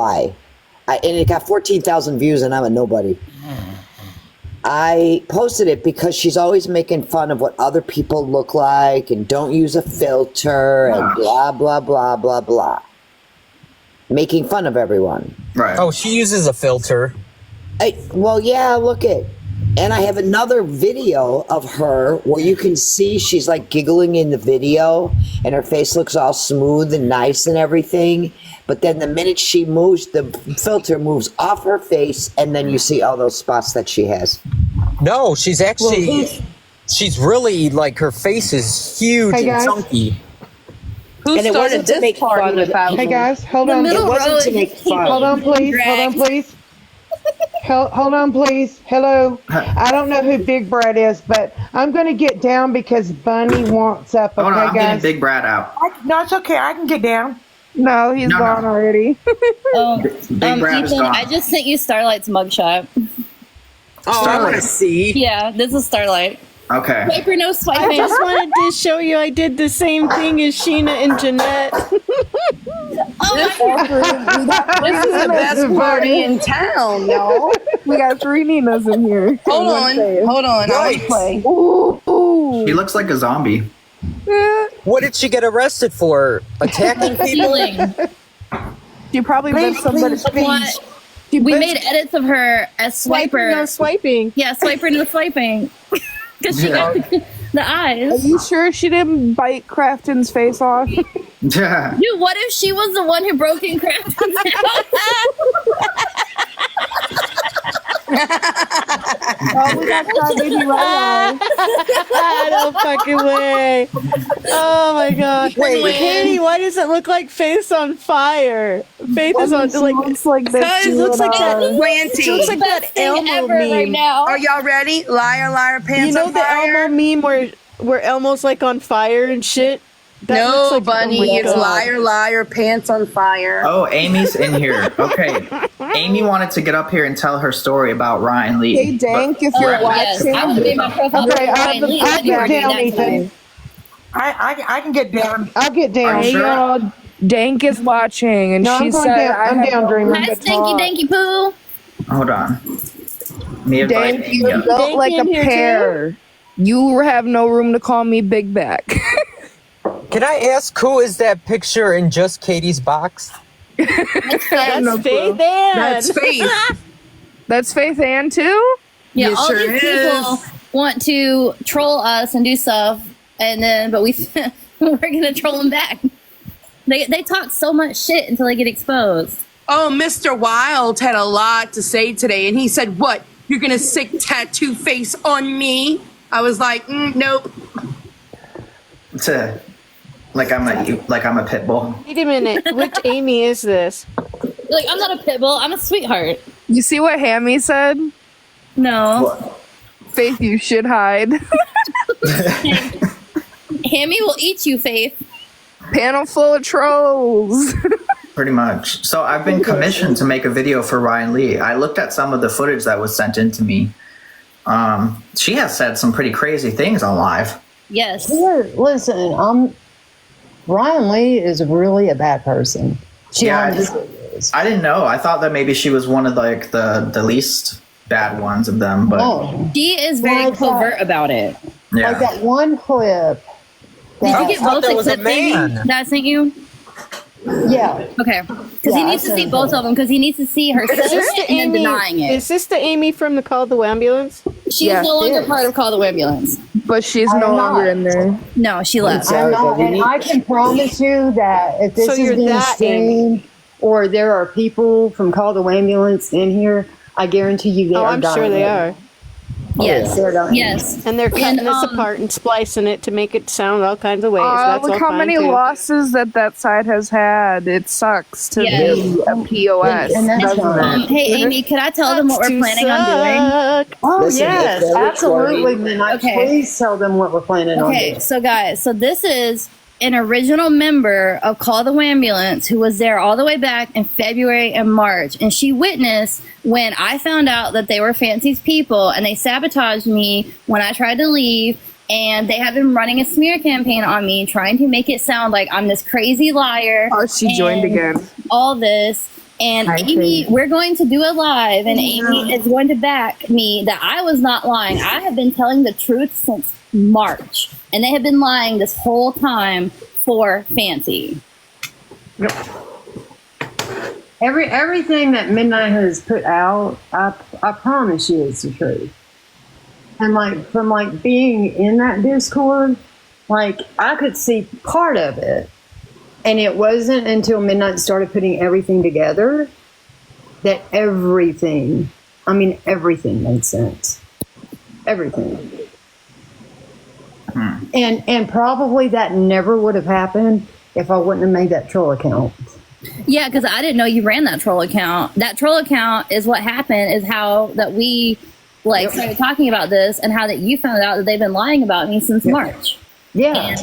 and it got 14,000 views, and I'm a nobody. I posted it because she's always making fun of what other people look like and don't use a filter and blah, blah, blah, blah, blah. Making fun of everyone. Right. Oh, she uses a filter. Well, yeah, look it. And I have another video of her where you can see she's like giggling in the video and her face looks all smooth and nice and everything. But then the minute she moves, the filter moves off her face and then you see all those spots that she has. No, she's actually, she's really like, her face is huge and chunky. Who and it wasn't to make fun of Hey guys, hold on. It wasn't to make fun. Hold on, please. Hold on, please. Hold on, please. Hello. I don't know who Big Brad is, but I'm going to get down because Bunny wants up. Okay, Hold on, I'm guys? getting Big Brad out. No, it's okay. I can get down. No, he's gone already. Big Brad is Ethan, gone. I just sent you Starlight's mugshot. Oh, I want to see. Yeah, this is Starlight. Okay. Swiper, no swiping. I just wanted to show you I did the same thing as Sheena and Jeanette. Oh my This is the best party in town, y'all. We got 3 Ninas in here. Hold on. I want to play. She looks like a zombie. What did she get arrested for? Attacking people? Stealing. You probably been somebody's What? We made edits of her as Swiper. No swiping. Yeah, Swiper, no swiping. Because she got the eyes. Are you sure she didn't bite Crafton's face off? Yeah. Dude, what if she was the one who broke in Crafton's house? Oh, we got baby right No fucking way. Oh my god. Wait. Katie, why does it look like Face on Fire? Faith is on like looks like that. it looks like that. Planty. It looks like that Best thing Elmo ever meme. right now. Are y'all ready? Liar, liar, pants You know on the fire? Elmo meme where Elmo's like on fire and shit? That No, looks like, Bunny, oh my it's God. liar, liar, pants on fire. Oh, Amy's in here. Okay. Amy wanted to get up here and tell her story about Ryan Lee. Hey, Dank, if Oh, you're yes. watching. I would have made my profile Okay, picture Ryan Lee. I'll get down, That Ethan. time. I can get down. I'll get down. Are you sure? y'all. Dank is watching, and she said, "I'm down, Dreamer." Hi, Stinky Danky Poo. Hold on. Me invite Dank, Amy you up. built like in a here pear. You have no room to call me Big Back. Can I ask who is that picture in just Katie's box? That's no Faith clue. Ann. That's Faith. That's Faith Ann too. Yeah, It all sure these people want to troll us and do stuff, and then but we're gonna troll them back. They talk so much shit until they get exposed. Oh, Mr. Wild had a lot to say today, and he said, "What? You're gonna sick tattoo face on me?" I was like, "Nope." Like I'm a pit bull. Wait a minute. Which Amy is this? Like, I'm not a pit bull. I'm a sweetheart. You see what Hammy said? No, Faith, you should hide. Hammy will eat you, Faith. Panel full of trolls. Pretty much. So I've been commissioned to make a video for Ryan Lee. I looked at some of the footage that was sent in to me. She has said some pretty crazy things on live. Yes. Listen, Ryan Lee is really a bad person. I didn't know. I thought that maybe she was one of like the least bad ones of them, but No. She is very Like that. covert about it. yeah. Like that one clip. Did that- you get thought both that was a except Amy man. that I sent you? Yeah. Okay. Because Yeah, he I needs to sent see it both to of them, because he needs to see her Is this saying the it and then Amy? denying it. Is this the Amy from the Call the Ambulance? She's Yeah, no she longer is. part of Call the Ambulance. But she's I'm no not. longer in there. No, she left. I'm not, and I can promise you that if this So is you're being that streamed or there are people from Call the Ambulance in here, I guarantee you they Oh, are I'm dying. sure they are. Yes. They're dying. Yes. And they're cutting And, this apart and splicing it to make it sound all kinds of ways. That's Look all how fine, many too. losses that side has had. It sucks to Yes. be a POS. And that's doesn't fine. it? Hey, Amy, could I tell them what we're To planning on doing? suck. Oh, Listen, yes, if they're absolutely. recording- Midnight. Okay. Please tell them what we're planning on Okay, doing. so guys, so this is an original member of Call the Ambulance who was there all the way back in February and March. And she witnessed when I found out that they were Fancy's people and they sabotaged me when I tried to leave. And they have been running a smear campaign on me, trying to make it sound like I'm this crazy liar. Oh, she joined and again. All this. And I Amy, see. we're going to do a live, and Amy is going to back me that I was not lying. I have been telling the truth since March, and they have been lying this whole time for Fancy. Everything that Midnight has put out, I promise you it's the truth. And like from like being in that Discord, like I could see part of it. And it wasn't until Midnight started putting everything together that everything made sense. Everything. And probably that never would have happened if I wouldn't have made that troll account. Yeah, because I didn't know you ran that troll account. That troll account is what happened, is how that we started talking about this, and how that you found out that they've been lying about me since March. Yeah.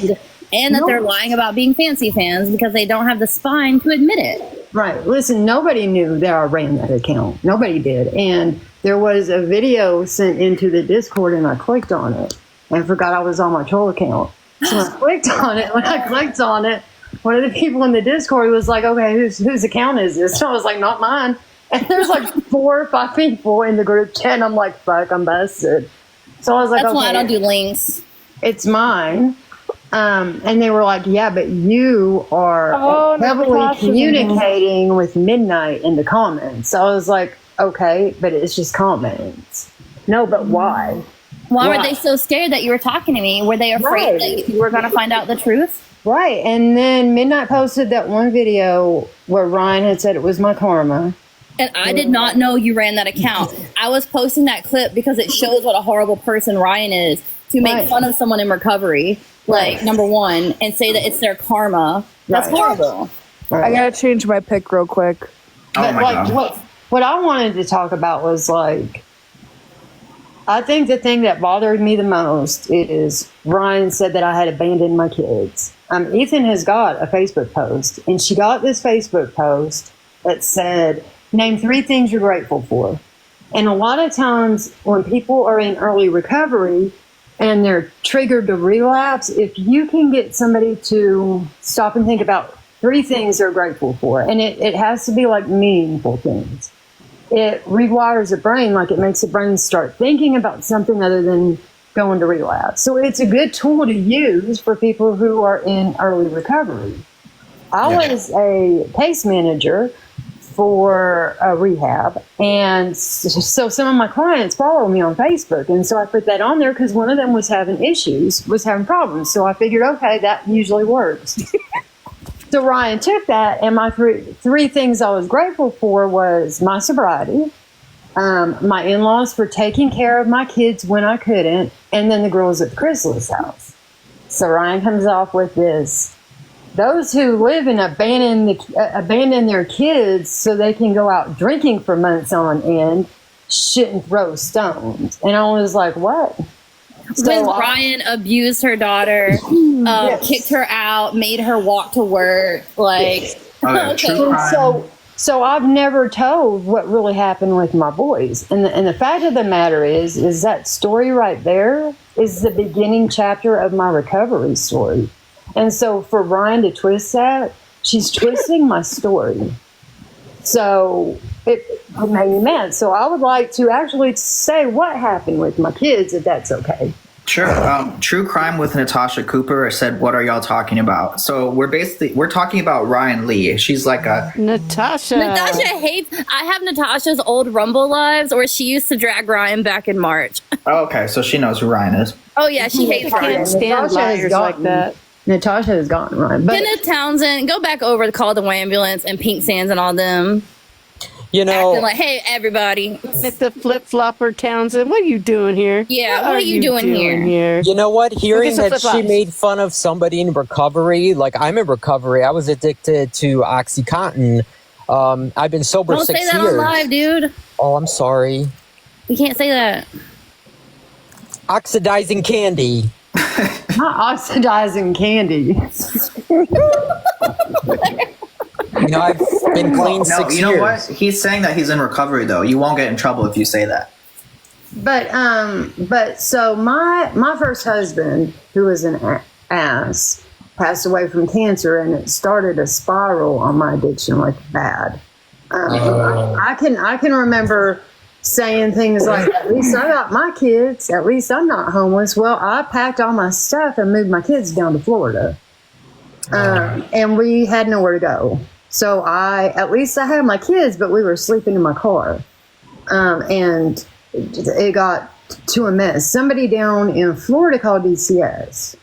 And that they're lying about being Fancy fans because they don't have the spine to admit it. Right. Listen, nobody knew that I ran that account. Nobody did. And there was a video sent into the Discord, and I clicked on it and forgot I was on my troll account. So I clicked on it. When I clicked on it, one of the people in the Discord was like, okay, whose account is this? So I was like, not mine. And there's like 4 or 5 people in the group chat, and I'm like, fuck, I'm busted. So I was like, That's okay, why I don't do links. it's mine. And they were like, yeah, but you are heavily Natasha. communicating with Midnight in the comments. So I was like, okay, but it's just comments. No, but why? Why were they so scared that you were talking to me? Were they afraid that you were going to find out the truth? Right. And then Midnight posted that one video where Ryan had said it was my karma. And I did not know you ran that account. I was posting that clip because it shows what a horrible person Ryan is, to make Right. fun of someone in recovery, like, number one, and say that it's their karma. That's Right. horrible. I gotta change my pick real quick. But my like God. what I wanted to talk about was like, I think the thing that bothered me the most is Ryan said that I had abandoned my kids. Ethan has got a Facebook post, and she got this Facebook post that said, name 3 things you're grateful for. And a lot of times when people are in early recovery and they're triggered to relapse, if you can get somebody to stop and think about 3 things they're grateful for, and it has to be like meaningful things. It rewires the brain, like it makes the brain start thinking about something other than going to relapse. So it's a good tool to use for people who are in early recovery. I was a case manager for a rehab, and so some of my clients follow me on Facebook, and so I put that on there because one of them was having issues, was having problems. So I figured, okay, that usually works. So Ryan took that, and my three things I was grateful for was my sobriety, my in-laws for taking care of my kids when I couldn't, and then the girls at the Chrysalis house. So Ryan comes off with this: those who live and abandon their kids so they can go out drinking for months on end shouldn't throw stones. And I was like, what? When Ryan abused her daughter, kicked her out, made her walk to work, like, True crime. So I've never told what really happened with my boys. And the fact of the matter is that story right there is the beginning chapter of my recovery story. And so for Ryan to twist that, she's twisting my story. So it made me mad. So I would like to actually say what happened with my kids, if that's okay. Sure. True Crime with Natasha Cooper said, "What are y'all talking about?" So we're talking about Ryan Lee. She's like a Natasha. Natasha hates. I have Natasha's old Rumble lives where she used to drag Ryan back in March. oh, okay, so she knows who Ryan is. Oh yeah, she hates I Ryan. can't stand Natasha has liars gotten- like that. Natasha has gotten Ryan. But Kenneth Townsend, go back over to Call the Ambulance and Pink Sands and all them. You Acting know, like, hey, everybody. Mr. Flip Flopper Townsend, what are you doing here? Yeah, what are you doing here? you know what? Hearing some that she flip-flops. made fun of somebody in recovery, like I'm in recovery. I was addicted to OxyContin. I've been sober Don't 6 say that years. on live, dude. Oh, I'm sorry. You can't say that. Oxidizing candy. not oxidizing candy. You know, I've been clean No, 6 you know years. what? He's saying that he's in recovery, though. You won't get in trouble if you say that. But so my first husband, who was an ass, passed away from cancer, and it started a spiral on my addiction like bad. I can remember saying things like, at least I got my kids, at least I'm not homeless. Well, I packed all my stuff and moved my kids down to Florida. And we had nowhere to go. So at least I had my kids, but we were sleeping in my car. And it got to a mess. Somebody down in Florida called DCS.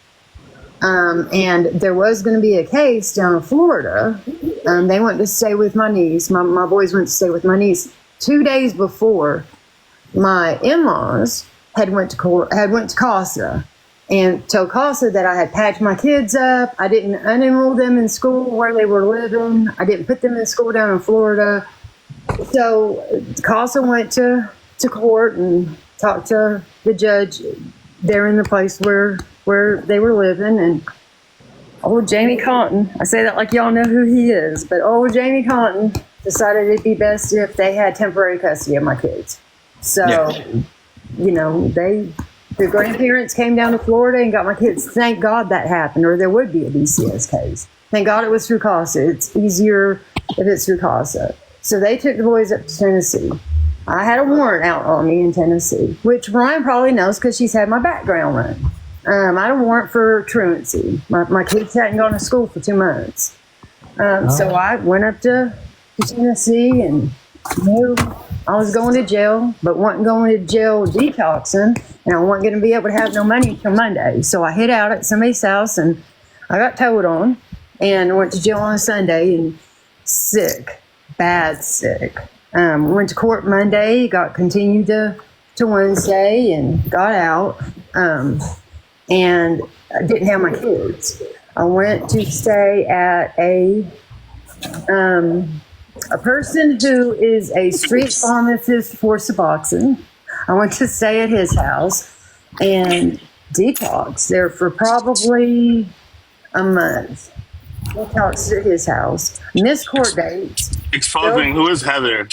And there was going to be a case down in Florida. They went to stay with my niece. My boys went to stay with my niece 2 days before my in-laws had went to CASA and told CASA that I had packed my kids up. I didn't unenroll them in school where they were living. I didn't put them in school down in Florida. So CASA went to court and talked to the judge there in the place where they were living. And old Jamie Cotton, I say that like y'all know who he is, but old Jamie Cotton decided it'd be best if they had temporary custody of my kids. So, you know, the grandparents came down to Florida and got my kids. Thank God that happened, or there would be a DCS case. Thank God it was through CASA. It's easier if it's through CASA. So they took the boys up to Tennessee. I had a warrant out on me in Tennessee, which Ryan probably knows because she's had my background run. I had a warrant for truancy. My kids hadn't gone to school for 2 months. So I went up to Tennessee and knew I was going to jail, but wasn't going to jail detoxing, and I wasn't going to be able to have no money until Monday. So I hid out at somebody's house, and I got towed on, and went to jail on Sunday, and sick, bad sick. Went to court Monday, got continued to Wednesday, and got out, and I didn't have my kids. I went to stay at a person who is a street pharmacist for Suboxone. I went to stay at his house and detox there for probably a month. Detoxed at his house. Missed court dates. Exposing who is Heather?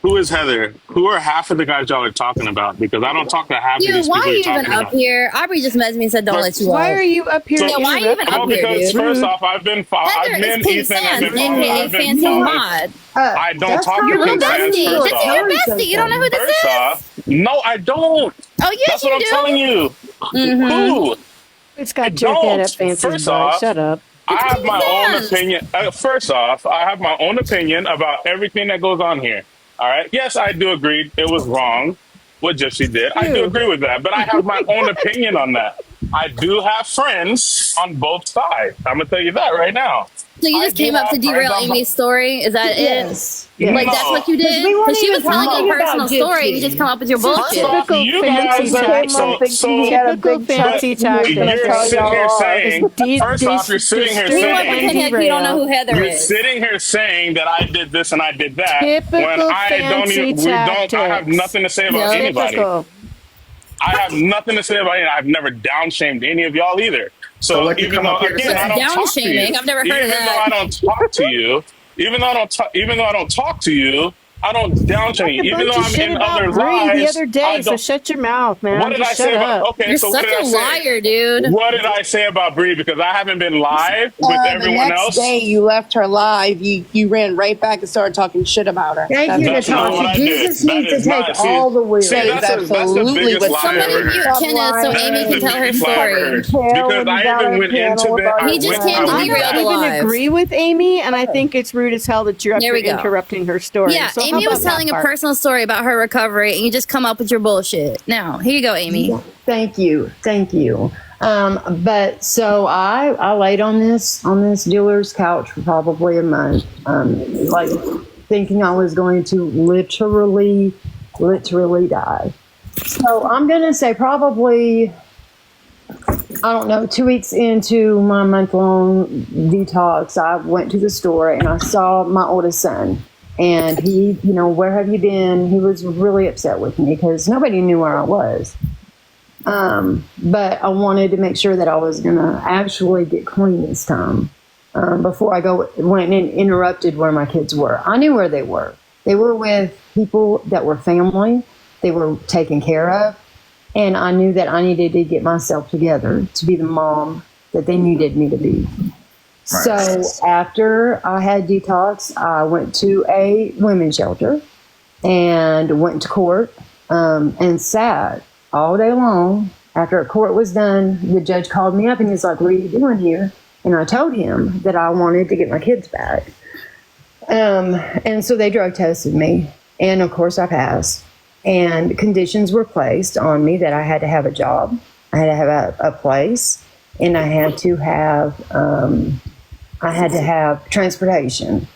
Who is Heather? Who are half of the guys y'all are talking about? Because I don't talk to half of these people why are you you're even talking up about. here? Aubrey just messaged me and said, "Don't let you up." Why are you up here? Yeah, why are you even up here, Because dude? first off, I've been Heather is Pink Sans, aka Fancy Mod. I don't That's talk to probably Pink Sans. Bestie, First this is off, your bestie. You don't know who this first is? off, no, I don't. Oh, yes, That's you what I'm do. telling you. Who? It's I got your head don't. up, Fancy's First butt. off, Shut up. I have my own Sans. opinion. First off, I have my own opinion about everything that goes on here. All right. Yes, I do agree. It was wrong what Gypsy did. I do agree with that. But I have my own opinion on that. I do have friends on both sides. I'm going to tell you that right now. So you just came up to derail Amy's story? Is that Yes. it? Like, No. that's what you did? We weren't Because she was even telling you a talking personal about story and you Gypsy. just come up with your First bullshit. off, you guys are Typical fancy tactic. you're sitting here saying, first off, you're sitting here We want to saying, pretend like you don't know who Heather you're is. sitting here saying that I did this and I did that Typical when I don't fancy even, I have tactics. nothing to say about anybody. Typical. I have nothing to say about it. I've never down shamed any of y'all either. So So what you even come though up here to again, say? I don't Down talk to you, shaming? I've never heard of even that. though I don't talk to you, even though I don't talk to you, I don't down shame you. A Even bunch though of I'm shit in about other Bree lives, the other I day, so don't. shut your mouth, man. What did I Just say shut about? up. Okay, You're so what such did I a say? liar, dude. What did I say about Bree? Because I haven't been live with The everyone next else. day you left her live, you ran right back and started talking shit about her. Thank you, That's not what Natasha. I did. Jesus That needs to is take not. See, all the wheel. see, that's the Absolutely biggest what lie Somebody I've ever mute heard. Kenneth so That Amy is can the tell her biggest lie I've ever story. heard. Because I even went into that. He just came to I derail the don't even live. agree with Amy, and I think it's rude as hell that you're up There we here go. interrupting her story. Yeah, So how Amy was about that telling a part? personal story about her recovery, and you just come up with your bullshit. Now, here you go, Amy. Thank you. But so I laid on this dealer's couch for probably a month, like thinking I was going to literally die. So I'm gonna say probably, I don't know, 2 weeks into my month-long detox, I went to the store and I saw my oldest son. And he, where have you been? He was really upset with me because nobody knew where I was. But I wanted to make sure that I was going to actually get clean this time before I went and interrupted where my kids were. I knew where they were. They were with people that were family. They were taken care of. And I knew that I needed to get myself together to be the mom that they needed me to be. So after I had detox, I went to a women's shelter and went to court and sat all day long. After court was done, the judge called me up and he's like, "What are you doing here?" And I told him that I wanted to get my kids back. And so they drug tested me. And of course I passed. And conditions were placed on me that I had to have a job. I had to have a place. And I had to have transportation.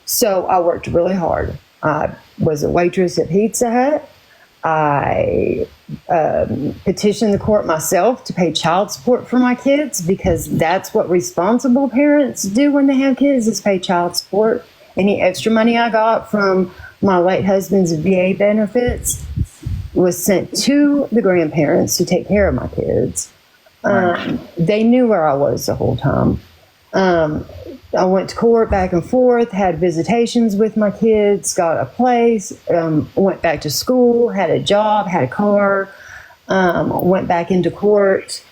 So I worked really hard. I was a waitress at Pizza Hut. I petitioned the court myself to pay child support for my kids because that's what responsible parents do when they have kids is pay child support. Any extra money I got from my late husband's VA benefits was sent to the grandparents to take care of my kids. They knew where I was the whole time. I went to court back and forth, had visitations with my kids, got a place, went back to school, had a job, had a car, went back into court,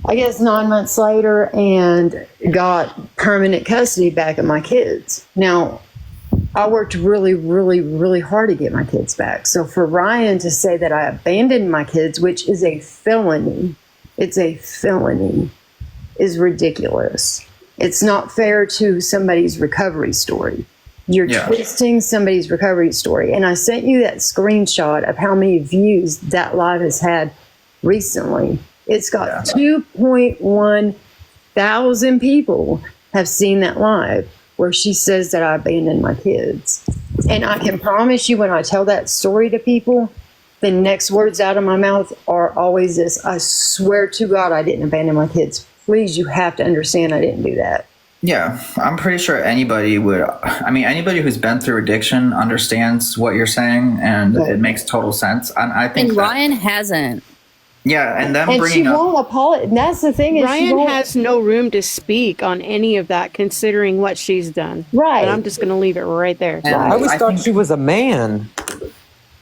I guess 9 months later, and got permanent custody back of my kids. Now, I worked really, really, really hard to get my kids back. So for Ryan to say that I abandoned my kids, which is a felony, it's a felony, is ridiculous. It's not fair to somebody's recovery story. You're twisting somebody's recovery story. And I sent you that screenshot of how many views that live has had recently. It's got 2.1 thousand people have seen that live where she says that I abandoned my kids. And I can promise you when I tell that story to people, the next words out of my mouth are always this: I swear to God I didn't abandon my kids. Please, you have to understand I didn't do that. Yeah, I'm pretty sure anybody would. I mean, anybody who's been through addiction understands what you're saying, and it makes total sense. And I think Ryan hasn't. Yeah, and then and bringing she won't apologize. That's the thing. Is Ryan has no room to speak on any of that, considering what she's done. Right. And I'm just going to leave it right there. I always thought she was a man.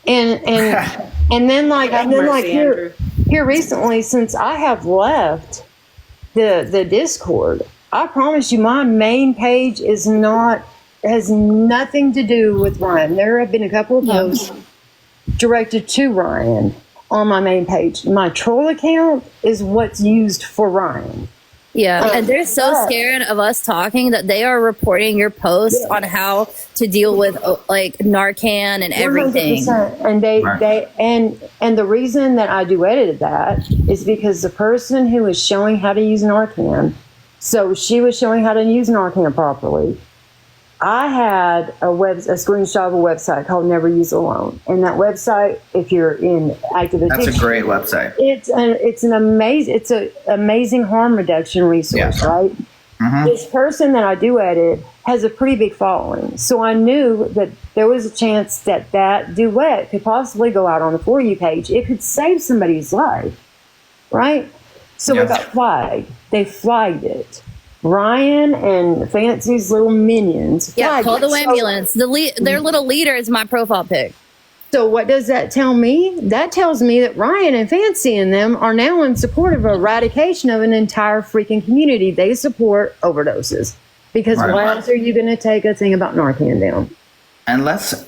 And then here recently, since I have left the Discord, I promise you my main page has nothing to do with Ryan. There have been a couple of posts directed to Ryan on my main page. My troll account is what's used for Ryan. Yeah, and they're so scared of us talking that they are reporting your posts on how to deal with like Narcan and everything. 100%. And the reason that I duetted that is because the person who was showing how to use Narcan, so she was showing how to use Narcan properly. I had a screenshot of a website called Never Use Alone, and that website, if you're in active addiction, that's a great website. It's an amazing harm reduction resource, right? Mm-hmm. This person that I duetted has a pretty big following, so I knew that there was a chance that duet could possibly go out on the For You page. It could save somebody's life, right? So it got flagged. They flagged it. Ryan and Fancy's little minions. Yeah, call the ambulance. Their little leader is my profile pic. So what does that tell me? That tells me that Ryan and Fancy and them are now in support of eradication of an entire freaking community. They support overdoses. Because why else are you going to take a thing about Narcan down? And let's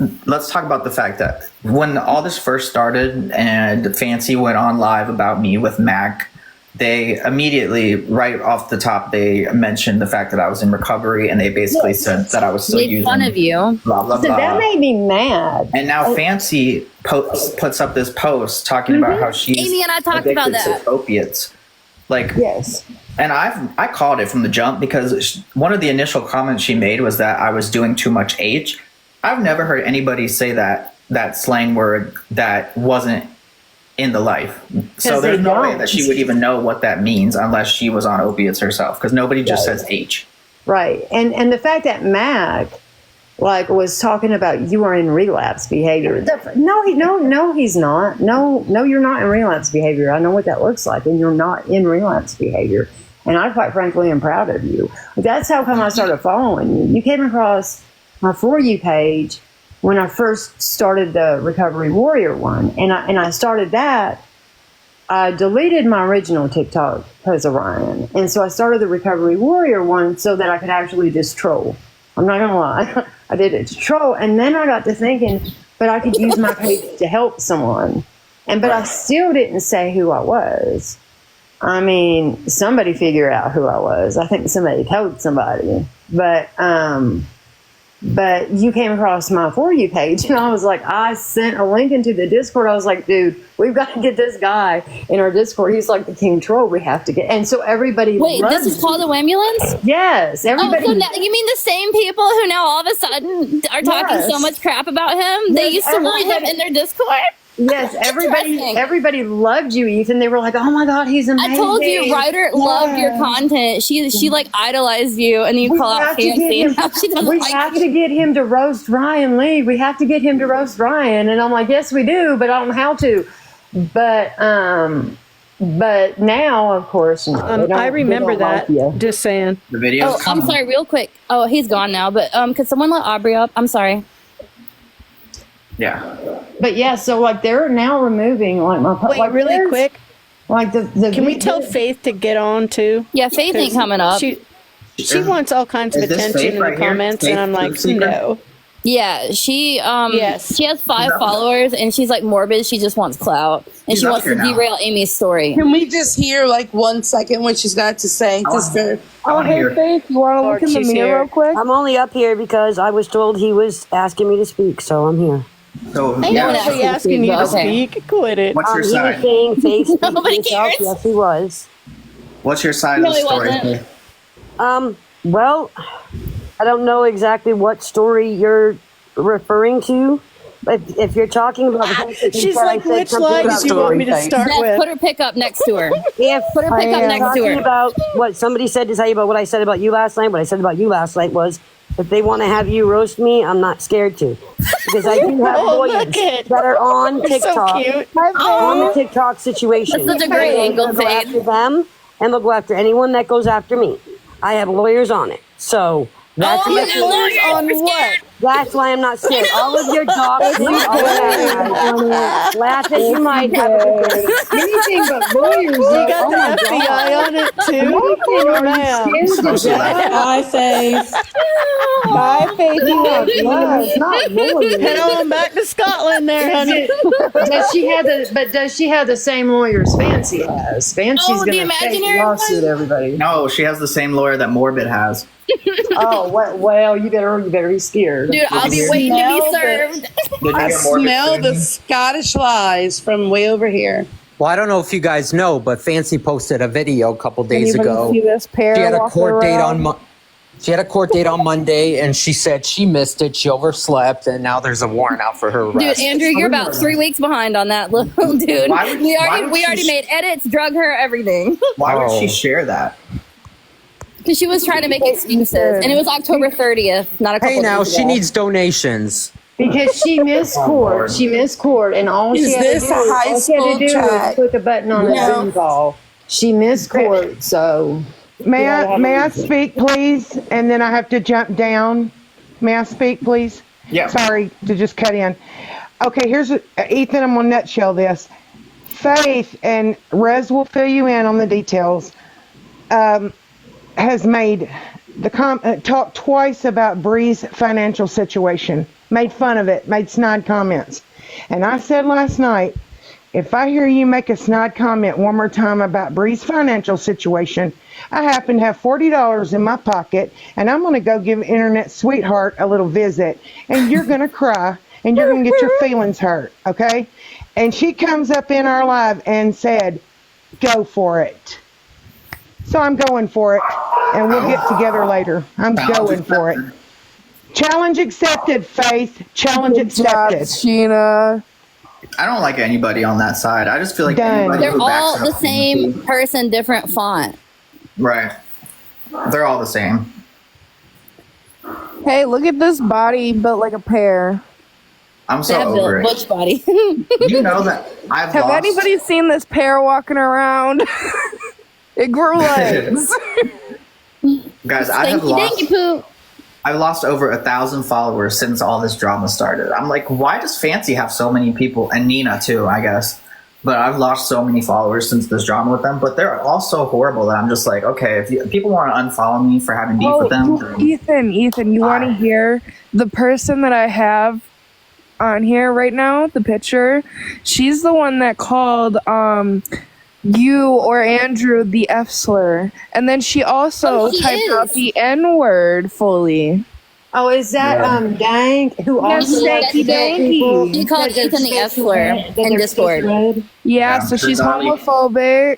talk about the fact that when all this first started and Fancy went on live about me with Mac, they immediately, right off the top, they mentioned the fact that I was in recovery, and they basically said that I was still using. Made fun of you. Blah, blah, so blah. that made me mad. And now Fancy puts up this post talking about how she's Amy and I talked about that. to opiates. Like, yes. And I called it from the jump because one of the initial comments she made was that I was doing too much H. I've never heard anybody say that slang word that wasn't in the life. So there's no way that she would even know what that means unless she was on opiates herself, because nobody just says H. Right. And the fact that Mac was talking about you are in relapse behavior. No, he's not. No, you're not in relapse behavior. I know what that looks like, and you're not in relapse behavior. And I quite frankly am proud of you. That's how come I started following you. You came across my For You page when I first started the Recovery Warrior one, and I started that. I deleted my original TikTok because of Ryan. And so I started the Recovery Warrior one so that I could actually just troll. I'm not going to lie. I did it to troll. And then I got to thinking, but I could use my page to help someone. But I still didn't say who I was. I mean, somebody figured out who I was. I think somebody told somebody. But you came across my For You page, and I was like, I sent a link into the Discord. I was like, dude, we've got to get this guy in our Discord. He's like the king troll. We have to get. And so everybody. Wait, this is called the Wambulance? Yes, everybody. Oh, so now, you mean the same people who now all of a sudden are talking so much crap about him? They used to want him in their Discord? Yes, everybody loved you, Ethan. They were like, "Oh my God, he's amazing." I told you, Ryder loved your content. She like idolized you, and then you call out fancy. We have to get him to roast Ryan Lee. We have to get him to roast Ryan, and I'm like, "Yes, we do," but I don't know how to. But now, of course, I remember that. Just saying. The video. Oh, I'm sorry, real quick. Oh, he's gone now. But could someone let Aubrey up? I'm sorry. Yeah. But yeah, so like they're now removing like my Wait, like, really quick. Like the Can we tell Faith to get on too? Yeah, Faith ain't coming up. She wants all kinds of attention in the comments, and I'm like, no. Yeah, she Yes. she has 5 followers, and she's like morbid. She just wants clout, and she wants to derail Amy's story. Can we just hear like 1 second what she's got to say? Just for Hey, Faith, you want to look in the mirror real quick? I'm only up here because I was told he was asking me to speak, so I'm here. So, I know actually asking you to speak. Quit it. What's your He side? was saying face Nobody himself. cares. Yes, he was. What's your side of the he story? wasn't. Well, I don't know exactly what story you're referring to, but if you're talking about the fact that you She's said like, I said which something line about do you want me to story start Beth, with? put her pickup next to her. If Put her pickup next to talking her. about what somebody said to tell you about what I said about you last night, what I said about you last night was, if they want to have you roast me, I'm not scared to, because I do have lawyers that are on You're TikTok, so cute. on the TikTok situation. That's such a great angle, They'll go Faith. after them, and they'll go after anyone that goes after me. I have lawyers on it, so that's Oh, what- my God, lawyers, on we're what? scared. that's why I'm not scared. All of your dogs, all of that, laugh as you might. Have a good day. anything but lawyers. You got the FBI on it too? Oh, man. Bye, Faith. Bye, Faith. It's not lawyers. Head on back to Scotland there, honey. Does she have the same lawyers Fancy has? Fancy's Oh, the gonna fake imaginary lawsuit everybody. No, she has the same lawyer that Morbid has. Oh well, you better be scared. Dude, I'll be waiting to be served. Did you I hear Morbid smell the screaming? Scottish lies from way over here. Well, I don't know if you guys know, but Fancy posted a video a couple days ago. See this pair She had a walking court date around? on she had a court date on Monday, and she said she missed it. She overslept, and now there's a warrant out for her Dude, arrest. Andrew, you're about 3 weeks behind on that little dude. Why would- we why would already she- made edits, drug her, everything. Why would Oh. she share that? Because she was trying to make excuses, and it was October 30th, not a couple Hey, now days she ago. needs donations. Because she missed court. She missed court, and all Is she had to this do, a high all she had to school do chat? was click a button on a No. Zoom call. She missed court, so May I speak, please? And then I have to jump down. May I speak, please? Yeah. Sorry to just cut in. Okay, Ethan, I'm going to nutshell this. Faith, and Rez will fill you in on the details, has made talked twice about Bree's financial situation, made fun of it, made snide comments. And I said last night, if I hear you make a snide comment one more time about Bree's financial situation, I happen to have $40 in my pocket, and I'm going to go give Internet Sweetheart a little visit, and you're going to cry, and you're going to get your feelings hurt, okay? And she comes up in our live and said, go for it. So I'm going for it, and we'll get together later. I'm going for it. Challenge accepted, Faith. Challenge accepted. Sheena. I don't like anybody on that side. I just feel like Done. anybody They're who backs all up the to same me. person, different font. Right. They're all the same. Hey, look at this body built like a pear. I'm so That over it. butch body. You know that I've Have lost. anybody seen this pear walking around? It grew legs. Guys, I have Thank you, lost. Pooh. I've lost over 1,000 followers since all this drama started. I'm like, why does Fancy have so many people, and Nina too, I guess, but I've lost so many followers since this drama with them. But they're all so horrible that I'm just like, okay, if people want to unfollow me for having beef with them, Ethan, you want to hear the person that I have on here right now, the picture? She's the one that called you or Andrew the F slur, and then she also typed out the N word fully. Oh, is that Dank? Who also Danky. She called Ethan the F slur in Discord. Yeah, so she's homophobic.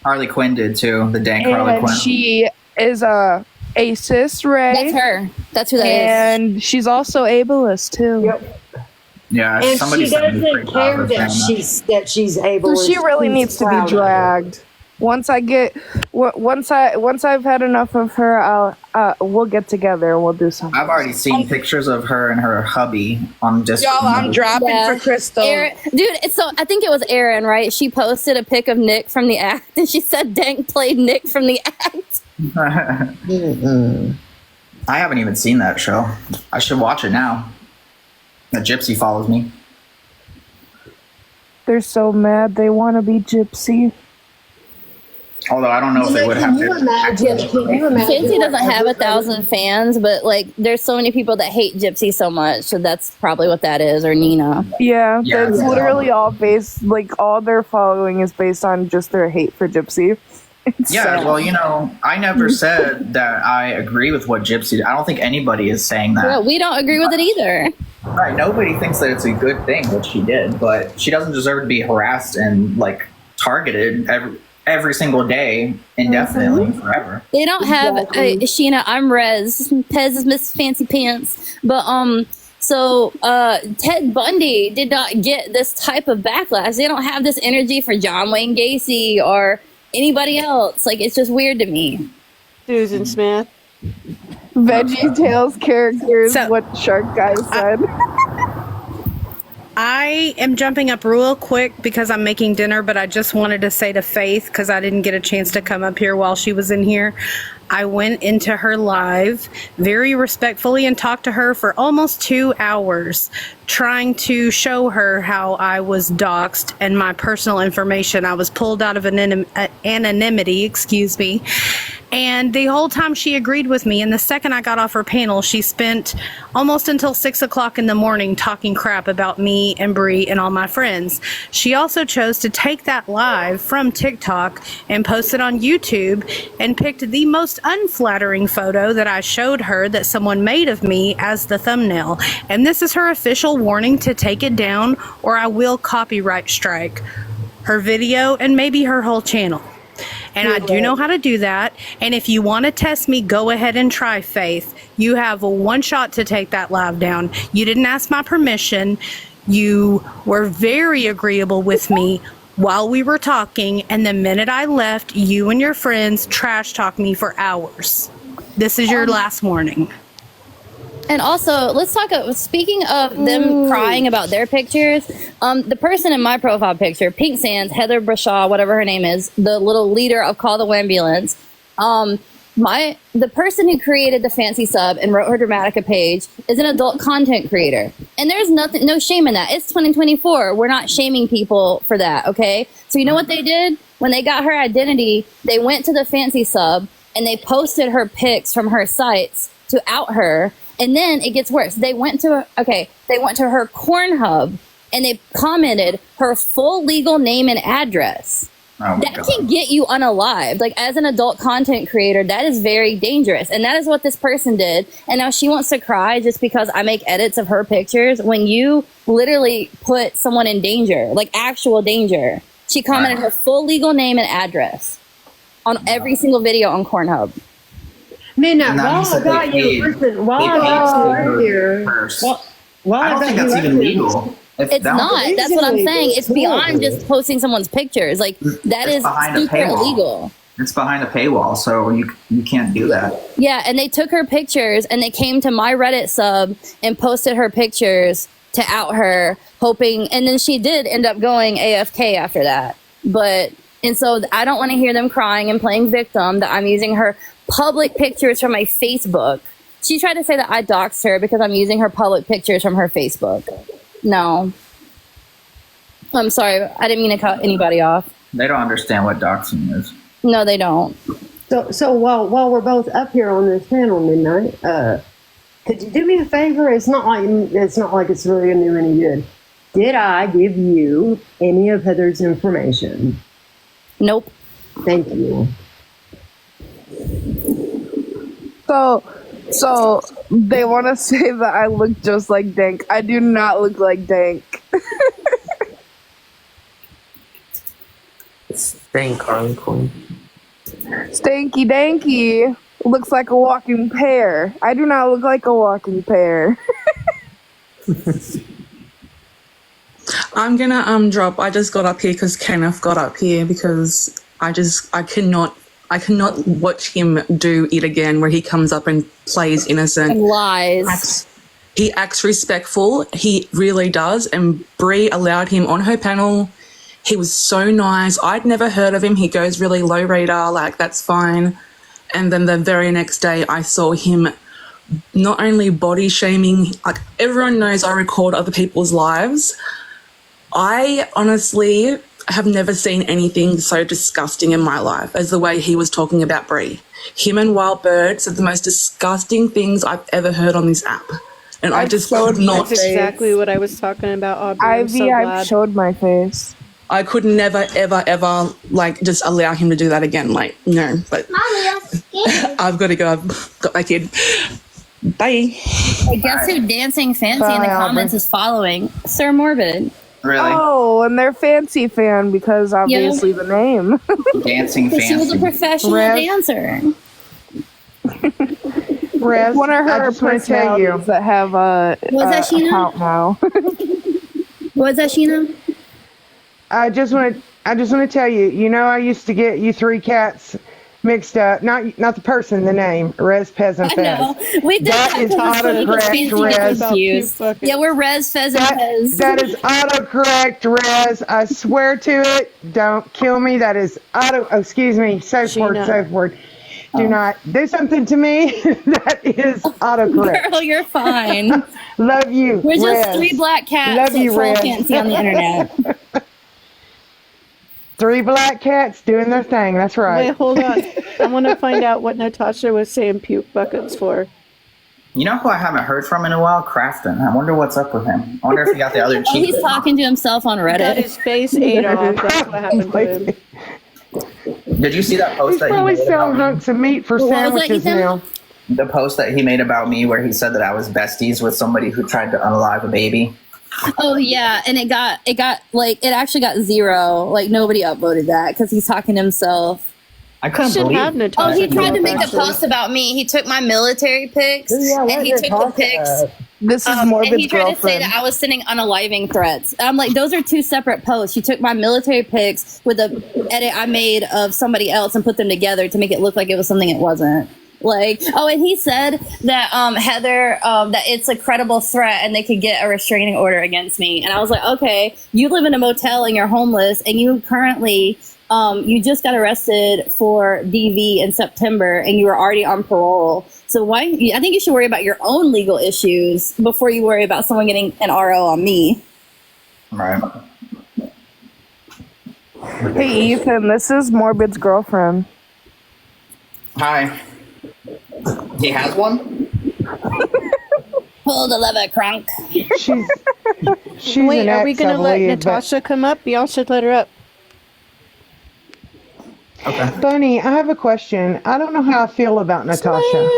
Harley Quinn did too. The dank Harley And Quinn. she is a cis Ray. That's her. That's who that is. And she's also ableist too. Yep. Yeah, And somebody she doesn't care that she's able. So she really needs to be dragged. Once I've had enough of her, we'll get together and we'll do something. I've already seen pictures of her and her hubby on just. Y'all, I'm dropping for Crystal. Dude, it's so I think it was Erin, right? She posted a pic of Nick from the act, and she said Dank played Nick from the act. I haven't even seen that show. I should watch it now. That Gypsy follows me. They're so mad they want to be Gypsy. Although I don't know if they would have to. Fancy doesn't have 1,000 fans, but like there's so many people that hate Gypsy so much, so that's probably what that is, or Nina. Yeah, that's literally all based, like all their following is based on just their hate for Gypsy. Yeah, well, I never said that I agree with what Gypsy did. I don't think anybody is saying that. Well, we don't agree with it either. Right, nobody thinks that it's a good thing what she did, but she doesn't deserve to be harassed and like targeted every single day indefinitely forever. They don't have Sheena. I'm Rez. Pez is Miss Fancy Pants, but so Ted Bundy did not get this type of backlash. They don't have this energy for John Wayne Gacy or anybody else. Like, it's just weird to me. Susan Smith. Veggie Tales characters, what Shark Guy said. I am jumping up real quick because I'm making dinner, but I just wanted to say to Faith, because I didn't get a chance to come up here while she was in here. I went into her live very respectfully and talked to her for almost 2 hours, trying to show her how I was doxxed and my personal information. I was pulled out of anonymity, excuse me. And the whole time she agreed with me. And the second I got off her panel, she spent almost until 6 o'clock in the morning talking crap about me and Bree and all my friends. She also chose to take that live from TikTok and post it on YouTube and picked the most unflattering photo that I showed her that someone made of me as the thumbnail. And this is her official warning to take it down, or I will copyright strike her video and maybe her whole channel. And I do know how to do that. And if you want to test me, go ahead and try, Faith. You have one shot to take that live down. You didn't ask my permission. You were very agreeable with me while we were talking. And the minute I left, you and your friends trash talked me for hours. This is your last warning. And also, let's talk. Speaking of them crying about their pictures, the person in my profile picture, Pink Sands, Heather Brashaw, whatever her name is, the little leader of Call the Wambulance, the person who created the fancy sub and wrote her Dramatica page is an adult content creator, and there's no shame in that. It's 2024. We're not shaming people for that. Okay, so you know what they did when they got her identity? They went to the fancy sub and they posted her pics from her sites to out her. And then it gets worse. They went to her Pornhub and they commented her full legal name and address. Oh that can get you unalived. Like, as an adult content creator, that is very dangerous. And that is what this person did. And now she wants to cry just because I make edits of her pictures when you literally put someone in danger, like actual danger. She commented her full legal name and address on every single video on Pornhub. Minna, while I got you, listen, while I got you here, I don't think that's even legal. It's not. That's what I'm saying. It's beyond just posting someone's pictures. Like, that is super illegal. It's behind a paywall, so you can't do that. Yeah, and they took her pictures and they came to my Reddit sub and posted her pictures to out her, hoping, and then she did end up going AFK after that. And so I don't want to hear them crying and playing victim that I'm using her public pictures from my Facebook. She tried to say that I doxed her because I'm using her public pictures from her Facebook. No. I'm sorry, I didn't mean to cut anybody off. They don't understand what doxing is. No, they don't. So while we're both up here on this panel, Midnight, could you do me a favor? It's not like it's really gonna do any good. Did I give you any of Heather's information? Nope. Thank you. So they want to say that I look just like Dank. I do not look like Dank. Staying Carly Queen. Stanky Danky looks like a walking pear. I do not look like a walking pear. I'm gonna drop. I just got up here because Kenneth got up here because I cannot watch him do it again where he comes up and plays innocent and lies. He acts respectful. He really does. And Bree allowed him on her panel. He was so nice. I'd never heard of him. He goes really low radar, like that's fine. And then the very next day I saw him not only body shaming, like everyone knows I record other people's lives. I honestly have never seen anything so disgusting in my life as the way he was talking about Bree. Him and Wild Bird said the most disgusting things I've ever heard on this app. And I just could not. That's exactly what I was talking about, Aubrey. Ivy, I've showed my face. I could never, ever, ever, like, just allow him to do that again. Like, no. But I've got to go. I've got my kid. Bye. I guess who Dancing Fancy in the comments is following? Sir Morbid. Really? Oh, and they're Fancy fan because obviously the name. Dancing Fancy. She was a professional dancer. Rez, One of I her just want to tell you personalities that have a account now. Was that Sheena? I just want to tell you. You know, I used to get you three cats mixed up. Not the person, the name. Rez, Pez, and Fez. I know. We did that is autocorrect, Rez. Yeah, we're Rez, Fez, and Pez. That is autocorrect, Rez. I swear to it. Don't kill me. That is auto. Oh, excuse me. Safe word. Do not do something to me. That is autocorrect. Girl, you're fine. Love you. We're just Rez. three black cats Love you, that Rez. can't see on the internet. Three black cats doing their thing. That's right. Wait, hold on. I want to find out what Natasha was saying puke buckets for. You know who I haven't heard from in a while? Crafton. I wonder what's up with him. I wonder if he got the other cheek. He's talking to himself on Reddit. Got his face ate off. That's what happened to him. Did you see that post He's that he probably made selling about me? hunks of meat for sandwiches now. The post that he made about me where he said that I was besties with somebody who tried to unalive a baby. Oh yeah, and it actually got 0. Like nobody upvoted that because he's talking to himself. I couldn't believe. Oh, he tried to make a post about me. He took my military pics and he took the pics. This is And he Morbid's tried to say girlfriend. that I was sending unaliving threats. I'm like, those are two separate posts. You took my military pics with a edit I made of somebody else and put them together to make it look like it was something it wasn't. Like, oh, and he said that Heather, that it's a credible threat and they could get a restraining order against me. And I was like, okay, you live in a motel and you're homeless and you currently, you just got arrested for DV in September and you were already on parole. So I think you should worry about your own legal issues before you worry about someone getting an RO on me. Right. Hey, Ethan, this is Morbid's girlfriend. Hi. He has one? Pull the lever, Crunk. She's Wait, an are we ex, going I to let believe, but- Natasha come up? Y'all should let her up. Okay. Bunny, I have a question. I don't know how I feel about Natasha.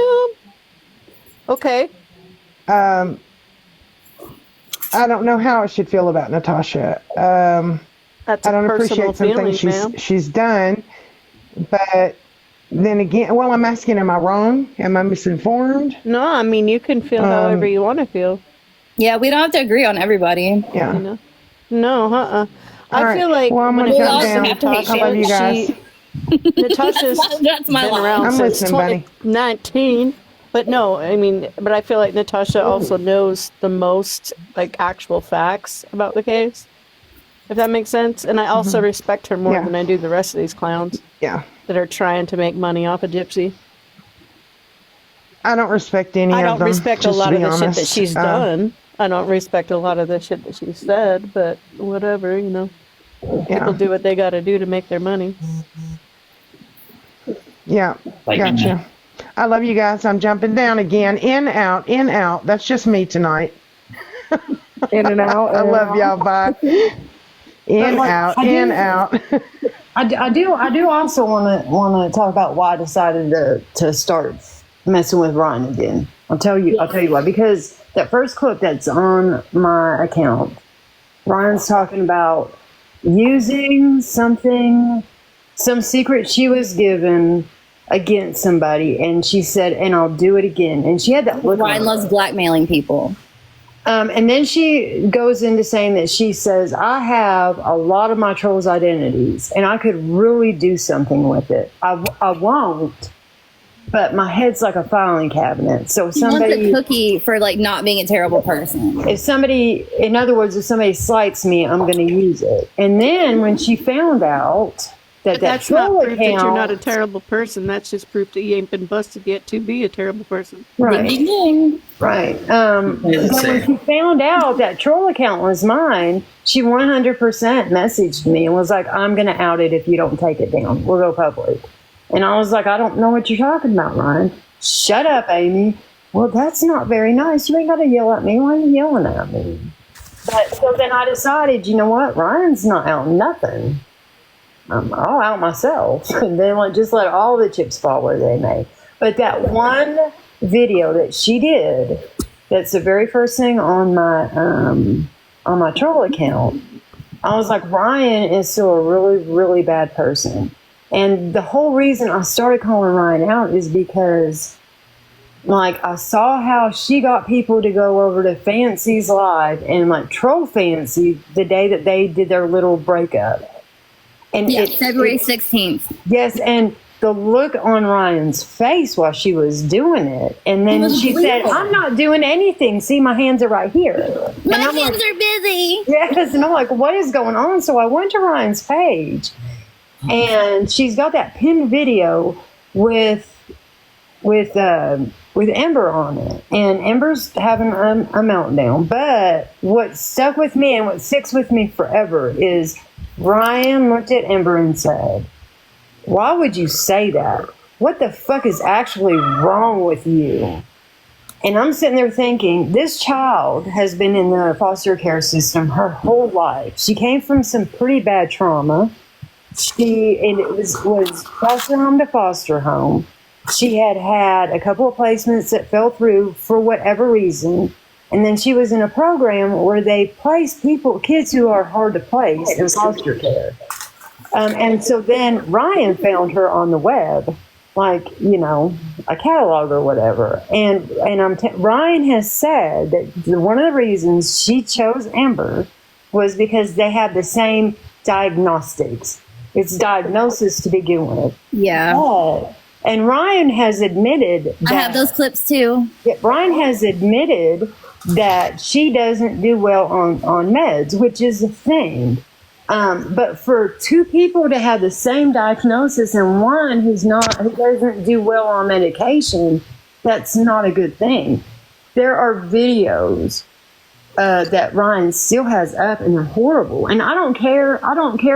Okay. I don't know how I should feel about Natasha. That's I don't personal appreciate some things feeling, she's done, but then again, well, I'm asking, am I wrong? Am I misinformed? No, I mean, you can feel however you want to feel. Yeah, we don't have to agree on everybody. Yeah. You know? No, All I right. feel like Well, I'm when gonna it jump comes to down. Natasha, I love you guys. Natasha's That's my been line. around I'm since listening, buddy. 2019. But no, I mean, but I feel like Natasha also knows the most, like, actual facts about the case, if that makes sense. And I also respect her more Yeah. than I do the rest of these clowns Yeah. that are trying to make money off of Gypsy. I don't respect any I of don't them. respect a just lot to of be the shit that honest. she's done. I don't respect a lot of the shit that she said, but whatever, you know. People do what they got to do to make their money. Yeah, gotcha. I love you guys. I'm jumping down again. In, out, in, out. That's just me tonight. In and out. I love y'all. Bye. In, out, in, out. I do also want to talk about why I decided to start messing with Ryan again. I'll tell you why. Because that first clip that's on my account, Ryan's talking about using some secret she was given against somebody, and she said, "And I'll do it again." And she had that look. Ryan loves blackmailing people. And then she goes into saying that she says, "I have a lot of my trolls' identities, and I could really do something with it. I won't, but my head's like a filing cabinet." So if He wants somebody, a cookie for like not being a terrible person. if somebody, in other words, if somebody slights me, I'm going to use it. And then when she found out that That's not troll proof that you're account, not a terrible person. That's just proof that you ain't been busted yet to be a terrible person. Right. Ding, ding, ding. Right. But when she found out that troll account was mine, she 100% messaged me and was like, "I'm going to out it if you don't take it down. We'll go public." And I was like, "I don't know what you're talking about, Ryan." "Shut up, Amy." "Well, that's not very nice. You ain't got to yell at me. Why are you yelling at me?" But so then I decided, you know what? Ryan's not out nothing. I'll out myself. And then just let all the chips fall where they may. But that one video that she did, that's the very first thing on my troll account, I was like, Ryan is still a really, really bad person. And the whole reason I started calling Ryan out is because, like, I saw how she got people to go over to Fancy's live and like troll Fancy the day that they did their little breakup. And Yeah, February 16th. Yes, and the look on Ryan's face while she was doing it, and then she said, "I'm not doing anything. See, my hands are right here. My and I'm hands like, are busy." Yes, and I'm like, what is going on? So I went to Ryan's page, and she's got that pinned video with Ember on it, and Ember's having a meltdown. But what stuck with me and what sticks with me forever is Ryan looked at Ember and said, "Why would you say that? What the fuck is actually wrong with you?" And I'm sitting there thinking, this child has been in the foster care system her whole life. She came from some pretty bad trauma. It was foster home to foster home. She had a couple of placements that fell through for whatever reason. And then she was in a program where they place kids who are hard to place in foster care. And so then Ryan found her on the web, like, a catalog or whatever. And Ryan has said that one of the reasons she chose Amber was because they have the same diagnostics. It's diagnosis to begin with. Yeah. And Ryan has admitted that, I have those clips too. Yeah, Ryan has admitted that she doesn't do well on meds, which is a thing. But for two people to have the same diagnosis and one who doesn't do well on medication, that's not a good thing. There are videos that Ryan still has up, and they're horrible. And I don't care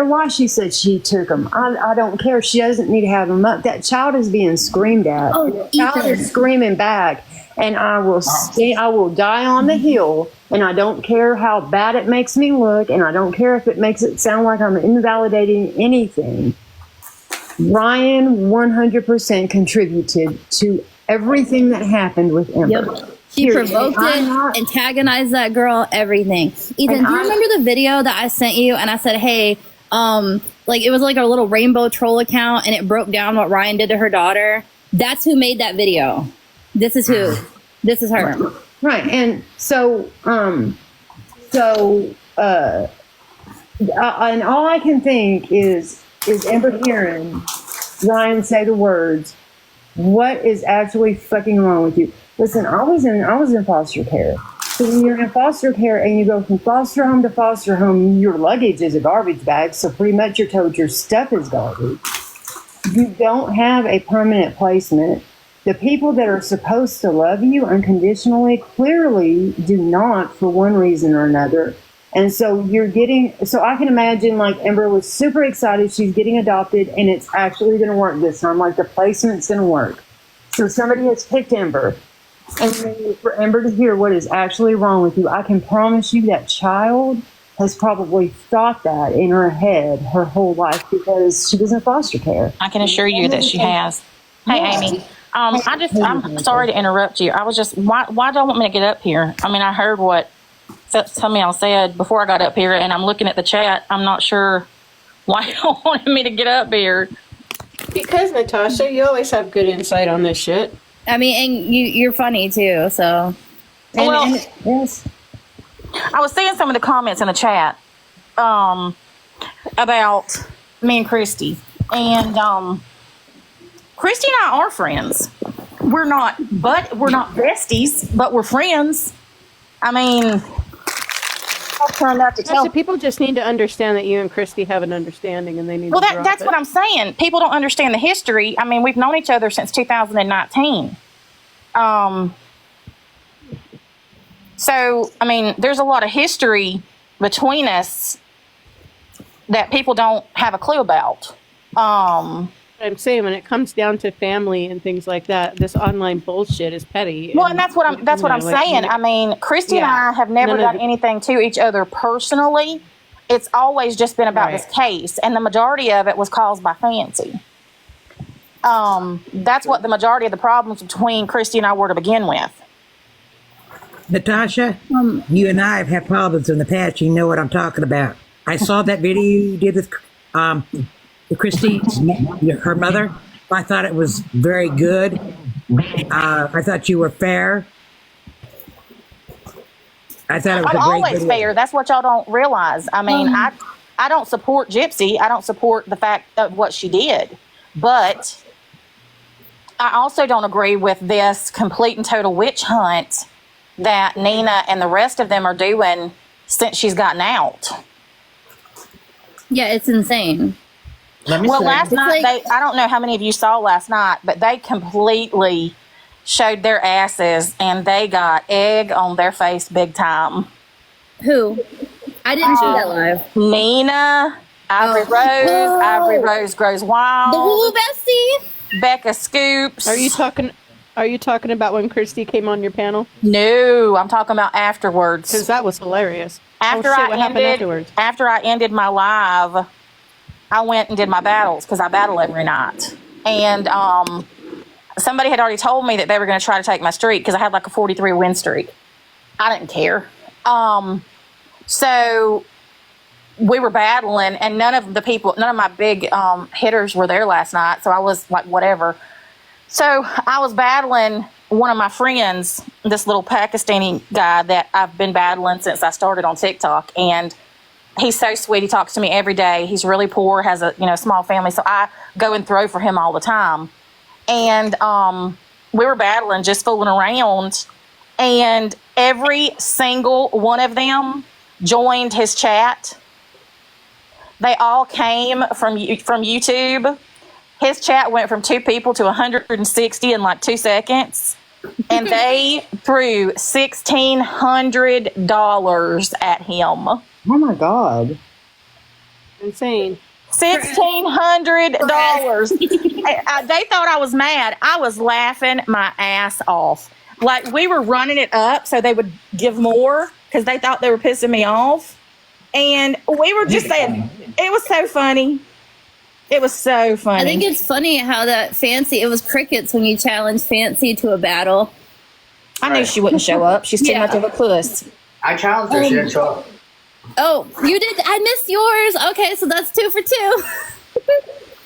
why she said she took them. I don't care. She doesn't need to have them up. That child is being screamed at. Oh, the child is screaming back. And I will die on the hill, and I don't care how bad it makes me look, and I don't care if it makes it sound like I'm invalidating anything. Ryan 100% contributed to everything that happened with Ember. Yep. She provoked it, antagonized that girl, everything. Ethan, do you remember the video that I sent you? And I said, hey, like it was like a little rainbow troll account, and it broke down what Ryan did to her daughter. That's who made that video. This is who. This is her. Right. And so, and all I can think is Ember hearing Ryan say the words, "What is actually fucking wrong with you?" Listen, I was in foster care. So when you're in foster care and you go from foster home to foster home, your luggage is a garbage bag. So pretty much you're told your stuff is garbage. You don't have a permanent placement. The people that are supposed to love you unconditionally clearly do not for one reason or another. And so so I can imagine like Ember was super excited. She's getting adopted and it's actually going to work this time. Like the placement's going to work. So somebody has picked Ember. And then for Ember to hear what is actually wrong with you, I can promise you that child has probably thought that in her head her whole life because she was in foster care. I can assure you that she has. Hey, Amy. I'm sorry to interrupt you. I was just, why don't you want me to get up here? I mean, I heard what somebody else said before I got up here, and I'm looking at the chat. I'm not sure why you don't want me to get up here. Because, Natasha, you always have good insight on this shit. I mean, and you're funny too, so. Yes. I was seeing some of the comments in the chat about me and Christy. And Christy and I are friends. We're not besties, but we're friends. I mean, I've turned out to tell people just need to understand that you and Christy have an understanding, and they need. Well, that's what I'm saying. People don't understand the history. I mean, we've known each other since 2019. So, I mean, there's a lot of history between us that people don't have a clue about. I'm saying when it comes down to family and things like that, this online bullshit is petty. Well, and that's what I'm saying. I mean, Christy and I have never done anything to each other personally. It's always just been about this case, and the majority of it was caused by Fancy. That's what the majority of the problems between Christy and I were to begin with. Natasha, you and I have had problems in the past. You know what I'm talking about. I saw that video you did with Christy, her mother. I thought it was very good. I thought you were fair. I thought it was I'm always fair. That's what y'all don't realize. I mean, I don't support Gypsy. I don't support the fact of what she did. But I also don't agree with this complete and total witch hunt that Nina and the rest of them are doing since she's gotten out. Yeah, it's insane. Well, last night, I don't know how many of you saw last night, but they completely showed their asses and they got egg on their face big time. Who? I didn't see that live. Nina, Ivory Rose Grows Wild. The Woo Bestie. Becca Scoops. Are you talking about when Christy came on your panel? No, I'm talking about afterwards. Because that was hilarious. After I ended my live, I went and did my battles because I battle every night. And somebody had already told me that they were going to try to take my streak because I had like a 43 win streak. I didn't care. So we were battling, and none of my big hitters were there last night. So I was like, whatever. So I was battling one of my friends, this little Pakistani guy that I've been battling since I started on TikTok. And he's so sweet. He talks to me every day. He's really poor, has a small family. So I go and throw for him all the time. And we were battling, just fooling around. And every single one of them joined his chat. They all came from YouTube. His chat went from 2 people to 160 in like 2 seconds. And they threw $1,600 at him. Oh my God. Insane. $1,600. They thought I was mad. I was laughing my ass off. Like, we were running it up so they would give more because they thought they were pissing me off. And we were just saying, it was so funny. It was so funny. I think it's funny how that Fancy, it was crickets when you challenged Fancy to a battle. I knew she wouldn't show up. She's too much of a puss. I challenged her. She didn't show up. Oh, you did? I missed yours. Okay, so that's 2 for 2.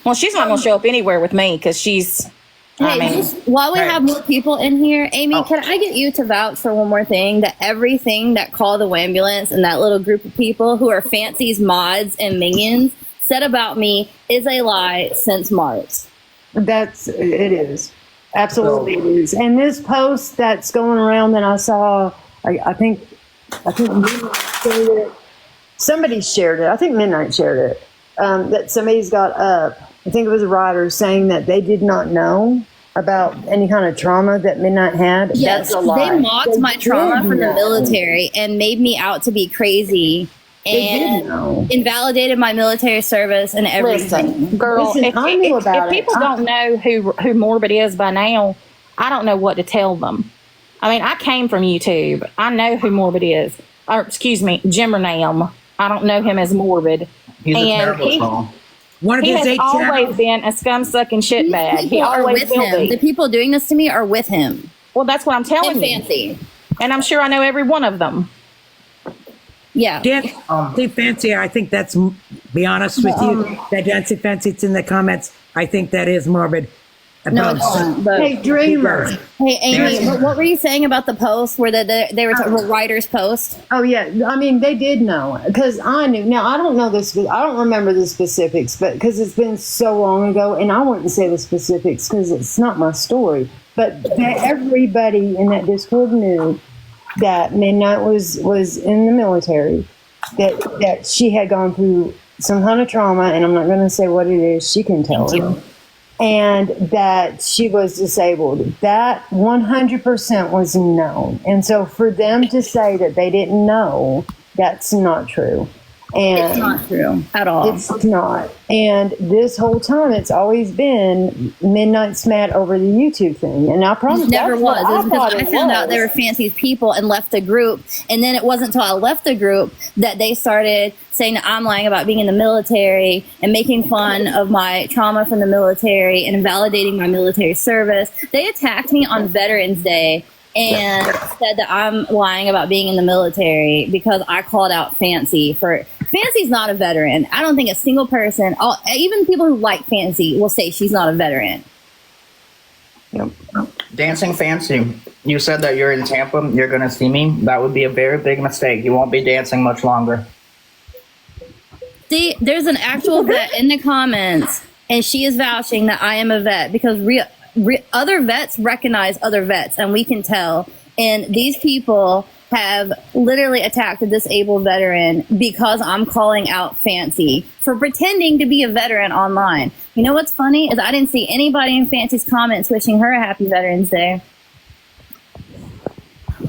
Well, she's not going to show up anywhere with me because she's... While we have more people in here, Amy, can I get you to vouch for one more thing? That everything that Call the Ambulance and that little group of people who are Fancy's mods and minions said about me is a lie since March. It is. Absolutely it is. And this post that's going around that I saw, I think Midnight shared it. Somebody shared it. I think Midnight shared it. That somebody's got up. I think it was a writer saying that they did not know about any kind of trauma that Midnight had. Yes, That's a lie. they mocked my trauma did from the know. military and made me out to be crazy They did and know. invalidated my military service and everything. Listen, girl, Listen, if, I knew if, about if it. people don't know who Morbid is by now, I don't know what to tell them. I mean, I came from YouTube. I know who Morbid is. Or, excuse me, Jimmernam. I don't know him as Morbid. He's a And terrible troll. One of he his has 8 always channels. been a scum-sucking shitbag. He People are always with will him. be. The people doing this to me are with him. Well, that's what I'm telling And you. Fancy. And I'm sure I know every one of them. Yeah. Dancing Fancy, I think that's, be honest with you, that Dancing Fancy, it's in the comments. I think that is Morbid. No, it's not. But Hey, Dreamer. Hey, Amy, what were you saying about the post where they were writers post? Oh yeah, I mean they did know because I knew. Now I don't know this. I don't remember the specifics, but because it's been so long ago, and I wouldn't say the specifics because it's not my story. But everybody in that Discord knew that Midnight was in the military, that she had gone through some kind of trauma, and I'm not going to say what it is. She can tell you. And that she was disabled. That 100% was known. And so for them to say that they didn't know, that's not true. And It's not true at all. It's not. And this whole time, it's always been Midnight's mad over the YouTube thing. And I promise It never that's was. what It was because thought I it found out was. they were Fancy's people and left the group. And then it wasn't until I left the group that they started saying that I'm lying about being in the military and making fun of my trauma from the military and invalidating my military service. They attacked me on Veterans Day and said that I'm lying about being in the military because I called out Fancy's not a veteran. I don't think a single person, even people who like Fancy, will say she's not a veteran. Dancing Fancy, you said that you're in Tampa. You're going to see me. That would be a very big mistake. You won't be dancing much longer. See, there's an actual vet in the comments, and she is vouching that I am a vet because other vets recognize other vets, and we can tell. And these people have literally attacked a disabled veteran because I'm calling out Fancy for pretending to be a veteran online. You know what's funny is I didn't see anybody in Fancy's comments wishing her a happy Veterans Day.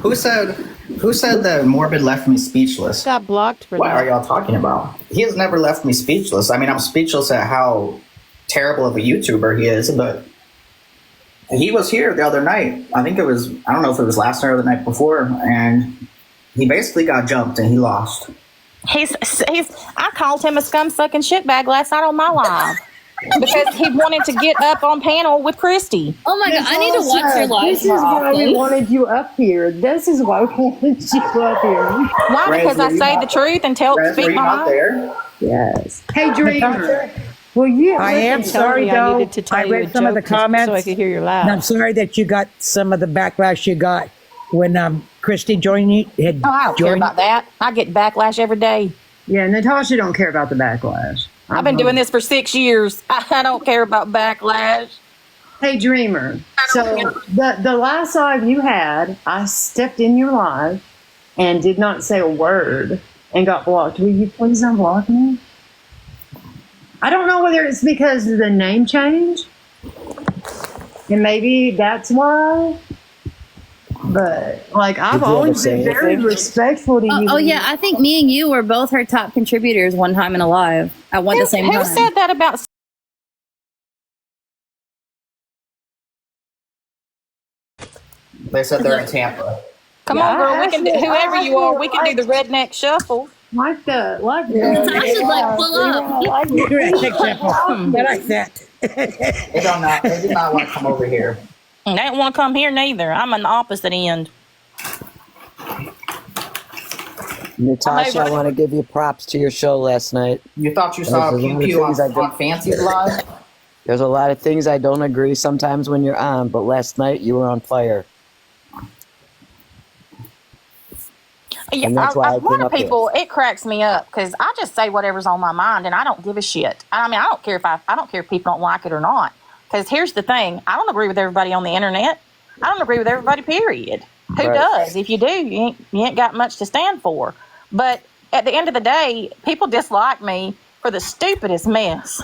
Who said that Morbid left me speechless? Got blocked for What that. are y'all talking about? He has never left me speechless. I mean, I'm speechless at how terrible of a YouTuber he is, but he was here the other night. I think it was, I don't know if it was last night or the night before, and he basically got jumped and he lost. I called him a scum-sucking shitbag last night on my live because he wanted to get up on panel with Christy. Oh my God, I need to watch your live. This is why we wanted you up here. This is why we wanted you up here. Why? Because I say the truth and speak my mind. Yes. Hey, Dreamer. Well, I am sorry, though. I read some of the comments. so I could hear your laugh. And I'm sorry that you got some of the backlash you got when Christy joined you. I don't care about that. I get backlash every day. Yeah, Natasha don't care about the backlash. I've been doing this for 6 years. I don't care about backlash. Hey, Dreamer. So the last live you had, I stepped in your live and did not say a word and got blocked. Will you please unblock me? I don't know whether it's because of the name change, and maybe that's why. But like, I've always been very respectful to you. Oh yeah, I think me and you were both her top contributors one time in a live at the same time. Who said that about? They said they're in Tampa. Come on, girl. We can do, whoever you are. We can do the redneck shuffle. Natasha's like, pull up. I like that. They do not want to come over here. They don't want to come here neither. I'm on the opposite end. Natasha, I want to give you props to your show last night. You thought you saw Pew Pew on Fancy's live? There's a lot of things I don't agree sometimes when you're on, but last night you were on fire. Yeah, And that's why a I lot came of up here. people, it cracks me up because I just say whatever's on my mind and I don't give a shit. I mean, I don't care if people don't like it or not. Because here's the thing, I don't agree with everybody on the internet. I don't agree with everybody, period. Who Right. does? If you do, you ain't got much to stand for. But at the end of the day, people dislike me for the stupidest mess.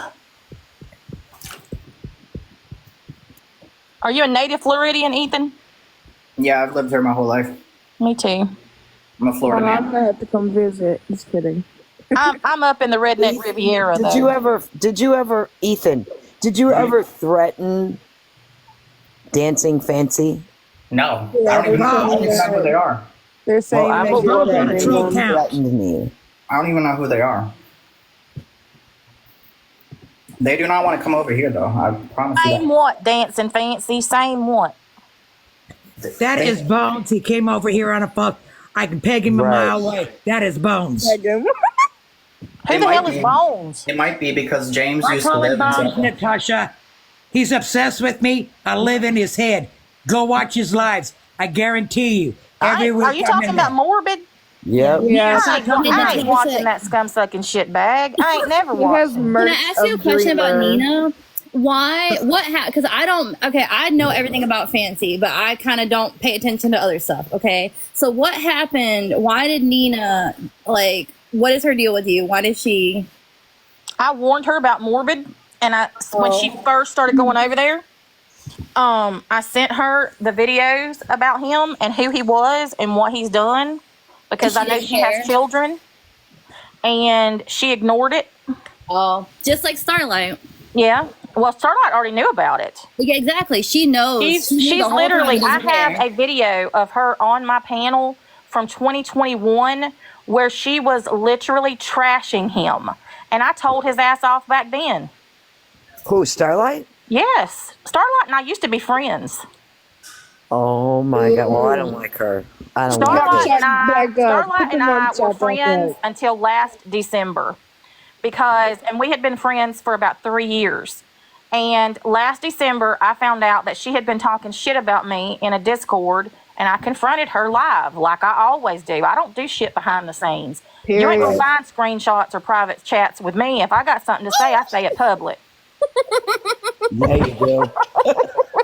Are you a native Floridian, Ethan? Yeah, I've lived here my whole life. Me too. I'm a Florida I'm man. gonna have to come visit. Just kidding. I'm up in the redneck Riviera, Did though. you ever, Ethan, did you ever threaten Dancing Fancy? No, Yeah, I don't even know who they are. They're saying I'm they a little did bit it. threatened me. I don't even know who they are. They do not want to come over here, though. I promise you Same that. what, Dancing Fancy? Same what? That is Bones. He came over here on a phone. I can peg him a mile away. That is Bones. Who the hell is Bones? It might be because James I used to call him live in Bones, Tampa. Natasha. He's obsessed with me. I live in his head. Go watch his lives. I guarantee you. Every week Are you I'm talking in about there. Morbid? Yep. Yes, I ain't watching that scum-sucking shit bag. I ain't never watched it. Can I ask you a question about Nina? Why? Because I don't. Okay, I know everything about Fancy, but I kind of don't pay attention to other stuff. Okay, so what happened? Why did Nina what is her deal with you? Why did she? I warned her about Morbid, and when she first started going over there, I sent her the videos about him and who he was and what he's done, because I know she has children, and she ignored it. Oh, just like Starlight. Yeah. Well, Starlight already knew about it. Yeah, exactly. She knows. She's She knew the whole literally. time I he was have there. a video of her on my panel from 2021 where she was literally trashing him, and I told his ass off back then. Who, Starlight? Yes, Starlight and I used to be friends. Oh my God. Well, I don't like her. I don't like Starlight her. and I were friends until last December, and we had been friends for about 3 years. And last December, I found out that she had been talking shit about me in a Discord, and I confronted her live, like I always do. I don't do shit behind the scenes. You ain't gonna find screenshots or private chats with me. If I got something to say, I say it public. Yeah, you do.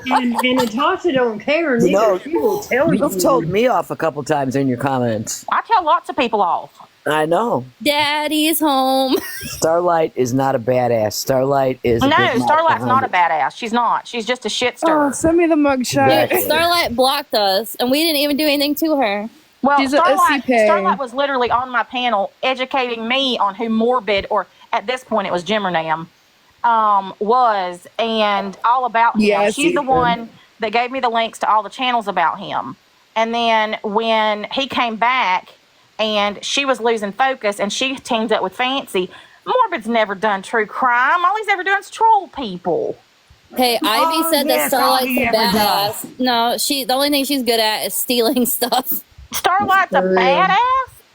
And Natasha don't care neither. You know, She will tell you. you've told me off a couple times in your comments. I tell lots of people off. I know. Daddy's home. Starlight is not a badass. Starlight is a No, good mouth Starlight's behind not a it. badass. She's not. She's just a shit stirrer. Oh, send me the mugshot. Dude, Starlight blocked us, and we didn't even do anything to her. Well, She's a Starlight was literally on my panel educating me on who Morbid, or at this point it was Jimmernam, was, and all about him. Yes, She's the Ethan. one that gave me the links to all the channels about him. And then when he came back and she was losing focus and she teamed up with Fancy, Morbid's never done true crime. All he's ever done is troll people. Hey, Ivy said that yes, all Starlight's he a ever badass. No, the only thing she's good at is stealing stuff. Starlight's a badass?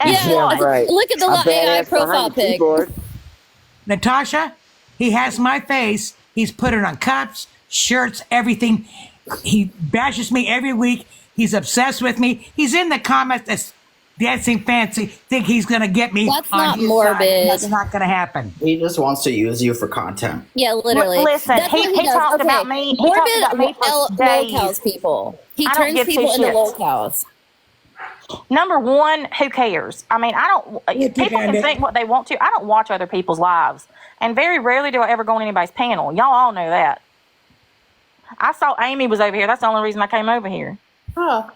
Yeah, right. Look at the A AI badass profile behind the pic. keyboard. Natasha, he has my face. He's put it on cups, shirts, everything. He bashes me every week. He's obsessed with me. He's in the comments that's Dancing Fancy, think he's going to get me That's on not his morbid. side. That's not going to happen. He just wants to use you for content. Yeah, literally. Listen, That's he what does. talked Okay. about me. He talked Morbid about me for days. locals people. He I don't turns give two people into shits. locals. Number one, who cares? I mean, people can think what they want to. I don't watch other people's lives. And very rarely do I ever go on anybody's panel. Y'all all know that. I saw Amy was over here. That's the only reason I came over here. Oh.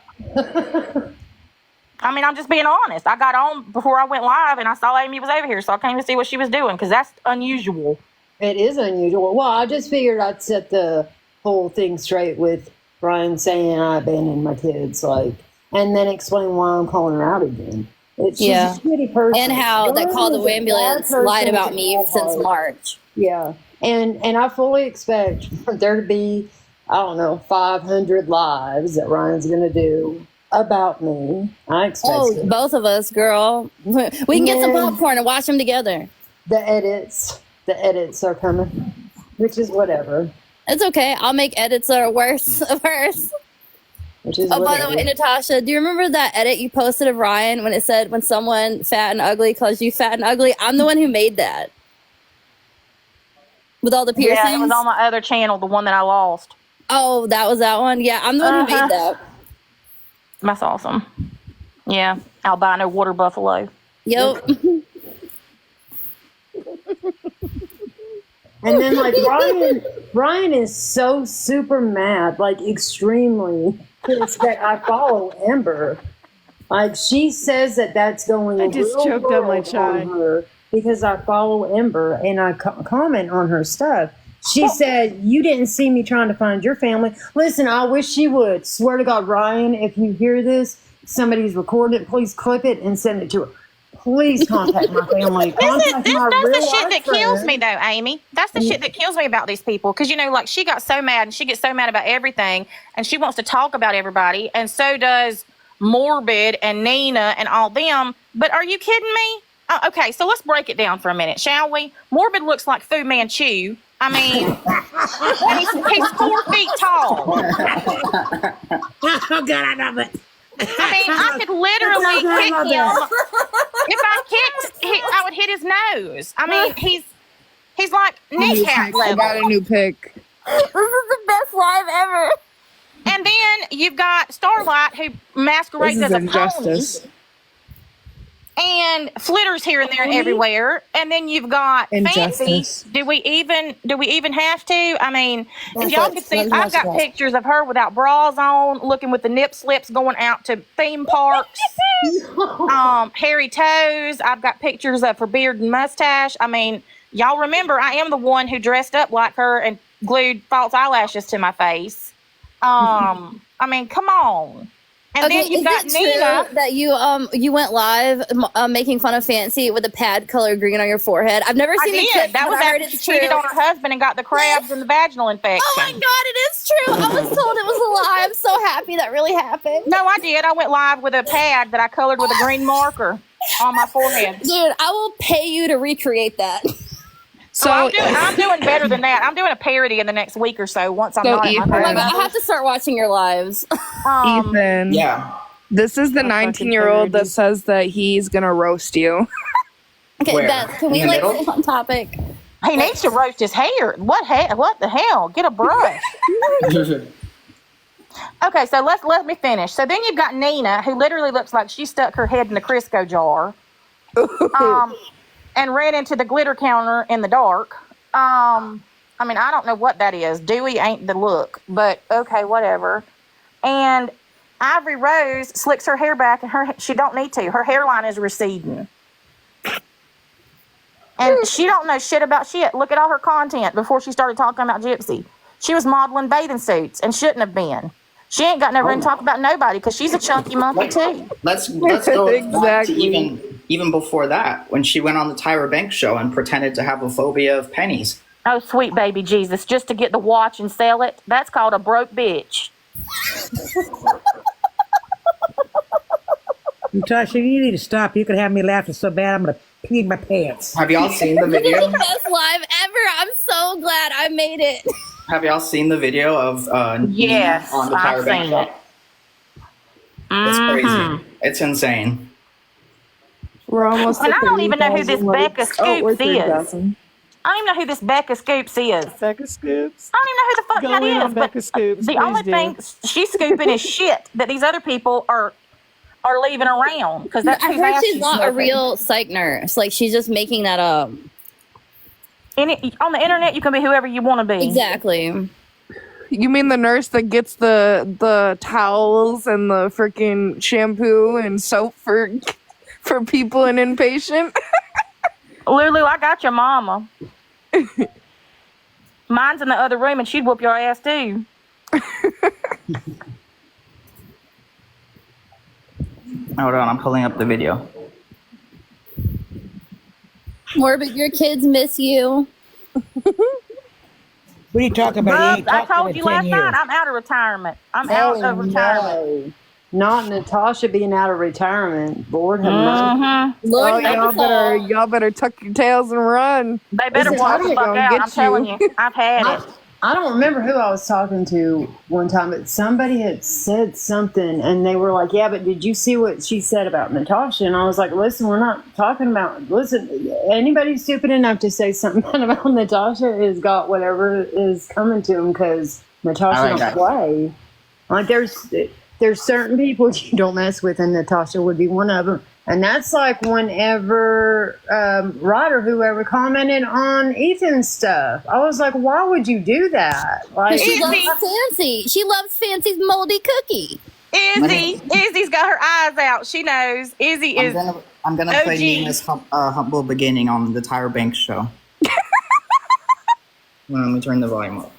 I mean, I'm just being honest. I got on before I went live and I saw Amy was over here. So I came to see what she was doing because that's unusual. It is unusual. Well, I just figured I'd set the whole thing straight with Brian saying I abandoned my kids, and then explain why I'm calling her out again. She's a shitty person. And how that Brian call the is a bad ambulance person lied about to me call since her. March. Yeah, and I fully expect there to be, I don't know, 500 lives that Ryan's going to do about me. I expect it. Both of us, girl. We can get some popcorn and watch them together. The edits are coming, which is whatever. It's okay. I'll make edits that are worse of hers. Which is by whatever. the way, Natasha, do you remember that edit you posted of Ryan when it said when someone fat and ugly calls you fat and ugly? I'm the one who made that. With all the piercings? Yeah, it was on my other channel, the one that I lost. Oh, that was that one? Yeah, I'm the one who made that. That's awesome. Yeah, albino water buffalo. Yep. And then Ryan is so super mad, like extremely pissed that I follow Amber. Like she says that that's going. I just real choked on my world chai. on her because I follow Amber and I comment on her stuff. She said, "You didn't see me trying to find your family." Listen, I wish she would. Swear to God, Ryan, if you hear this, somebody's recording it. Please clip it and send it to her. Please contact my family. That's Contact the my real shit that life kills friends. me, though, Amy. That's the shit that kills me about these people. Because, you know, like, she got so mad, and she gets so mad about everything, and she wants to talk about everybody, and so does Morbid and Nina and all them. But are you kidding me? Okay, so let's break it down for a minute, shall we? Morbid looks like Fu Manchu. I mean, he's 4 feet tall. Oh, God, I love it. I mean, I could literally kick him. If I kicked, I would hit his nose. I mean, he's like kneecap I level. got a new pick. This is the best live ever. And then you've got Starlight, who masquerades This as is a pony, injustice. and flitters here and there everywhere. And then you've got Fancy. Injustice. Do we even have to? I mean, if y'all Perfect. could see, I've got Injustice. pictures of her without bras on, looking with the nip slips, going out to theme parks. Hairy toes. I've got pictures of her beard and mustache. I mean, y'all remember I am the one who dressed up like her and glued false eyelashes to my face. I mean, come on. And then you've is got it true Nina. that you went live making fun of Fancy with a pad color green on your forehead. I've never I seen the did. clip, That but was I heard after she it's cheated true. on her husband and got the crabs and the vaginal infection. Oh my god, it is true. I was told it was a lie. I'm so happy that really happened. No, I did. I went live with a pad that I colored with a green marker on my forehead. Dude, I will pay you to recreate that. So I'm doing better than that. I'm doing a parody in the next week or so. Once I'm So not at my Ethan- Oh my god, I grandmother's. have to start watching your lives. Ethan. Yeah. This is the 19-year-old that says that he's gonna roast you. Okay, Where? Beth, can In we the like middle? stay on topic? He needs to roast his hair. What the hell? Get a brush. Okay, so let me finish. So then you've got Nina, who literally looks like she stuck her head in the Crisco jar, and ran into the glitter counter in the dark. I mean, I don't know what that is. Dewey ain't the look, but okay, whatever. And Ivory Rose slicks her hair back, and she don't need to. Her hairline is receding. And she don't know shit about shit. Look at all her content before she started talking about Gypsy. She was modeling bathing suits and shouldn't have been. She ain't got no room to talk about nobody because she's a chunky monkey too. Let's go back to Exactly. even before that, when she went on the Tyra Banks show and pretended to have a phobia of pennies. Oh, sweet baby Jesus, just to get the watch and sell it? That's called a broke bitch. Natasha, you need to stop. You could have me laughing so bad I'm going to pee my pants. Have y'all seen the This is video? the best live ever. I'm so glad I made it. Have y'all seen the video of Yes, Nina on the I've Tyra Banks seen show? it. It's crazy. Mhm. It's insane. We're almost And at I don't even know who this 3,000 Becca likes. Oh, we're Scoops is. 3,000. I don't even know who this Becca Scoops is. Becca Scoops. I don't even know who the fuck Go that in is. on But Becca Scoops. the please only do. thing she's scooping is shit that these other people are leaving around because that's I whose heard ass she's not a smoking. real psych nurse. Like she's just making that up. On the internet, you can be whoever you want to be. Exactly. You mean the nurse that gets the towels and the freaking shampoo and soap for people and inpatient? Lulu, I got your mama. Mine's in the other room, and she'd whoop your ass too. Hold on, I'm pulling up the video. Morbid, your kids miss you. What are you talking about? He Bubs, ain't I talked to told in you 10 last years. night I'm out of retirement. I'm out of retirement. No. Not Natasha being out of retirement. Lord have mercy. Mm-hmm. Lord, Oh, help us all. y'all better tuck your tails and run. They better Listen, watch the Natasha fuck gonna out. get I'm telling you, I've had it. I don't remember who I was talking to one time, but somebody had said something, and they were like, "Yeah, but did you see what she said about Natasha?" And I was like, "Listen, we're not talking about. Listen, anybody stupid enough to say something about Natasha has got whatever is coming to them because Natasha All right, don't play. Like there's certain people you don't mess with, and Natasha would be one of them. And that's like whenever Rod or whoever commented on Ethan's stuff. I was like, why would you do that? Like, She loves Fancy. She loves Fancy's moldy cookie. Izzy's got her eyes out. She knows. Izzy is. I'm gonna play Nina's humble beginning on the Tyra Banks show. Let me turn the volume up.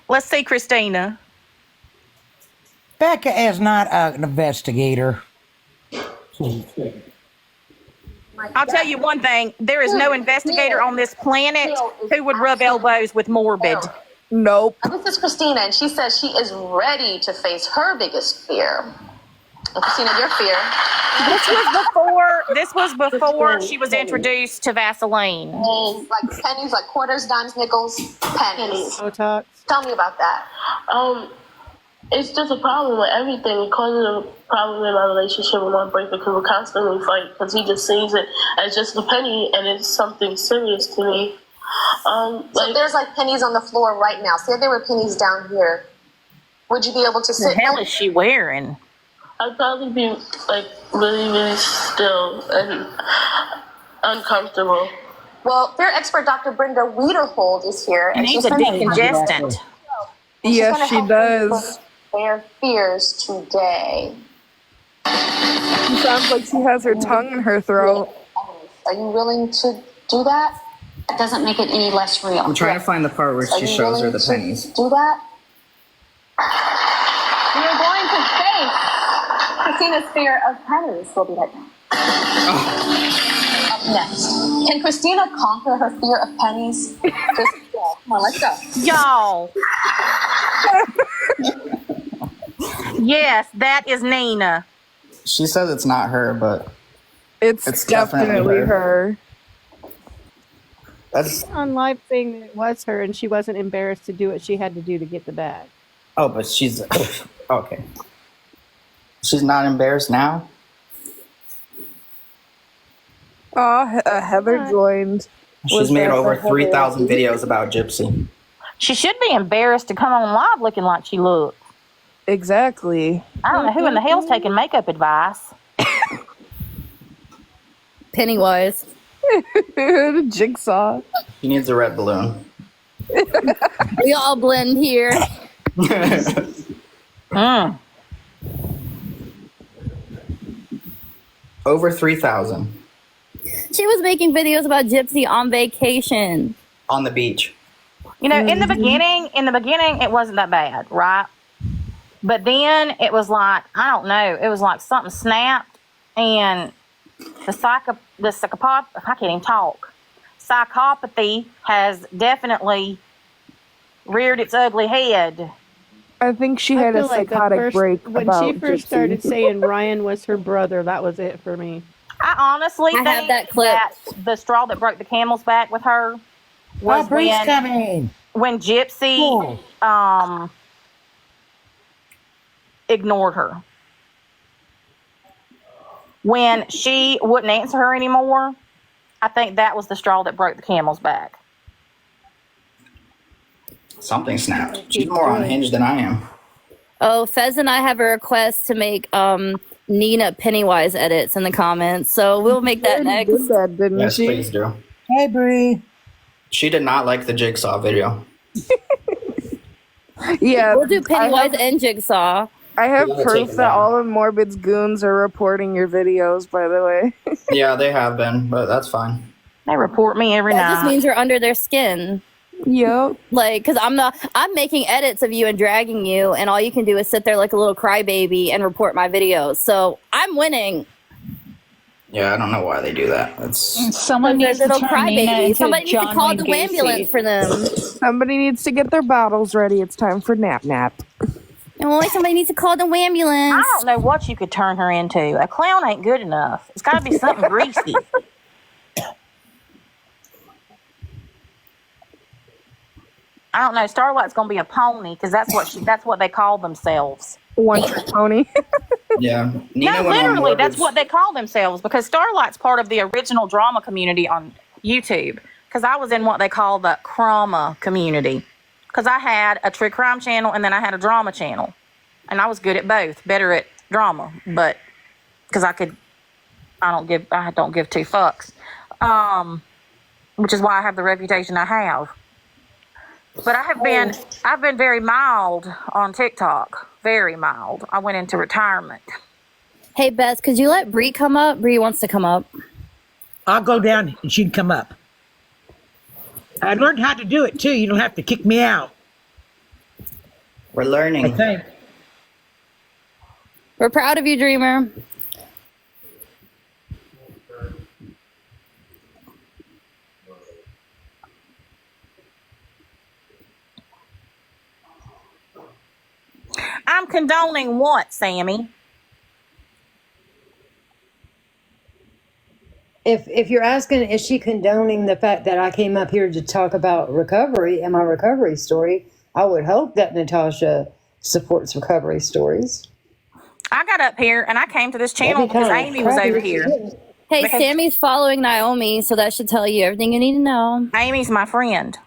Let's see, Christina. Becca is not an investigator. I'll tell you one thing. There is no investigator on this planet who would rub elbows with Morbid. Nope. This is Christina, and she says she is ready to face her biggest fear. And Christina, your fear. This was before she was introduced to Vaseline. Like pennies, like quarters, dimes, nickels, pennies. Botox. Tell me about that. It's just a problem with everything. It causes a problem in my relationship with my boyfriend because we constantly fight because he just sees it as just a penny and it's something serious to me. So there's like pennies on the floor right now. Say if there were pennies down here, would you be able to sit? What the hell is she wearing? I'd probably be like really, really still and uncomfortable. Well, fear expert Dr. Brenda Wiederhold is here. And she's a decongestant. Yes, she does. Their fears today. She sounds like she has her tongue in her throat. Are you willing to do that? That doesn't make it any less real. I'm trying to find the part where she shows her the pennies. Do that? You're going to face Christina's fear of pennies. We'll be right back. Up next. Can Christina conquer her fear of pennies? Come on, let's go. Y'all. Yes, that is Nina. She says it's not her, but it's definitely her. That's on live saying that it was her and she wasn't embarrassed to do what she had to do to get the bag. Oh, but she's okay. She's not embarrassed now. Oh, Heather joined. She's made over 3,000 videos about Gypsy. She should be embarrassed to come on live looking like she looks. Exactly. I don't know who in the hell's taking makeup advice. Pennywise. Jigsaw. She needs a red balloon. We all blend here. Over 3,000 She was making videos about Gypsy on vacation. on the beach. You know, in the beginning, it wasn't that bad, right? But then it was like, I don't know, it was like something snapped, and the psychopath, I can't even talk. Psychopathy has definitely reared its ugly head. I think she had a psychotic break when about she first Gypsy. started saying Ryan was her brother. That was it for me. I honestly think have that clip. that the straw that broke the camel's back with her was Bree's coming. when Gypsy ignored her. When she wouldn't answer her anymore, I think that was the straw that broke the camel's back. Something snapped. She's more unhinged than I am. Oh, Fez and I have a request to make Nina Pennywise edits in the comments, so we'll make that next. Did that, didn't Yes, she? please do. Hey, Bree. She did not like the Jigsaw video. Yeah, We'll do Pennywise and Jigsaw. I have Yeah, take proof it that down. all of Morbid's goons are reporting your videos, by the way. Yeah, they have been, but that's fine. They report me every That night. just means you're under their skin. Yep. Like, because I'm making edits of you and dragging you, and all you can do is sit there like a little crybaby and report my videos. So I'm winning. Yeah, I don't know why they do that. It's Someone needs little crybaby. Somebody needs to call the ambulance for them. Somebody needs to get their bottles ready. It's time for nap nap. And somebody needs to call the ambulance. I don't know what you could turn her into. A clown ain't good enough. It's got to be something greasy. I don't know. Starlight's gonna be a pony because that's what they call themselves. One trick pony. yeah. Nina No, went on literally, Morbid's- that's what they call themselves because Starlight's part of the original drama community on YouTube. Because I was in what they call the Crama community. Because I had a true crime channel and then I had a drama channel, and I was good at both. Better at drama, but because I could I don't give two fucks. Which is why I have the reputation I have. But I've been very mild on TikTok. Very mild. I went into retirement. Hey, Beth, could you let Bree come up? Bree wants to come up. I'll go down and she can come up. I learned how to do it too. You don't have to kick me out. We're learning. I think. We're proud of you, Dreamer. I'm condoning what, Sammy? If you're asking, is she condoning the fact that I came up here to talk about recovery and my recovery story, I would hope that Natasha supports recovery stories. I got up here and I came to this channel because Amy was over here. Hey, Sammy's following Naomi, so that should tell you everything you need to know. Amy's my friend.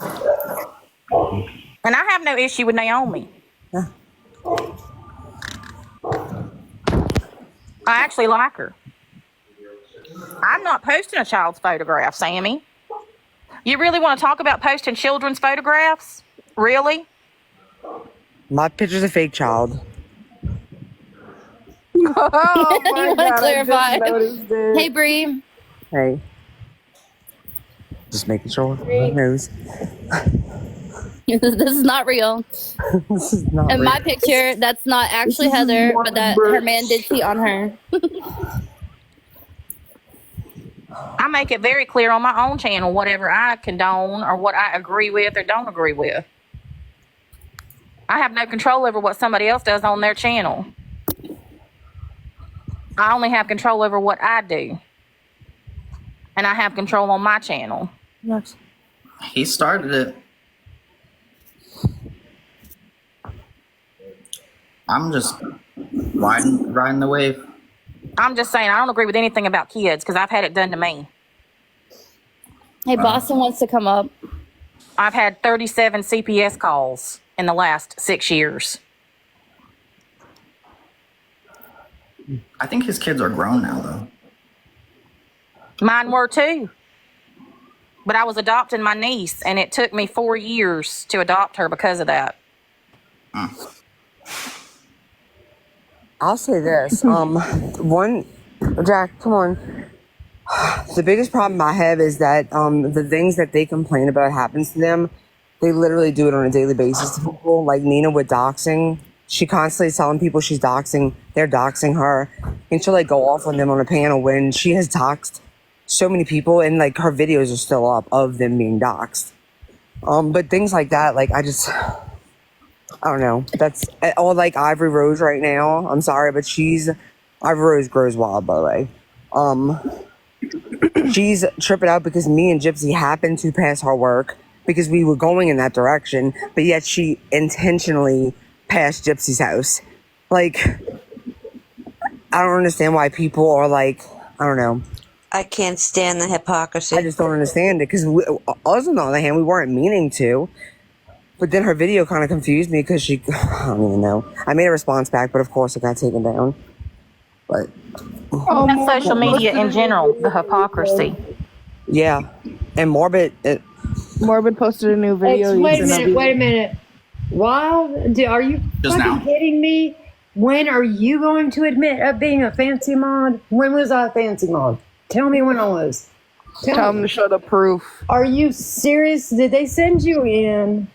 And I have no issue with Naomi. I actually like her. I'm not posting a child's photograph, Sammy. You really want to talk about posting children's photographs? Really? My picture's a fake child. Oh, you want to clarify? Hey, Bree. Hey. Just making sure. Who knows? This is not real. This is not In real. my picture, that's not actually Heather, but that her man did cheat on her. I make it very clear on my own channel whatever I condone or what I agree with or don't agree with. I have no control over what somebody else does on their channel. I only have control over what I do. And I have control on my channel. Yes. He started it. I'm just riding the wave. I'm just saying I don't agree with anything about kids because I've had it done to me. Hey, Boston wants to come up. I've had 37 CPS calls in the last 6 years. I think his kids are grown now, though. Mine were too. But I was adopting my niece, and it took me 4 years to adopt her because of that. I'll say this. Jack, come on. The biggest problem I have is that the things that they complain about happens to them. They literally do it on a daily basis to people. Like Nina with doxing. She constantly is telling people she's doxing. They're doxing her. And she'll like go off on them on a panel when she has doxed so many people, and like her videos are still up of them being doxed. But things like that, like I don't know. That's all like Ivory Rose right now. I'm sorry, but Ivory Rose grows wild, by the way. She's tripping out because me and Gypsy happened to pass her work because we were going in that direction, but yet she intentionally passed Gypsy's house. Like, I don't understand why people are like, I don't know. I can't stand the hypocrisy. I just don't understand it because us on the other hand, we weren't meaning to. But then her video kind of confused me because I don't even know. I made a response back, but of course it got taken down. But That's social media in general, the hypocrisy. yeah, and Morbid. Morbid posted a new video. Wait a minute. Wow, are you Just fucking now. kidding me? When are you going to admit of being a fancy mod? When was I a fancy mod? Tell me when I was. Tell them to show the proof. Are you serious? Did they send you in?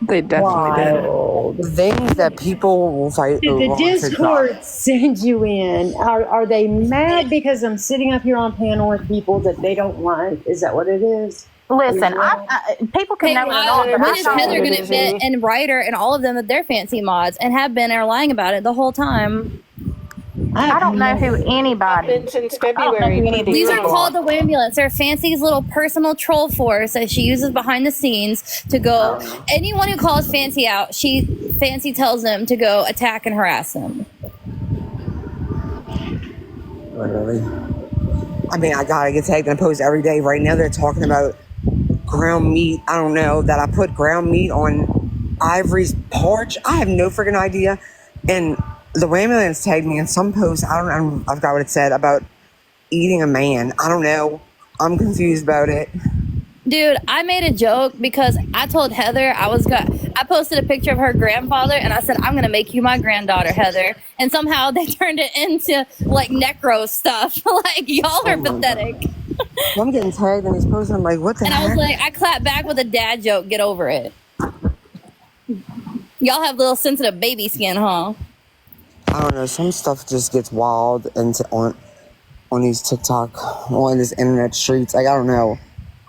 They definitely Wild. The things that people will fight Did over the on TikTok. Discord send you in? Are they mad because I'm sitting up here on panel with people that they don't like? Is that what it is? Listen, people can never know. When is Heather going to admit, and Ryder and all of them, that they're fancy mods and have been and are lying about it the whole time? I don't know who anybody. Been since February. These are called the Wambulance. They're Fancy's little personal troll force that she uses behind the scenes to go. Anyone who calls Fancy out, Fancy tells them to go attack and harass them. Literally. I mean, I gotta get tagged in a post every day. Right now, they're talking about ground meat. I don't know that I put ground meat on Ivory's porch. I have no freaking idea. And the Wambulance tagged me in some post. I forgot what it said about eating a man? I don't know. I'm confused about it. Dude, I made a joke because I told Heather I posted a picture of her grandfather and I said, I'm going to make you my granddaughter, Heather. And somehow they turned it into like necro stuff. Like, y'all are pathetic. I'm getting tagged in these posts. I'm like, what the And heck? I was like, I clapped back with a dad joke. Get over it. Y'all have little sensitive baby skin, huh? I don't know. Some stuff just gets wild on these TikTok, on this internet streets. Like, I don't know.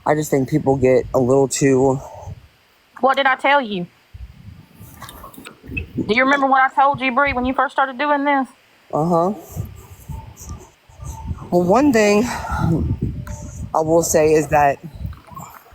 I just think people get a little too. What did I tell you? Do you remember what I told you, Bree, when you first started doing this? Well, one thing I will say is that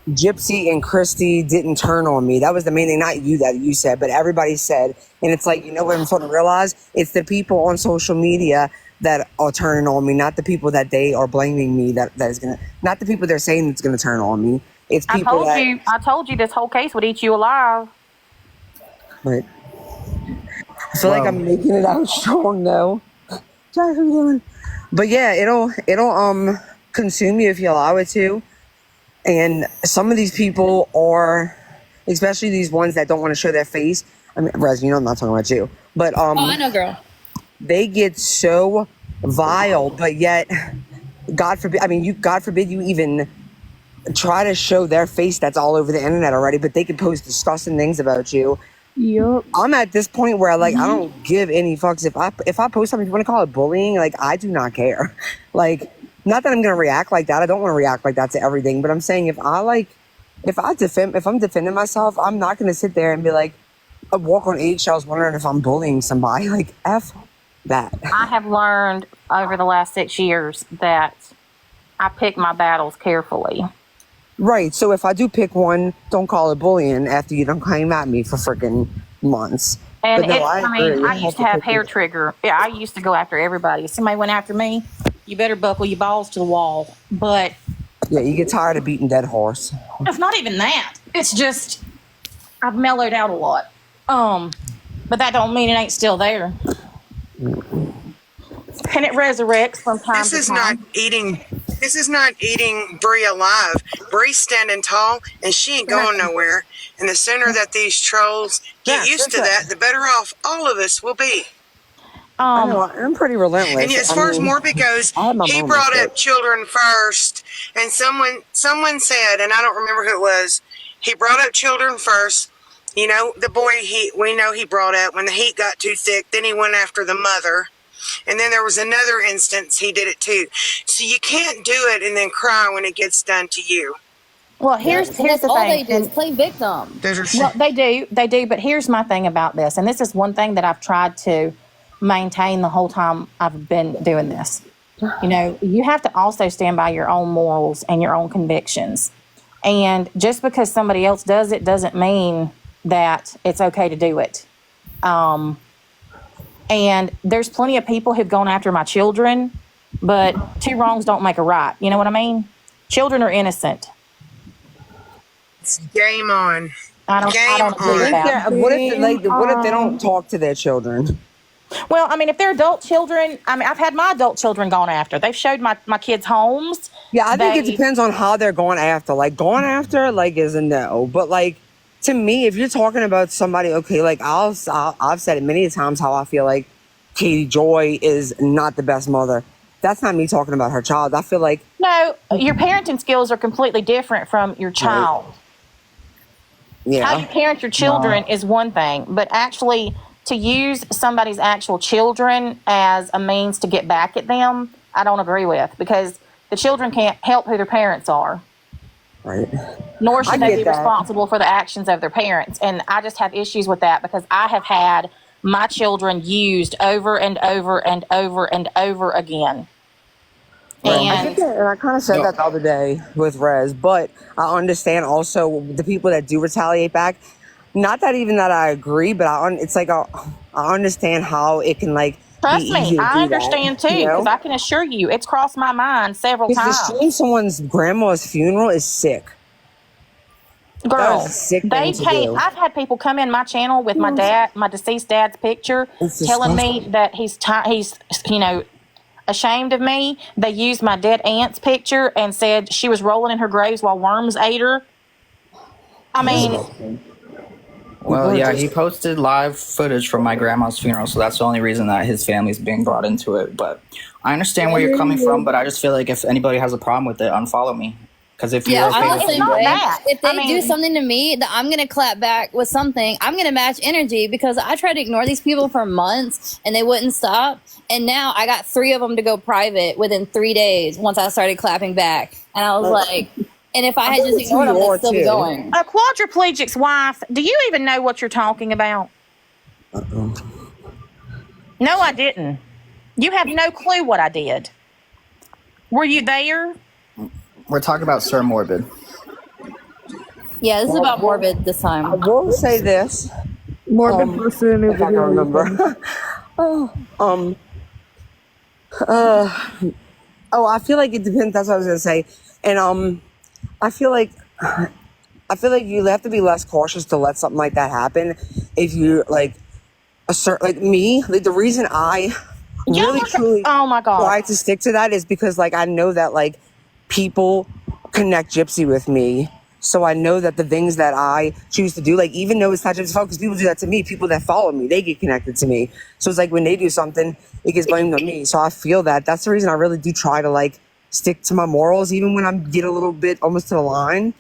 Gypsy and Christy didn't turn on me. That was the main thing, not you that you said, but everybody said. And it's like, you know what I'm starting to realize? It's the people on social media that are turning on me, not the people that they are blaming me that is gonna, not the people they're saying it's gonna turn on me. It's people I told you this whole case would eat you alive. But I feel like I'm making it out strong though. Jack, how you doing? But yeah, it'll consume you if you allow it to. And some of these people are, especially these ones that don't want to show their face. I mean, Rez, you know I'm not talking about you. But Oh, I know, girl. They get so vile, but yet, God forbid you even try to show their face that's all over the internet already, but they can post disgusting things about you. Yep. I'm at this point where I don't give any fucks. If I post something, if you want to call it bullying, like, I do not care. Like, not that I'm gonna react like that. I don't want to react like that to everything, but I'm saying if I'm defending myself, I'm not gonna sit there and be like, I walk on eggshells wondering if I'm bullying somebody. Like, F that. I have learned over the last 6 years that I pick my battles carefully. Right. So if I do pick one, don't call it bullying after you don't came at me for freaking months. And but no, I used to have hair trigger. Yeah, I used to go after everybody. If somebody went after me, you better buckle your balls to the wall. But yeah, you get tired of beating dead horse. it's not even that. It's just I've mellowed out a lot. But that don't mean it ain't still there. And it resurrects from time to time. This is not eating Bree alive. Bree's standing tall and she ain't going nowhere. And the sooner that these trolls get used to that, the better off all of us will be. I know, I'm pretty relentless. And as far as Morbid goes, he brought up children first. And someone said, and I don't remember who it was, he brought up children first. You know, the boy we know he brought up when the heat got too thick, then he went after the mother. And then there was another instance he did it too. So you can't do it and then cry when it gets done to you. Well, here's the all thing. they do is play victim. Well, they do. But here's my thing about this, and this is one thing that I've tried to maintain the whole time I've been doing this. You know, you have to also stand by your own morals and your own convictions. And just because somebody else does it doesn't mean that it's okay to do it. And there's plenty of people who've gone after my children, but two wrongs don't make a right. You know what I mean? Children are innocent. It's game on. I don't agree with that. What if they don't talk to their children? Well, I mean, if they're adult children, I mean, I've had my adult children gone after. They've showed my kids' homes. Yeah, I think it depends on how they're going after. Like, going after, like, is a no. But, like, to me, if you're talking about somebody, okay, like, I've said it many times how I feel like Katie Joy is not the best mother. That's not me talking about her child. I feel like... No, your parenting skills are completely different from your child. Right. Yeah. How you parent your children is one thing, but actually... to use somebody's actual children as a means to get back at them, I don't agree with, because the children can't help who their parents are. Right. Nor should they be responsible for the actions of their parents. And I just have issues with that because I have had my children used over and over and over and over again. Right. And I kind of said that the other day with Rez, but I understand also the people that do retaliate back. Not that even that I agree, but it's like I understand how it can like. Trust me, I understand too, because I can assure you, it's crossed my mind several times. Destroying someone's grandma's funeral is sick. Girl, sick they can't. I've had people come in my channel with my deceased dad's picture, telling me that he's ashamed of me, they used my dead aunt's picture and said she was rolling in her graves while worms ate her. I mean, Well, yeah, he posted live footage from my grandma's funeral, so that's the only reason that his family's being brought into it. But I understand where you're coming from, but I just feel like if anybody has a problem with it, unfollow me. Because if you're okay with it, If they do something to me, that I'm gonna clap back with something. I'm gonna match energy because I tried to ignore these people for months and they wouldn't stop. And now I got 3 of them to go private within 3 days once I started clapping back. And I was like, and if I had just ignored them, they'd still be going. a quadriplegic's wife, do you even know what you're talking about? No, I didn't. You have no clue what I did. Were you there? we're talking about Sir Morbid. Yeah, this is about Morbid this time. I will say this. Morbid person. If I can remember. I feel like it depends. That's what I was gonna say. And I feel like you have to be less cautious to let something like that happen. If you like me, like the reason I really truly try to stick to that is because like I know that like people connect Gypsy with me. So I know that the things that I choose to do, like even though it's not Gypsy's fault, because people do that to me, people that follow me, they get connected to me. So it's like when they do something, it gets blamed on me. So I feel that. That's the reason I really do try to like stick to my morals, even when I get a little bit almost to the line,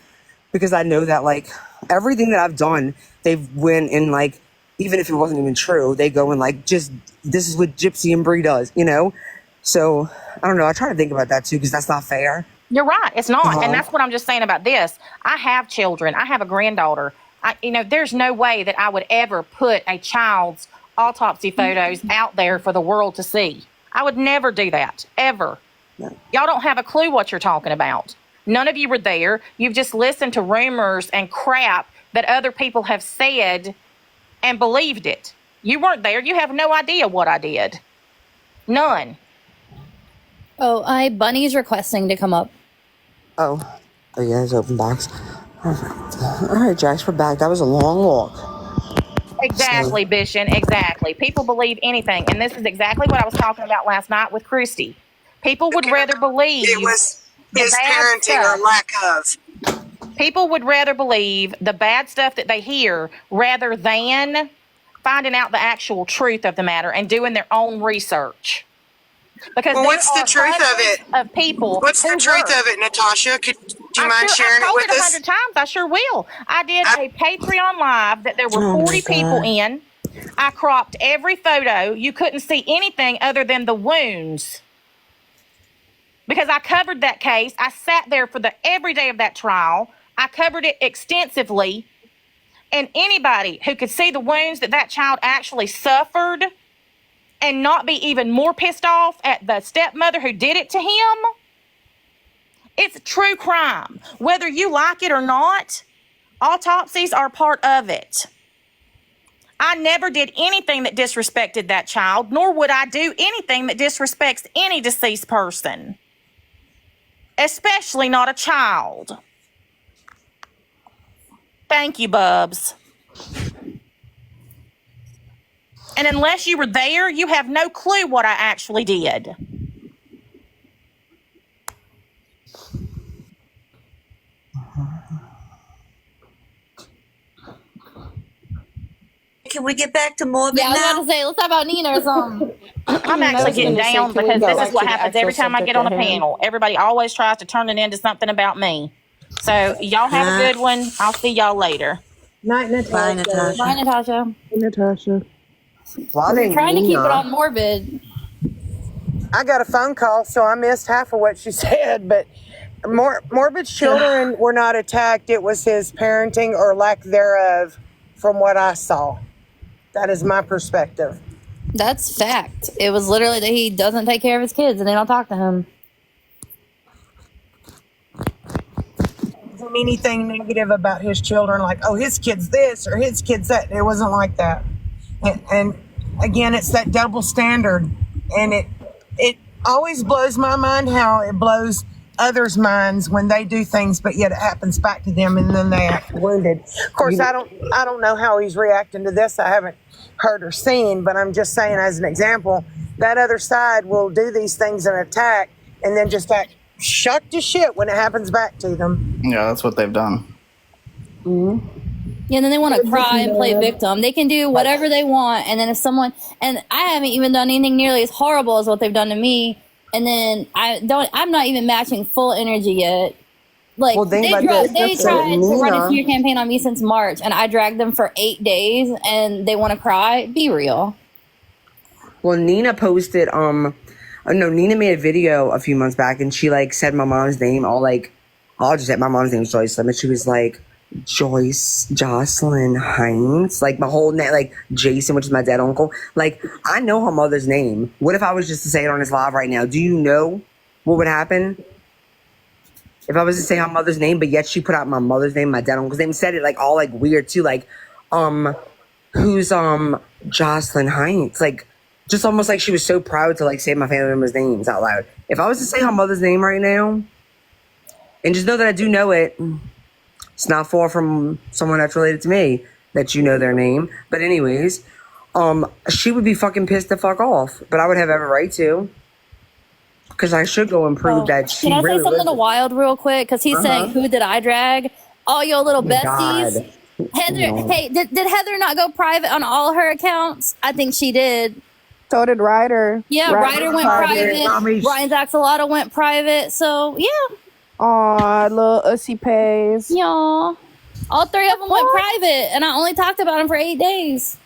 because I know that like everything that I've done, they've went and like, even if it wasn't even true, they go and like, just, this is what Gypsy and Bree does, you know? So I don't know. I try to think about that too, because that's not fair. You're right. It's not. And that's what I'm just saying about this. I have children. I have a granddaughter. There's no way that I would ever put a child's autopsy photos out there for the world to see. I would never do that, ever. No. Y'all don't have a clue what you're talking about. None of you were there. You've just listened to rumors and crap that other people have said and believed it. You weren't there. You have no idea what I did. None. Oh, Bunny's requesting to come up. Oh yeah, it's open box. Perfect. All right, Jax, we're back. That was a long walk. Exactly, Bishan. Exactly. People believe anything. And this is exactly what I was talking about last night with Christy. People would rather believe it was his parenting or lack of. People would rather believe the bad stuff that they hear rather than finding out the actual truth of the matter and doing their own research. Because what's the truth of it? Of people. What's the truth of it, Natasha? Do you mind sharing it with us? 100 times. I sure will. I did a Patreon live that there were 40 people in. I cropped every photo. You couldn't see anything other than the wounds. Because I covered that case. I sat there for every day of that trial. I covered it extensively. And anybody who could see the wounds that child actually suffered and not be even more pissed off at the stepmother who did it to him, it's true crime. Whether you like it or not, autopsies are part of it. I never did anything that disrespected that child, nor would I do anything that disrespects any deceased person, especially not a child. Thank you, Bubs. And unless you were there, you have no clue what I actually did. Can we get back to Morbid now? I was now? about to say, let's talk about Nina or something. I'm actually getting down because this is what happens every time I get on a panel. Everybody always tries to turn it into something about me. So y'all have a good one. I'll see y'all later. Night, Natasha. Bye, Natasha. Bye, Natasha. Hey, Natasha. We're trying to keep it on Morbid. I got a phone call, so I missed half of what she said, but Morbid's children were not attacked. It was his parenting or lack thereof, from what I saw. That is my perspective. That's fact. It was literally that he doesn't take care of his kids and they don't talk to him. Wasn't anything negative about his children, like, oh, his kid's this or his kid's that. It wasn't like that. And again, it's that double standard. And it always blows my mind how it blows others' minds when they do things, but yet it happens back to them and then they act wounded. Of course, I don't know how he's reacting to this. I haven't heard or seen, but I'm just saying as an example, that other side will do these things and attack, and then just act shocked to shit when it happens back to them. Yeah, that's what they've done. Yeah, and then they want to cry and play victim. They can do whatever they want, and then if someone, and I haven't even done anything nearly as horrible as what they've done to me, and then I'm not even matching full energy yet. Like, Well, think they about this. tried So, to run a Nina- smear campaign on me since March, and I dragged them for 8 days, and they want to cry. Be real. Well, Nina posted, Nina made a video a few months back, and she like said my mom's name, I'll just say my mom's name is Joyce Slim, and she was like, Joyce Jocelyn Hines, like my whole name, like Jason, which is my dead uncle. Like, I know her mother's name. What if I was just to say it on this live right now? Do you know what would happen if I was to say her mother's name, but yet she put out my mother's name, my dead uncle's name, said it like all like weird too, like, who's Jocelyn Hines, like, just almost like she was so proud to like say my family members' names out loud. If I was to say her mother's name right now, and just know that I do know it, it's not far from someone that's related to me that you know their name. But anyways, she would be fucking pissed the fuck off. But I would have every right to, because I should go and prove that she Can I really say something lives to it. Wild real quick? Because he's saying, who did I drag? All your little Oh my besties. God. Heather, No. hey, did Heather not go private on all her accounts? I think she did. So did Ryder. Yeah, Ryder went private. Ryan's Axolotl went private. So, yeah. Aw, little Ussy Pays. Yeah. All 3 of them went private, and I only talked about them for 8 days.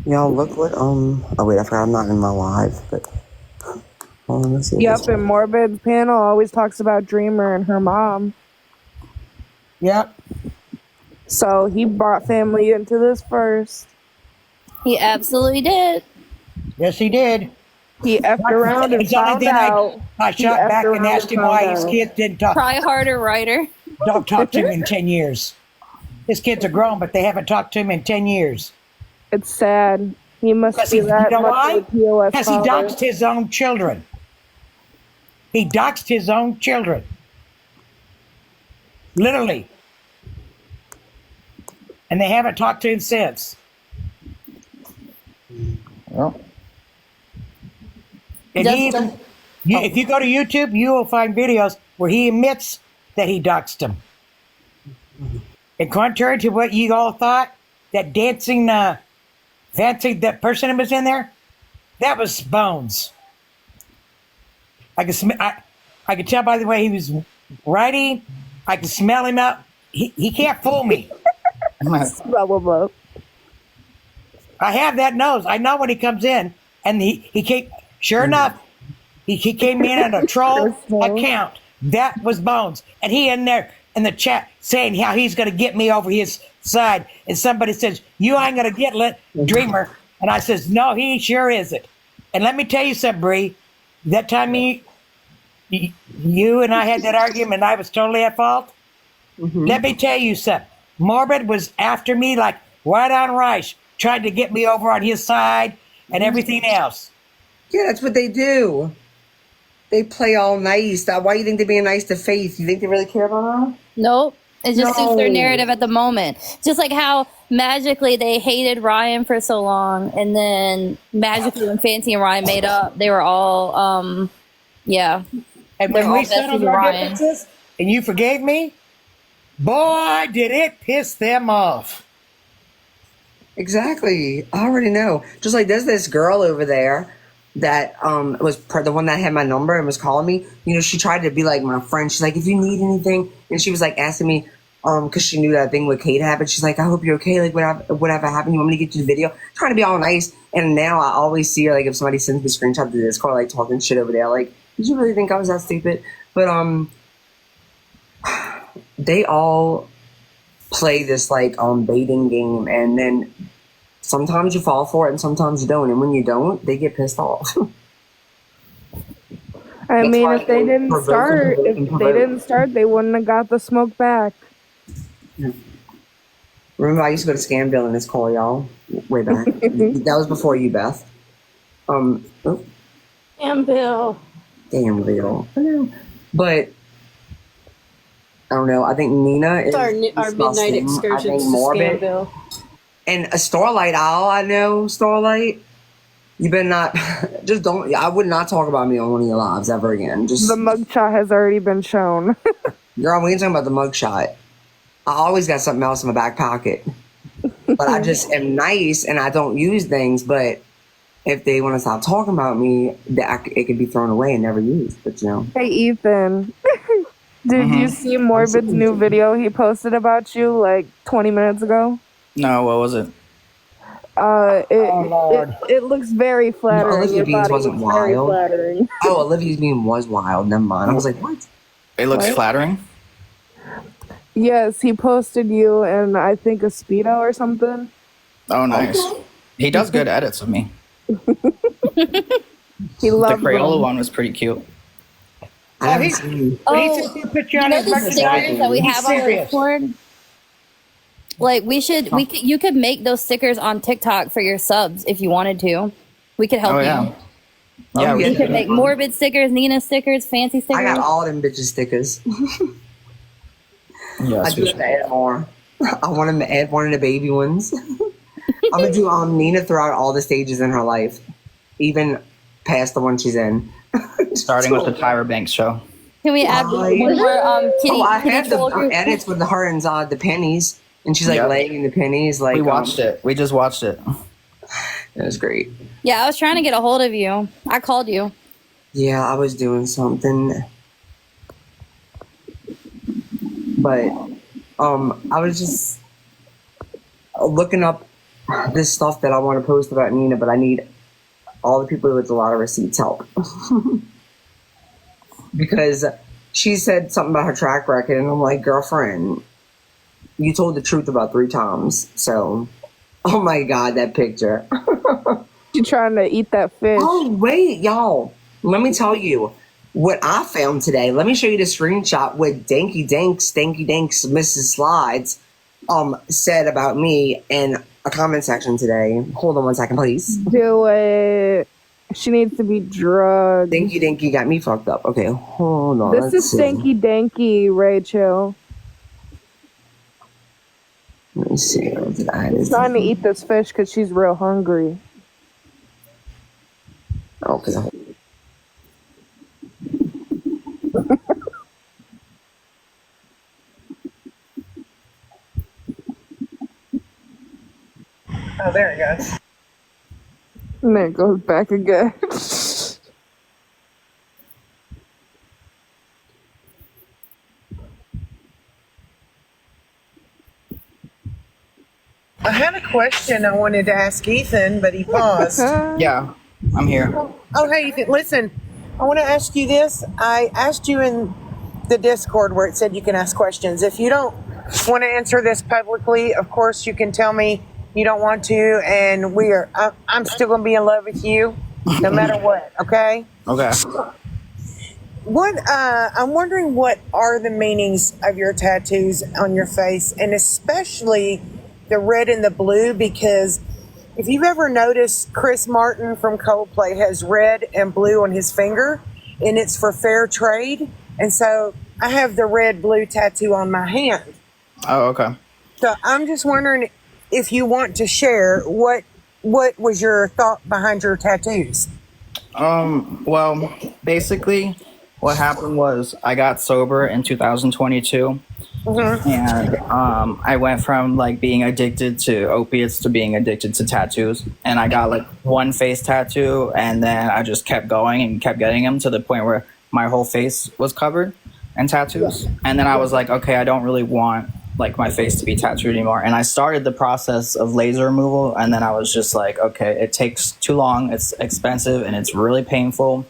Y'all look what oh wait, I forgot I'm not in my live, but hold on, let's see. Yep, and Morbid's panel always talks about Dreamer and her mom. Yep. So he brought family into this first. He absolutely did. Yes, he did. He effed around and It's only found then out. I He shot effed back and around asked him found why his out. kids didn't talk. Try harder, Ryder. Don't talk to him in 10 years. His kids are grown, but they haven't talked to him in 10 years. It's sad. He must Because be you that know much why? of a POS Because he father. doxed his own children. He doxed his own children. Literally. And they haven't talked to him since. Well, And he even, if you go to YouTube, you will find videos where he admits that he doxed him. And contrary to what you all thought, that dancing, fancy, that person that was in there, that was Bones. I could tell by the way he was writing. I could smell him out. He can't fool me. I have that nose. I know when he comes in, and he came. Sure enough, he came in on a troll account. That was Bones, and he in there in the chat saying how he's going to get me over his side. And somebody says, "You ain't going to get Dreamer," and I says, "No, he sure isn't." And let me tell you something, Bree. That time you and I had that argument, I was totally at fault. Let me tell you something. Morbid was after me like white on rice, trying to get me over on his side and everything else. Yeah, that's what they do. They play all nice. Why do you think they're being nice to Faith? You think they really care about her? Nope. It just suits their No. narrative at the moment. Just like how magically they hated Ryan for so long, and then magically when Fancy and Ryan made up, they were all, yeah. And They're when all we settled besties with our Ryan. differences and you forgave me, boy, did it piss them off. Exactly. I already know. Just like there's this girl over there that was the one that had my number and was calling me. You know, she tried to be like my friend. She's like, if you need anything, and she was like asking me because she knew that thing with Kate happened. She's like, I hope you're okay. Like whatever happened, you want me to get you the video? Trying to be all nice. And now I always see her like if somebody sends me a screenshot to this call, like talking shit over there. Like, did you really think I was that stupid? But they all play this like baiting game, and then sometimes you fall for it and sometimes you don't, and when you don't, they get pissed off. I That's mean, why if they didn't provoke start, and if provoke. they didn't start, they wouldn't have got the smoke back. Remember, I used to go to Scanville in this call, y'all, way back. That was before you, Beth. Oh, Damn, Bill. damn, Bill. I know. But I don't know. I think Nina is It's our midnight disgusting. I excursions think to Morbid Scanville. and a Starlight Owl. I know Starlight. You better not. Just don't. I would not talk about me on one of your lives ever again. Just The mugshot has already been shown. girl, we ain't talking about the mugshot. I always got something else in my back pocket. But I just am nice and I don't use things. But if they want to stop talking about me, it could be thrown away and never used. But you know. Hey, Ethan. Did you see Morbid's new video he posted about you like 20 minutes ago? No, what was it? It looks very flattering. Olivia's Your beans body wasn't looks very wild. flattering. Oh, Olivia's bean was wild. Never mind. I was like, what? It looks What? flattering. Yes, he posted you and I think a Speedo or something. Oh, nice. He does good edits of me. He The loved Crayola them. one was pretty cute. Oh, he said he'll put you on his the bucket stickers list. that we He's have on our serious. Discord? Like you could make those stickers on TikTok for your subs if you wanted to. We could help Oh, you. yeah. Yeah, We could make Morbid stickers, Nina stickers, fancy stickers. I got all them bitches stickers. Yeah, I do have to add more. I want him to add one of the baby ones. I'm gonna do Nina throughout all the stages in her life, even past the one she's in. Starting with the Tyra Banks show. Can we add one more kitty? Oh, I kitty had the troll group? edits with her and the pennies, and she's like Yep. laying in the pennies. Like We watched it. We just watched it. It was great. Yeah, I was trying to get a hold of you. I called you. Yeah, I was doing something, but I was just looking up this stuff that I want to post about Nina, but I need all the people with a lot of receipts help. Because she said something about her track record, and I'm like, girlfriend, you told the truth about 3 times. So, oh my God, that picture. You trying to eat that fish? Oh, wait, y'all. Let me tell you what I found today. Let me show you the screenshot what Stanky Danks, Mrs. Slides, said about me in a comment section today. Hold on one second, please. Do it. She needs to be drugged. Dinky got me fucked up. Okay, hold on. This is Stanky Danky, Rachel. Let me see. What did I She's trying to eat this fish because she's real hungry. Okay. Oh, there it goes. And then it goes back again. I had a question I wanted to ask Ethan, but he paused. Yeah, I'm here. Oh, hey, Ethan, listen. I want to ask you this. I asked you in the Discord where it said you can ask questions. If you don't want to answer this publicly, of course, you can tell me you don't want to, and I'm still going to be in love with you no matter what, okay? Okay. I'm wondering what are the meanings of your tattoos on your face, and especially the red and the blue, because if you've ever noticed, Chris Martin from Coldplay has red and blue on his finger, and it's for fair trade. And so I have the red-blue tattoo on my hand. Oh, okay. So I'm just wondering if you want to share what was your thought behind your tattoos? Well, basically, what happened was I got sober in 2022. Mm-hmm. And I went from like being addicted to opiates to being addicted to tattoos, and I got like one face tattoo, and then I just kept going and kept getting them to the point where my whole face was covered in tattoos. And then I was like, okay, I don't really want like my face to be tattooed anymore, and I started the process of laser removal, and then I was just like, okay, it takes too long, it's expensive, and it's really painful.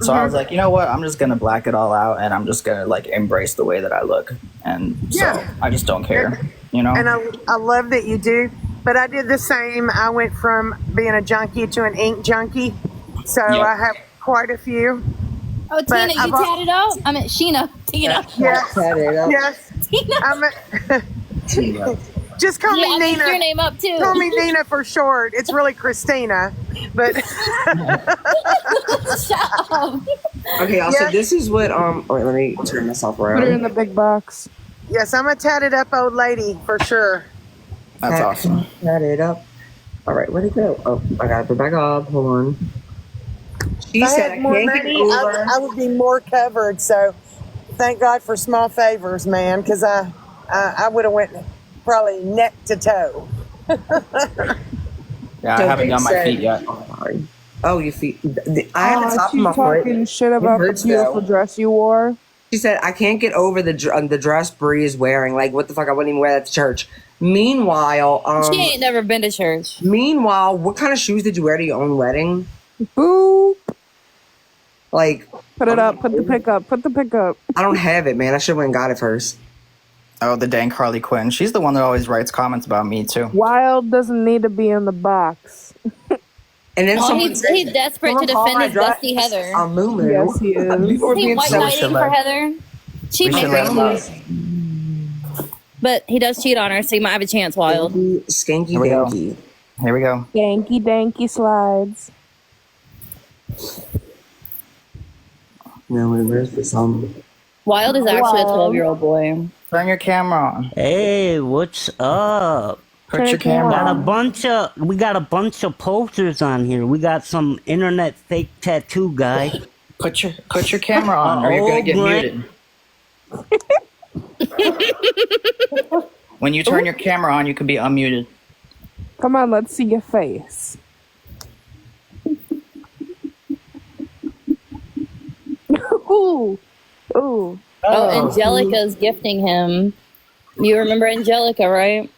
So I was like, you know what? I'm just gonna black it all out, and I'm just gonna like embrace the way that I look, and so I just don't care, you know. And I love that you do, but I did the same. I went from being a junkie to an ink junkie, so I have quite a few. Oh, Tina, you tatted out? I mean, Sheena. Tina. Yes. Yes. Tina. Just call me I Nina. mixed your name up too. Call me Nina for short. It's really Christina, but. Shut up. Okay, also this is what wait, let me turn myself around. Put her in the big box. Yes, I'm a tatted up old lady for sure. That's awesome. Tatted up. All right, where'd it go? Oh, I gotta put it back up. Hold on. She If I said, had I more can't get money, over. I would be more covered. So thank God for small favors, man, because I would have went probably neck to toe. Yeah, I So haven't they done my feet said, yet. sorry. Oh, your feet. I have the top of She's my foot. talking shit It about the hurts beautiful though. dress you wore. She said, I can't get over the dress Bree is wearing. Like, what the fuck? I wouldn't even wear that to church. Meanwhile, She ain't never been to church. Meanwhile, what kind of shoes did you wear to your own wedding? Boop. Like, Put it up. Put the pic up. Put the pic up. I don't have it, man. I should have went and got it first. Oh, the dang Harley Quinn. She's the one that always writes comments about me too. Wild doesn't need to be in the box. And then He's desperate to defend his bestie Heather. A moo-moo. Yes, he is. People are Is he being white so knighting for Heather? She We may should break let him love. But he does cheat on her, so he might have a chance, Wild. Skanky Here we go. danky. Here we go. Danky danky slides. No, where's the song? Wild is actually a 12-year-old boy. Turn your camera on. Hey, what's up? Put your camera We got a bunch of posters on here. We got some internet fake tattoo guy. Put your camera on, or you're gonna get muted. When you turn your camera on, you can be unmuted. Come on, let's see your face. Ooh. Ooh. Oh, Angelica's gifting him. You remember Angelica, right?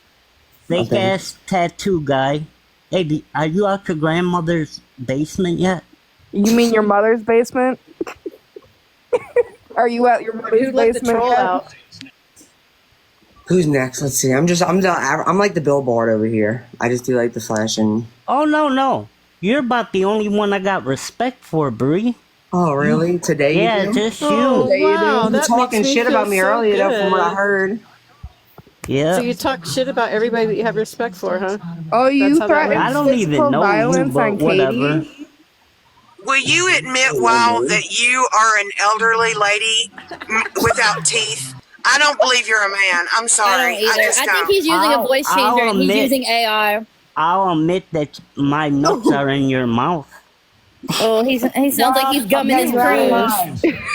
Fake ass tattoo guy. Hey, are you out your grandmother's basement yet? You mean your mother's basement? Are you at your mother's Who let the basement? troll yet? out? Who's next? Let's see. I'm like the billboard over here. I just do like the flashing. Oh, no. You're about the only one I got respect for, Bree. Oh, really? Today? Yeah, you do? just you. Oh, wow, You were that talking makes me shit feel about me so earlier, though, from what I good. heard. Yeah. So you talk shit about everybody that you have respect for, huh? Oh, you That's how that threatened I don't even physical know you, violence but on whatever. Katie? Will you admit, Wow, that you are an elderly lady without teeth? I don't believe you're a man. I'm I sorry. don't either. just I don't. think he's using a voice changer and he's using AI. I'll admit that my nuts are in your mouth. Oh, he sounds like he's gumming his prunes.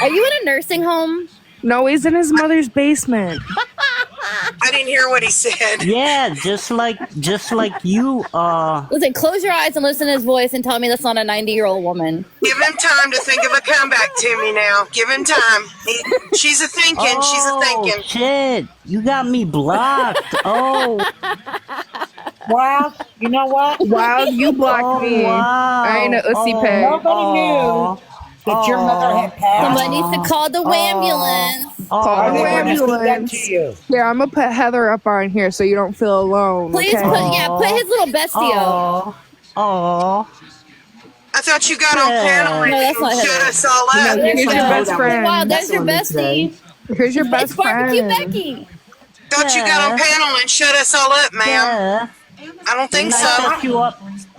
Are you in a nursing home? No, he's in his mother's basement. I didn't hear what he said. Yeah, just like you. Listen, close your eyes and listen to his voice and tell me that's not a 90-year-old woman. Give him time to think of a comeback to me now. Give him time. She's a thinking. She's a thinking. Shit, you got me blocked. Oh. Wow, you know what? Wow, you blocked me. Wow. I ain't a ussy peg. Nobody knew that your mother had passed. Somebody needs to call the ambulance. Call the ambulance. To you. Here, I'm gonna put Heather up on here so you don't feel alone. Please okay? put his little bestie up. Oh. I thought you got on panel and No, that's not shut Heather. us all up. Here's your best friend. Wow, there's your bestie. Here's your best It's Barbecue friend. Becky. Thought you got on panel and shut us all up, ma'am. I don't think so.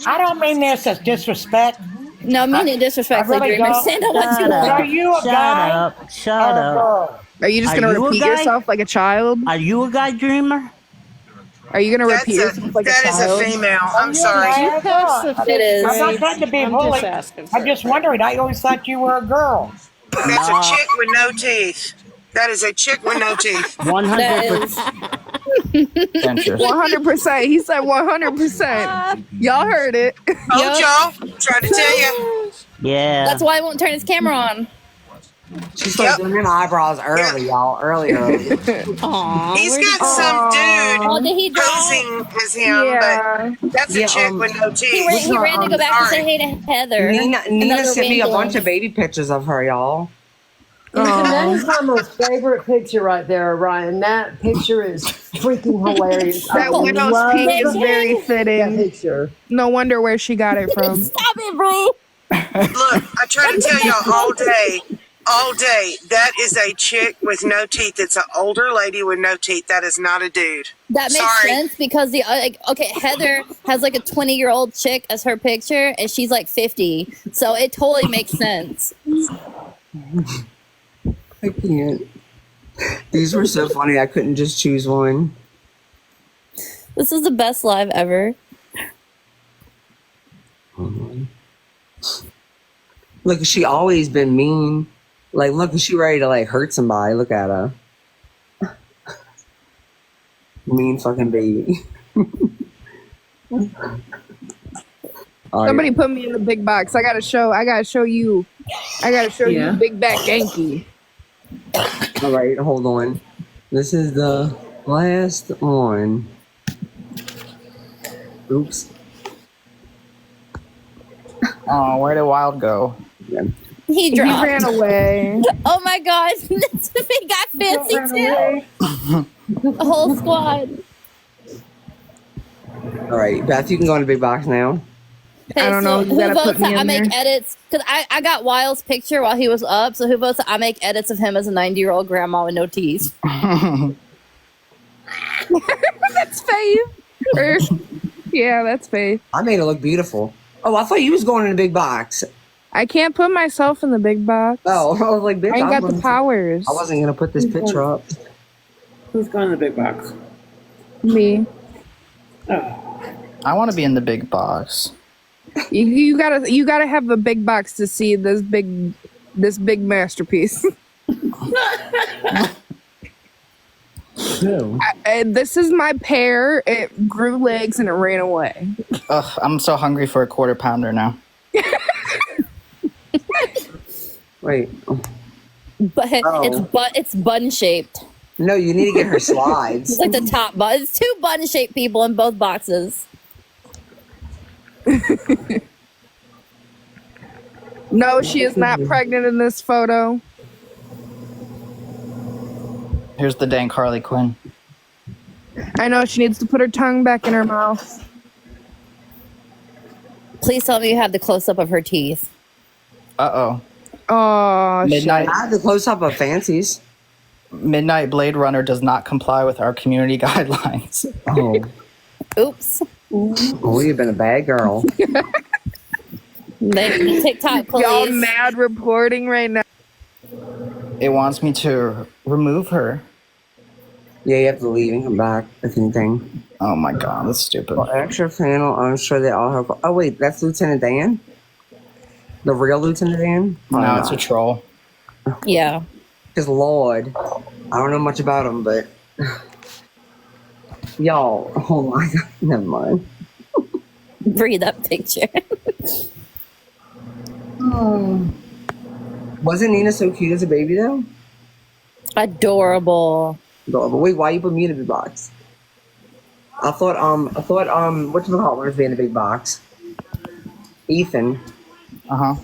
I don't mean this as disrespect. No, meaning disrespectfully, I really Dreamer. don't. Stand on what you Are want. you a guy? Shut or a up. girl? Are you just Are gonna you a repeat guy? yourself like a child? Are you a guy, Dreamer? Are you gonna repeat yourself like a That is child? a female. I'm sorry. It is. I'm not trying to be bullied. I'm just wondering. I always thought you were a girl. That's a chick with no teeth. That is a chick with no teeth. 100%. 100%. He said 100%. Y'all heard it. Told y'all. Tried to tell you. Yeah. That's why I won't turn his camera on. She started doing her eyebrows early, y'all. Earlier. He's got some dude did he draw? posing as him, but that's a chick with no teeth. He ran to go back and say hey to Heather. Nina Another sent me a bunch ambulance. of baby pictures of her, y'all. That is my most favorite picture right there, Ryan. That picture is freaking hilarious. That I widow's love peak is very that fitting. picture. No wonder where she got it from. Stop it, bro. Look, I try to tell y'all all day, that is a chick with no teeth. It's an older lady with no teeth. That is not a dude. That makes sense because Heather has like a 20-year-old chick as her picture, and she's like 50, so it totally makes sense. I can't. These were so funny. I couldn't just choose one. This is the best live ever. Look, she always been mean. Like, look, she ready to like hurt somebody. Look at her. Mean fucking baby. Somebody put me in the big box. I gotta show you. I gotta show you Yeah. Big Back Yankee. All right, hold on. This is the last one. Oops. Oh, where did Wild go? Yeah. He dropped. ran away. Oh my god, he got fancy too. The whole squad. All right, Beth, you can go in the big box now. I don't know. So You who gotta votes put me that I in make there. edits? Because I got Wild's picture while he was up. So who votes that I make edits of him as a 90-year-old grandma with no teeth? That's Faith. Yeah, that's Faith. I made it look beautiful. Oh, I thought you was going in the big box. I can't put myself in the big box. Oh, I was like, bitch, I ain't I got the wasn't- powers. I wasn't gonna put this picture up. Who's going in the big box? Me. I want to be in the big box. You gotta have a big box to see this big masterpiece. This is my pear. It grew legs and it ran away. Ugh, I'm so hungry for a quarter pounder now. Wait. But it's bun shaped. No, you need to get her slides. It's like the top bun. It's two bun shaped people in both boxes. No, she is not pregnant in this photo. Here's the dank Harley Quinn. I know she needs to put her tongue back in her mouth. Please tell me you have the close up of her teeth. Uh-oh. Oh, Midnight. I have the close up of fancies. Midnight Blade Runner does not comply with our community guidelines. Oh. Oops. Oh, you've been a bad girl. TikTok police. Y'all mad reporting right now. It wants me to remove her. Yeah, you have to leave and come back, if anything. Oh my god, that's stupid. Well, extra panel, I'm sure they all have. Oh, wait, that's Lieutenant Dan? The real Lieutenant Dan? No, it's a troll. Yeah. Because, Lord, I don't know much about him, but. Y'all, oh my god, never mind. Breathe that picture. Wasn't Nina so cute as a baby, though? Adorable. Adorable. Wait, why you put me in a big box? I thought, whatchamacallit wanted to be in a big box? Ethan. Uh-huh.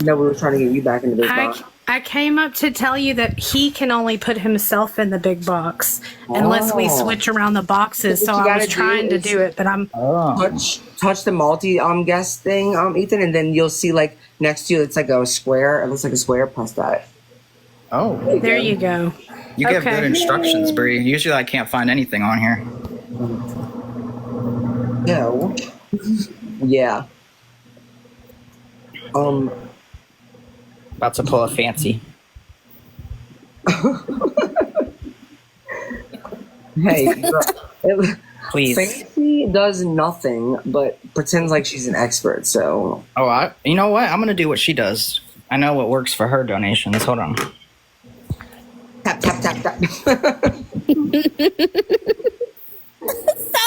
No, we were trying to get you back in the big box. I came up to tell you that he can only put himself in the big box unless we switch around the boxes. So I was trying to do it, but I'm touch the multi guest thing, Ethan, and then you'll see like next to you it's like a square. It looks like a square. Press that. Oh, there you go. You give good instructions, Bree. Usually I can't find anything on here. No. Yeah. About to pull a fancy. Hey, please. Fancy does nothing but pretends like she's an expert. So. Oh, you know what? I'm gonna do what she does. I know what works for her donations. Hold on. Tap tap tap tap. Stop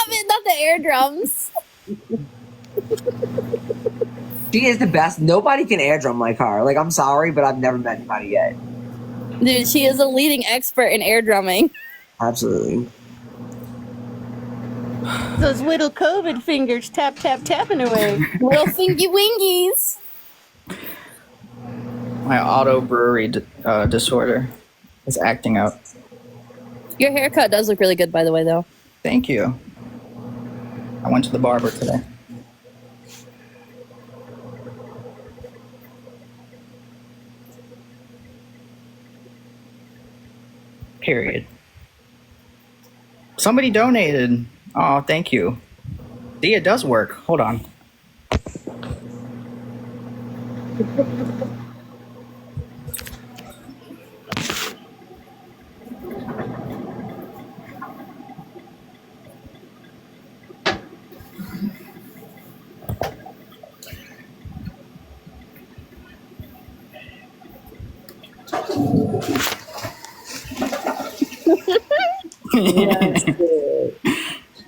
it! Not the air drums. She is the best. Nobody can air drum like her. Like, I'm sorry, but I've never met anybody yet. Dude, she is a leading expert in air drumming. Absolutely. Those little COVID fingers tap, tap, tapping away. Little fingy wingies. My auto brewery disorder is acting out. Your haircut does look really good, by the way, though. Thank you. I went to the barber today. Period. Somebody donated. Oh, thank you. See, it does work. Hold on.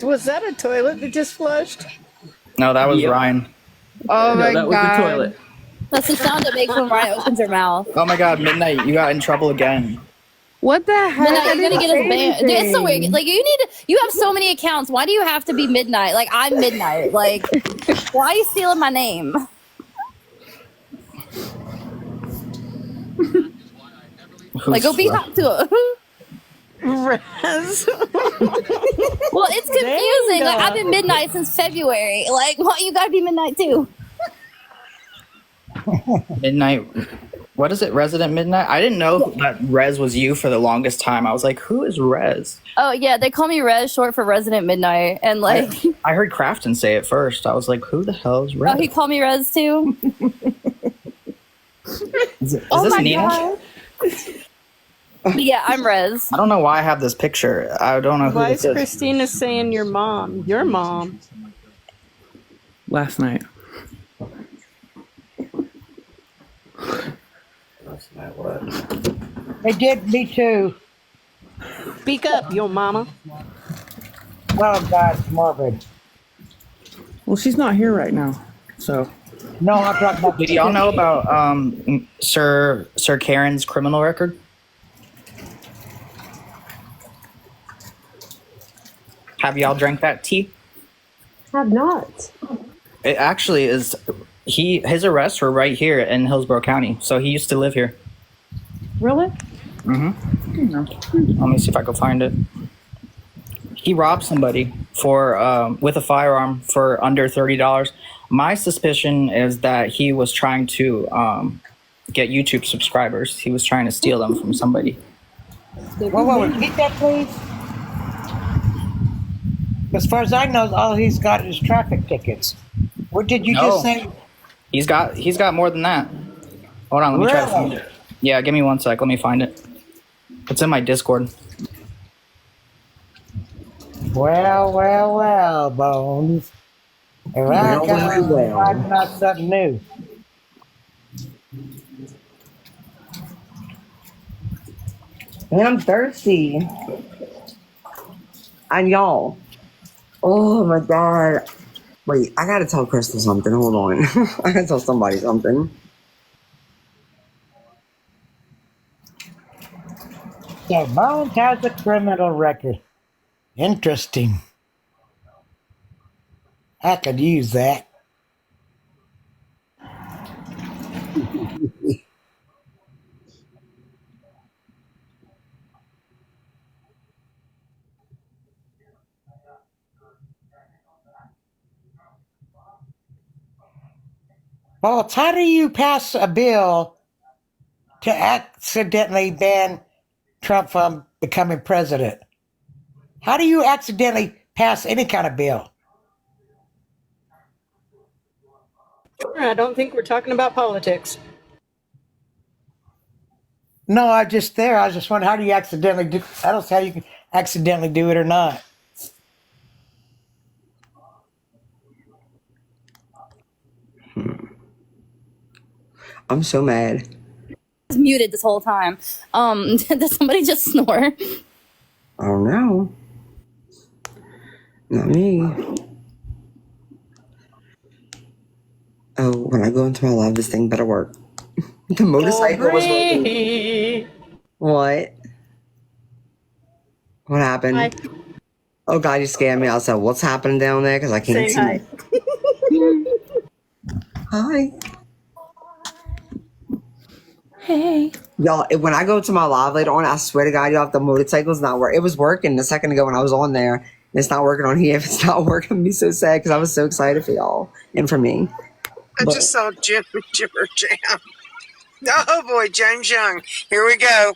Was that a toilet that just flushed? No, that was Ryan. Oh my that was the god. toilet. That's the sound it makes when Ryan opens her mouth. Oh my God, Midnight, you got in trouble again. What the heck? Midnight, I you're gonna didn't get us say banned. Dude, it's so weird. anything. Like you have so many accounts. Why do you have to be Midnight? Like I'm Midnight. Like why are you stealing my name? Like go be hot to it. Rez. Well, it's confusing. Like I've been Midnight since February. Like why you gotta be Midnight too? Midnight. What is it? Resident Midnight? I didn't know that Rez was you for the longest time. I was like, who is Rez? Oh yeah, they call me Rez, short for Resident Midnight, and like I heard Crafton say it first. I was like, who the hell is Rez? oh, he called me Rez too. Is this my Nina? God. Yeah, I'm Rez. I don't know why I have this picture. I don't know who Why this is is. Christina saying your mom? Your mom. Last night. They did me too. Speak up, your mama. Oh God, it's morbid. Well, she's not here right now, so. No, I'm talking about. Did y'all know about Sir Karen's criminal record? Have y'all drank that tea? Have not. It actually is. His arrests were right here in Hillsborough County, so he used to live here. Really? Mm-hmm. Let me see if I can find it. He robbed somebody for with a firearm for under $30. My suspicion is that he was trying to get YouTube subscribers. He was trying to steal them from somebody. Whoa, repeat that, please. As far as I know, all he's got is traffic tickets. What did you just say? He's got more than that. Hold on, let me try to find it. Yeah, give me one sec. Let me find it. It's in my Discord. Well, Bones. Here I come. I'm not something new. And I'm thirsty. And y'all. Oh my God. Wait, I gotta tell Crystal something. Hold on. I gotta tell somebody something. So Bones has a criminal record. Interesting. I could use that. Balls, how do you pass a bill to accidentally ban Trump from becoming president? How do you accidentally pass any kind of bill? Sure, I don't think we're talking about politics. No, I was just wondering, how do you accidentally do? I don't see how you can accidentally do it or not. I'm so mad. I was muted this whole time. Did somebody just snore? Oh no. Not me. Oh, when I go into my live, this thing better work. The motorcycle was working. What? What happened? Hi. Oh God, you scared me. I said, what's happening down there? Because I can't Say see. hi. Hi. Hey. Y'all, when I go to my live later on, I swear to God, y'all, the motorcycle's not working. It was working a second ago when I was on there. And it's not working on here. If it's not working, I'm be so sad because I was so excited for y'all and for me. I just saw Jim Jam. Oh boy, James Young. Here we go.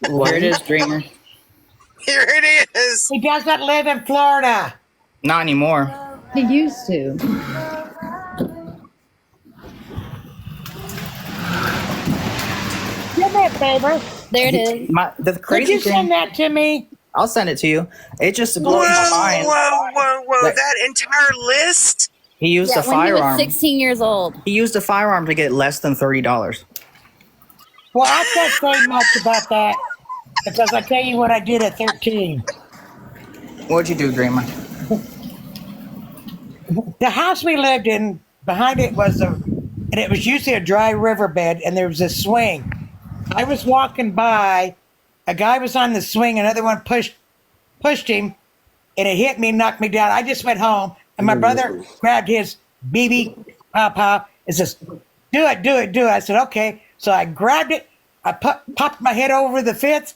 Here it is, Dreamer. Here it is. He doesn't live in Florida. Not anymore. He used to. Do me a favor. There it is. The Could crazy you thing. send that to me? I'll send it to you. It just blows Whoa, my mind. whoa. That entire list? He used Yeah, a when he was firearm. 16 years old. He used a firearm to get less than $30. Well, I can't say much about that. because I tell you what I did at 13. What'd you do, Dreamer? The house we lived in, behind it was and it was usually a dry riverbed, and there was a swing. I was walking by, a guy was on the swing, another one pushed him, and it hit me and knocked me down. I just went home, and my brother grabbed his BB pop and says, do it. I said, okay. So I grabbed it, I popped my head over the fence,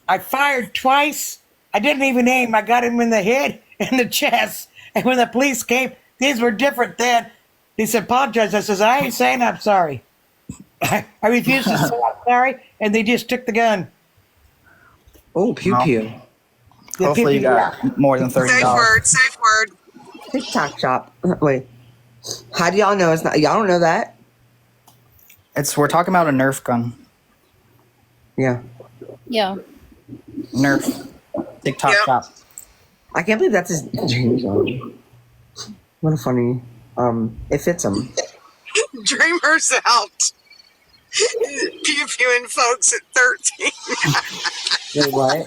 I fired twice. I didn't even aim. I got him in the head and the chest. And when the police came, these were different then. He said, apologize. I says, I ain't saying I'm sorry. I refused to say I'm sorry, and they just took the gun. Oh, pew pew. Hopefully you got more than $30. Safe word. TikTok shop. Wait. How do y'all know it's not? Y'all don't know that? We're talking about a Nerf gun. Yeah. Yeah. Nerf. TikTok shop. I can't believe that's his name. What a funny. It fits him. Dreamers out. Pew pewing folks at 13. Wait, what?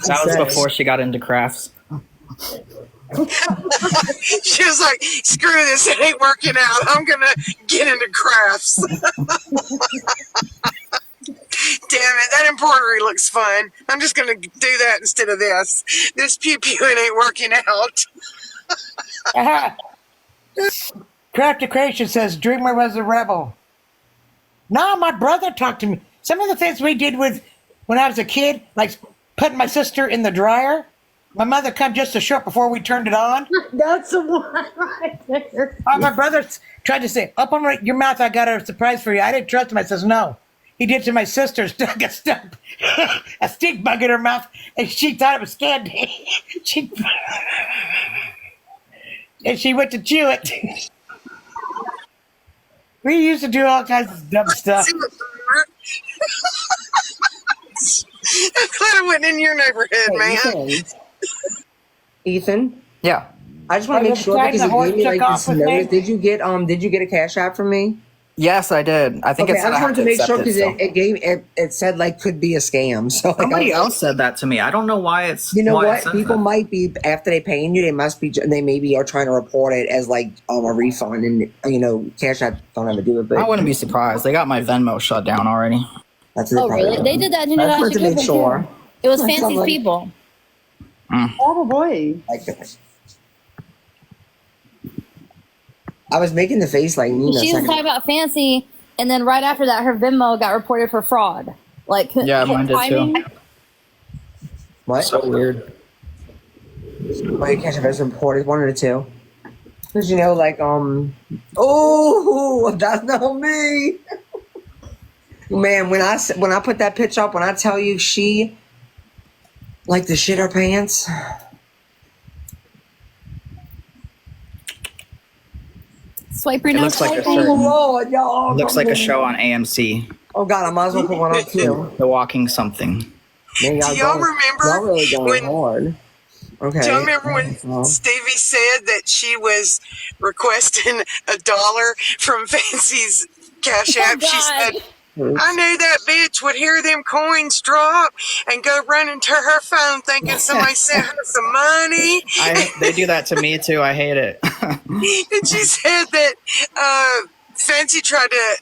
That was before she got into crafts. She was like, screw this, it ain't working out. I'm going to get into crafts. Damn it, that embroidery looks fun. I'm just going to do that instead of this. This pew-pewing ain't working out. Crafty Creation says Dreamer was a rebel. No, my brother talked to me. Some of the things we did when I was a kid, like putting my sister in the dryer. My mother come just a short before we turned it on. That's the one right there. My brother tried to say, open your mouth, I got a surprise for you. I didn't trust him. I says, no. He did to my sister, stuck a stink bug in her mouth, and she thought it was candy. And she went to chew it. We used to do all kinds of dumb stuff. I'm glad I wasn't in your neighborhood, man. Ethan? Yeah. I just want to make sure because you gave me like this notice. Did you get a cash app from me? Yes, I did. I think okay, it's. I just wanted to make sure because it said like could be a scam. So somebody else said that to me. I don't know why it's. You know what? People might be after they paying you. They maybe are trying to report it as like a refund, and cash app don't have to do it. But I wouldn't be surprised. They got my Venmo shut down already. That's really? They did that in I wanted to make sure. It was Fancy's people. Oh boy. I was making the face like Nina. She was talking about Fancy, and then right after that, her Venmo got reported for fraud. Like, yeah, mine did too. What? So weird. My cash app was reported, one of the two. Because oh, that's not me. Man, when I put that picture up, when I tell you she like to shit her pants. Swipe your It nose. looks like a Oh, certain, Lord, y'all. looks like a show on AMC. Oh God, I might as well put one up too. The Walking Something. Man, Do y'all remember y'all really going hard. Okay. Do y'all remember when Stevie said that she was requesting $1 from Fancy's Cash App? She said, I knew that bitch would hear them coins drop and go running to her phone thinking somebody sent her some money. They do that to me too. I hate it. And she said that Fancy tried to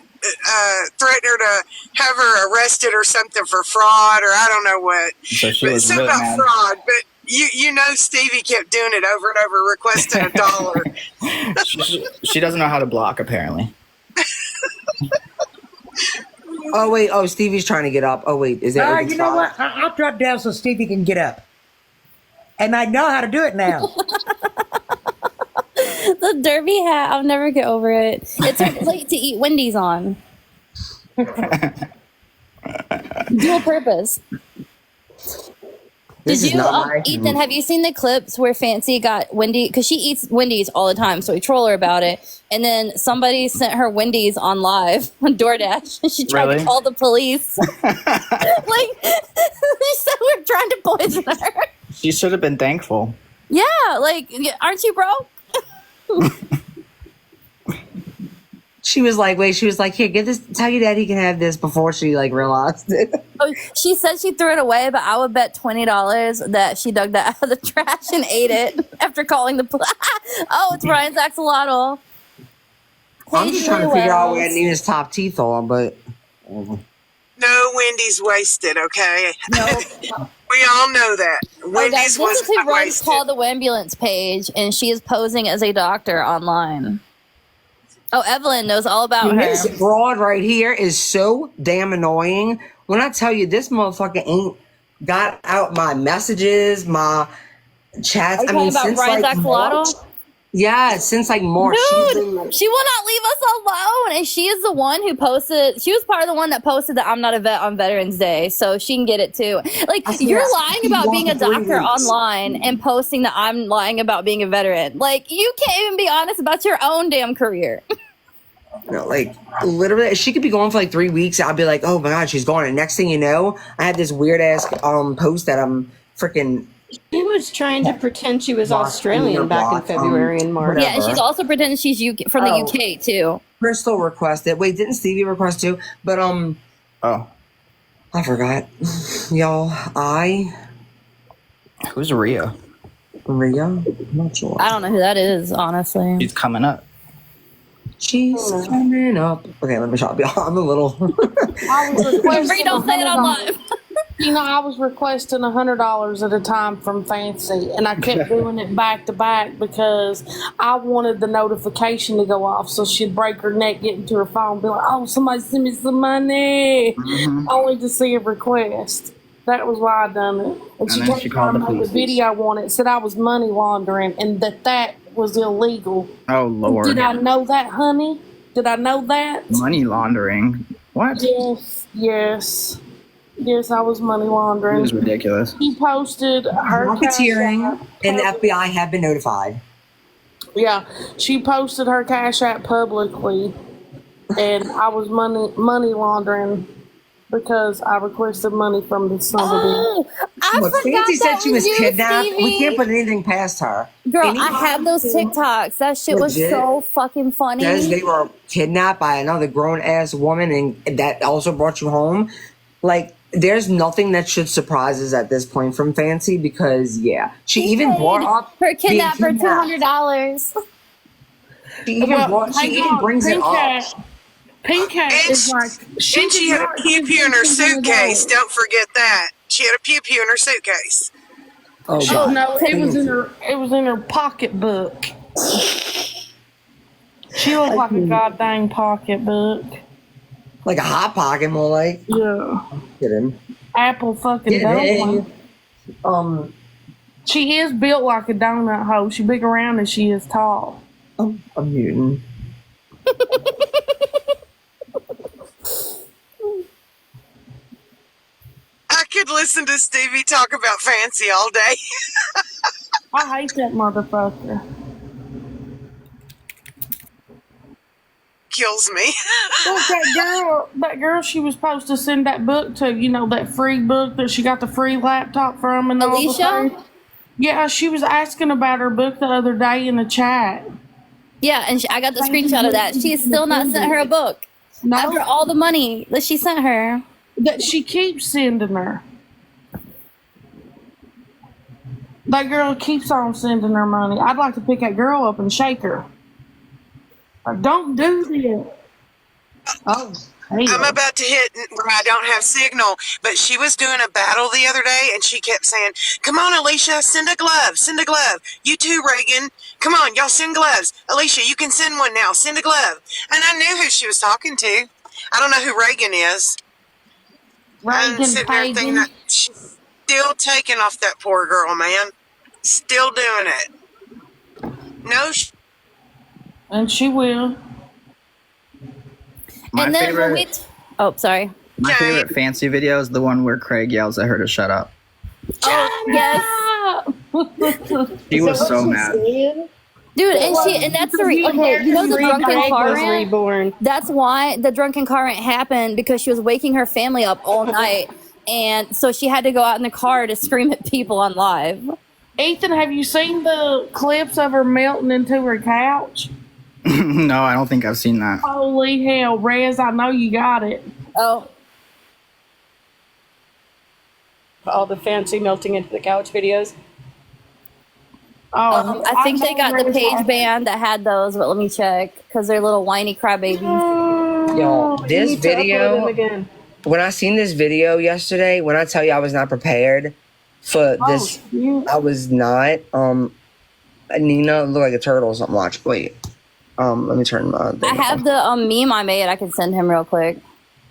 threaten her to have her arrested or something for fraud or I don't know what. So she was something really about mad. fraud, but you know Stevie kept doing it over and over, requesting $1. She doesn't know how to block apparently. Oh wait, Stevie's trying to get up. Oh wait, is that? You know what? I'll drop down so Stevie can get up, and I know how to do it now. The derby hat, I'll never get over it. It's a plate to eat Wendy's on. Dual purpose. This is not my- Ethan, have you seen the clips where Fancy got Wendy? Because she eats Wendy's all the time, so we troll her about it. And then somebody sent her Wendy's on live on DoorDash, and she tried Really? to call the police. Like, they said we're trying to poison her. She should have been thankful. Yeah, like, aren't you broke? She was like, wait, she was like, here, get this, tell your dad he can have this before she like realized it. Oh, she said she threw it away, but I would bet $20 that she dug that out of the trash and ate it after calling the police. Oh, it's Ryan's axolotl. I'm just trying to figure out where Nina's top teeth are, but. No, Wendy's wasted, okay? No. We all know that. Oh, guys, Wendy's this was is who not runs wasted. Call the Ambulance page, and she is posing as a doctor online. Oh, Evelyn knows all about her. This broad right here is so damn annoying. When I tell you this motherfucker ain't got out my messages, my chats. Are you I mean, talking about since Ryan's like axolotl? March. Yeah, since like March. She's been, Dude, like, she will not leave us alone. And she is the one who posted, she was part of the one that posted that I'm not a vet on Veterans Day. So she can get it too. Like, you're lying about being a doctor online and posting that I'm lying about being a veteran. Like, you can't even be honest about your own damn career. you know, like literally, she could be gone for like 3 weeks. I'll be like, oh my god, she's gone. And next thing you know, I had this weird ass post that I'm freaking. She was trying to pretend she was Australian back in February and March. Yeah, and she's also pretending she's from the UK too. Crystal requested. Wait, didn't Stevie request too? But Oh. I forgot. Y'all, Who's Rhea? Rhea? I'm not sure. I don't know who that is, honestly. She's coming up. She's coming up. Okay, let me shop y'all. I'm a little. I was requesting Don't say it on live. You know, I was requesting $100 at a time from Fancy, and I kept doing it back to back because I wanted the notification to go off so she'd break her neck, get into her phone, and be like, "Oh, somebody send me some money," only to see a request. That was why I done it. And she then told she me called the the police. video on it, said I was money laundering and that was illegal. Oh Lord. Did I know that, honey? Did I know that? Money laundering. What? Yes, I was money laundering. It is ridiculous. She posted her Racketeering and the FBI have been notified. Yeah, she posted her Cash App publicly, and I was money laundering because I requested money from the son of Oh, I Look, forgot Fancy said that she was you, kidnapped. Stevie. We can't put anything past her. Girl, I have those TikToks. That shit was Legit. so fucking funny. Says they were kidnapped by another grown ass woman and that also brought you home. Like, there's nothing that should surprise us at this point from Fancy because, yeah. She even brought up her kidnap for being kidnapped. $200. She even brings it up. Pink Cat is like And she had a pew pew in her suitcase. Don't forget that. She had a pew pew in her suitcase. Oh, Oh no, it was in her pocketbook. She looked like a goddamn pocketbook. Like a hot pocket, more like. Yeah. Kidding. Apple fucking Kidding. dumpling. She is built like a donut hole. She big around and she is tall. I'm muting. I could listen to Stevie talk about Fancy all day. I hate that motherfucker. Kills me. Look, that girl she was supposed to send that book to, you know, that free book that she got the free laptop from and all the Alicia? things. Yeah, she was asking about her book the other day in the chat. Yeah, and I got the screenshot of that. She has still not sent her a book. No. After all the money that she sent her. That she keeps sending her. That girl keeps on sending her money. I'd like to pick that girl up and shake her. Don't do this. Oh, I'm about to hit where I don't have signal, but she was doing a battle the other day and she kept saying, "Come on, Alicia, send a glove, send a glove. You too, Reagan. Come on, y'all send gloves. Alicia, you can send one now, send a glove." And I knew who she was talking to. I don't know who Reagan is. I'm sitting there thinking that she's still taking off that poor girl, man. Still doing it. No, and she will. My And then favorite, when we oh, sorry. my favorite Fancy video is the one where Craig yells at her to shut up. Oh, yes. She was so mad. Dude, and that's the okay, you know the drunken car rant? That's why the drunken car rant happened, because she was waking her family up all night, and so she had to go out in the car to scream at people on live. Ethan, have you seen the clips of her melting into her couch? No, I don't think I've seen that. Holy hell, Rez, I know you got it. Oh. All the fancy melting into the couch videos. Oh, I think they got the page band that had those, but let me check because they're little whiny crybabies. Yo, this need to upload video. them again. When I seen this video yesterday, when I tell you I was not prepared for this, I was not. Nina looked like a turtle or something. Watch. Wait. Let me turn my thing I have off. the meme I made. I can send him real quick.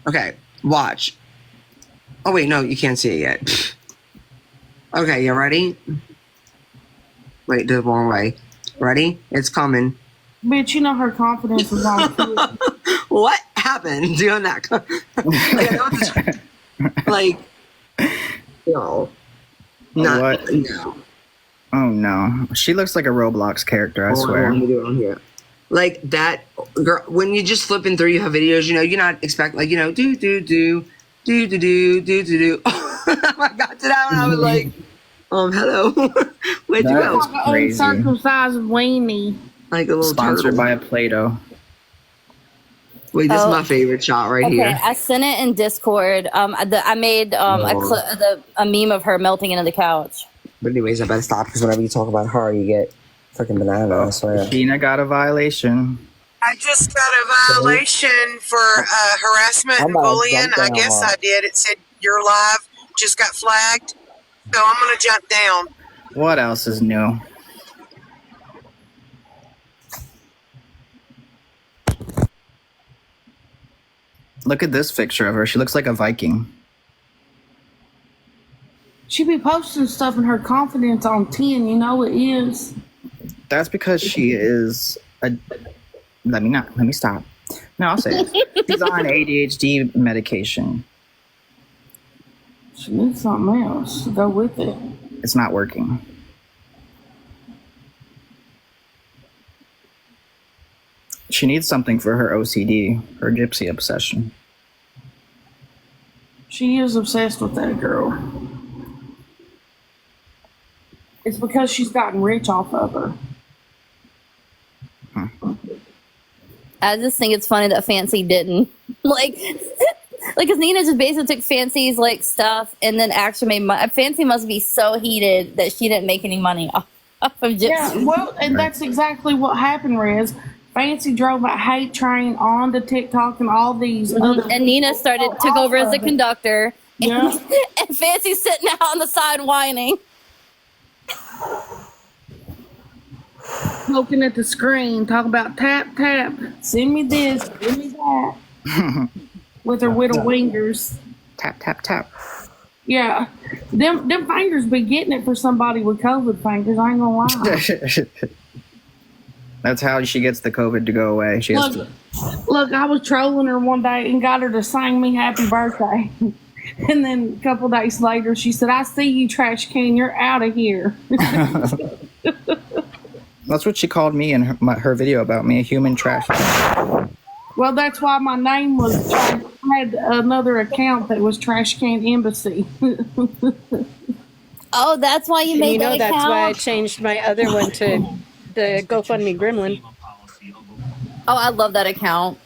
Okay, watch. Oh wait, no, you can't see it yet. Okay, you ready? Wait, the wrong way. Ready? It's coming. Bitch, you know her confidence was on. What happened? Doing that? Like, no. Not, What? no. Oh no, she looks like a Roblox character. I swear. Let me do it on here. Like that girl, when you're just flipping through your videos, you're not expecting, like, do. I got to that one. I was like, hello. Where'd you go? Like an uncircumcised weenie. Like a little Sponsored turtle. by a Play-Doh. Wait, this is my favorite shot right here. I sent it in Discord. I made a meme of her melting into the couch. But anyways, I better stop because whenever you talk about her, you get freaking banana. I swear. Gina got a violation. I just got a violation for harassment and bullying. I guess I did. It said you're live, just got flagged. So I'm going to jump down. What else is new? Look at this picture of her. She looks like a Viking. She be posting stuff and her confidence on 10, you know it is. That's because she is a... Let me stop. No, I'll say it. She's on ADHD medication. She needs something else to go with it. It's not working. She needs something for her OCD, her gypsy obsession. She is obsessed with that girl. It's because she's gotten rich off of her. I just think it's funny that Fancy didn't. Like, because Nina just basically took Fancy's, like, stuff and then actually made money. Fancy must be so heated that she didn't make any money off of Gypsy. Yeah, well, and that's exactly what happened, Riz. Fancy drove a hate train onto TikTok and all these. And Nina took over as the conductor. Yeah. And Fancy's sitting out on the side whining. Looking at the screen, talking about tap, tap, send me this, send me that. With her little wingers. Tap, tap, tap. Yeah. Them fingers be getting it for somebody with COVID fingers, I ain't gonna lie. That's how she gets the COVID to go away. She has to... Look, I was trolling her one day and got her to sing me happy birthday. And then a couple days later, she said, I see you, trash can. You're out of here. That's what she called me in her video about me, a human trash can. Well, that's why my name was, I had another account that was Trash Can Embassy. Oh, that's why you made that account? That's why I changed my other one to the GoFundMe Gremlin. Oh, I love that account.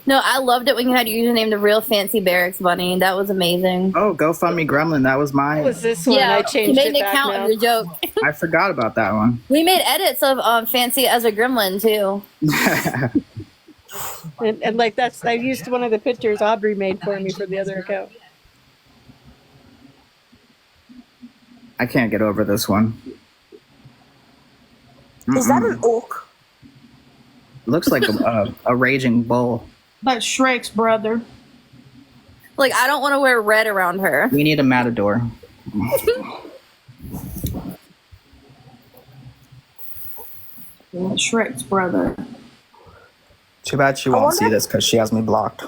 No, I loved it when you had your username, the Real Fancy Barracks Bunny. That was amazing. Oh, GoFundMe Gremlin. That was mine. What was this one? Yeah, I changed you made it an back account now. of your joke. I forgot about that one. We made edits of Fancy as a gremlin, too. And like I used one of the pictures Aubrey made for me for the other account. I can't get over this one. Is that an orc? Looks like a raging bull. That's Shrek's brother. Like, I don't want to wear red around her. We need a matador. Shrek's brother. Too bad she won't see this because she has me blocked.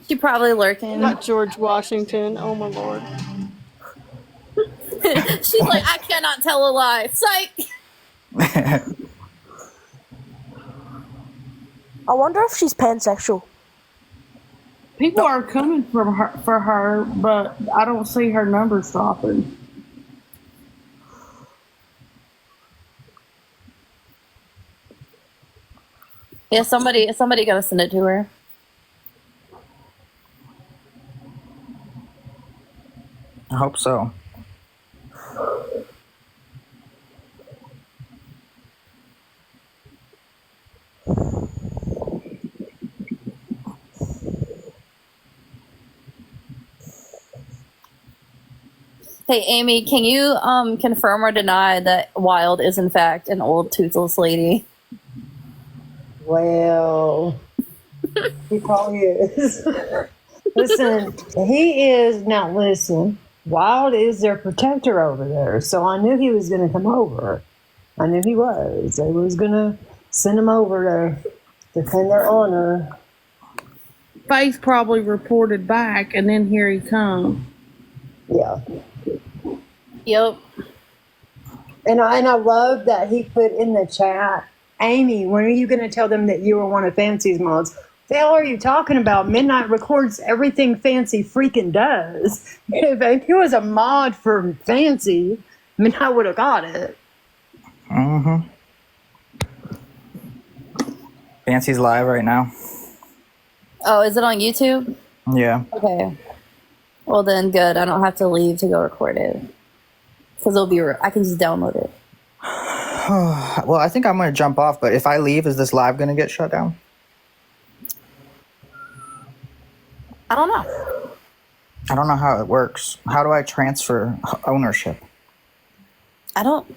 She probably lurking. Not George Washington. Oh my lord. She's like, I cannot tell a lie. Psych. I wonder if she's pansexual. People are coming for her, but I don't see her numbers dropping. Yeah, somebody gotta send it to her. I hope so. Hey, Amy, can you confirm or deny that Wild is in fact an old toothless lady? Well, he probably is. Listen, he is. Now, listen, Wild is their protector over there. So I knew he was going to come over. I knew he was. They was going to send him over to defend their honor. Faith probably reported back, and then here he come. Yeah. Yep. And I love that he put in the chat, Amy, when are you going to tell them that you were one of Fancy's mods? The hell are you talking about? Midnight records everything Fancy freaking does. If he was a mod for Fancy, Midnight would have got it. Mm-hmm. Fancy's live right now. Oh, is it on YouTube? Yeah. Okay. Well then, good. I don't have to leave to go record it. Because I can just download it. Well, I think I'm going to jump off, but if I leave, is this live going to get shut down? I don't know. I don't know how it works. How do I transfer ownership? I don't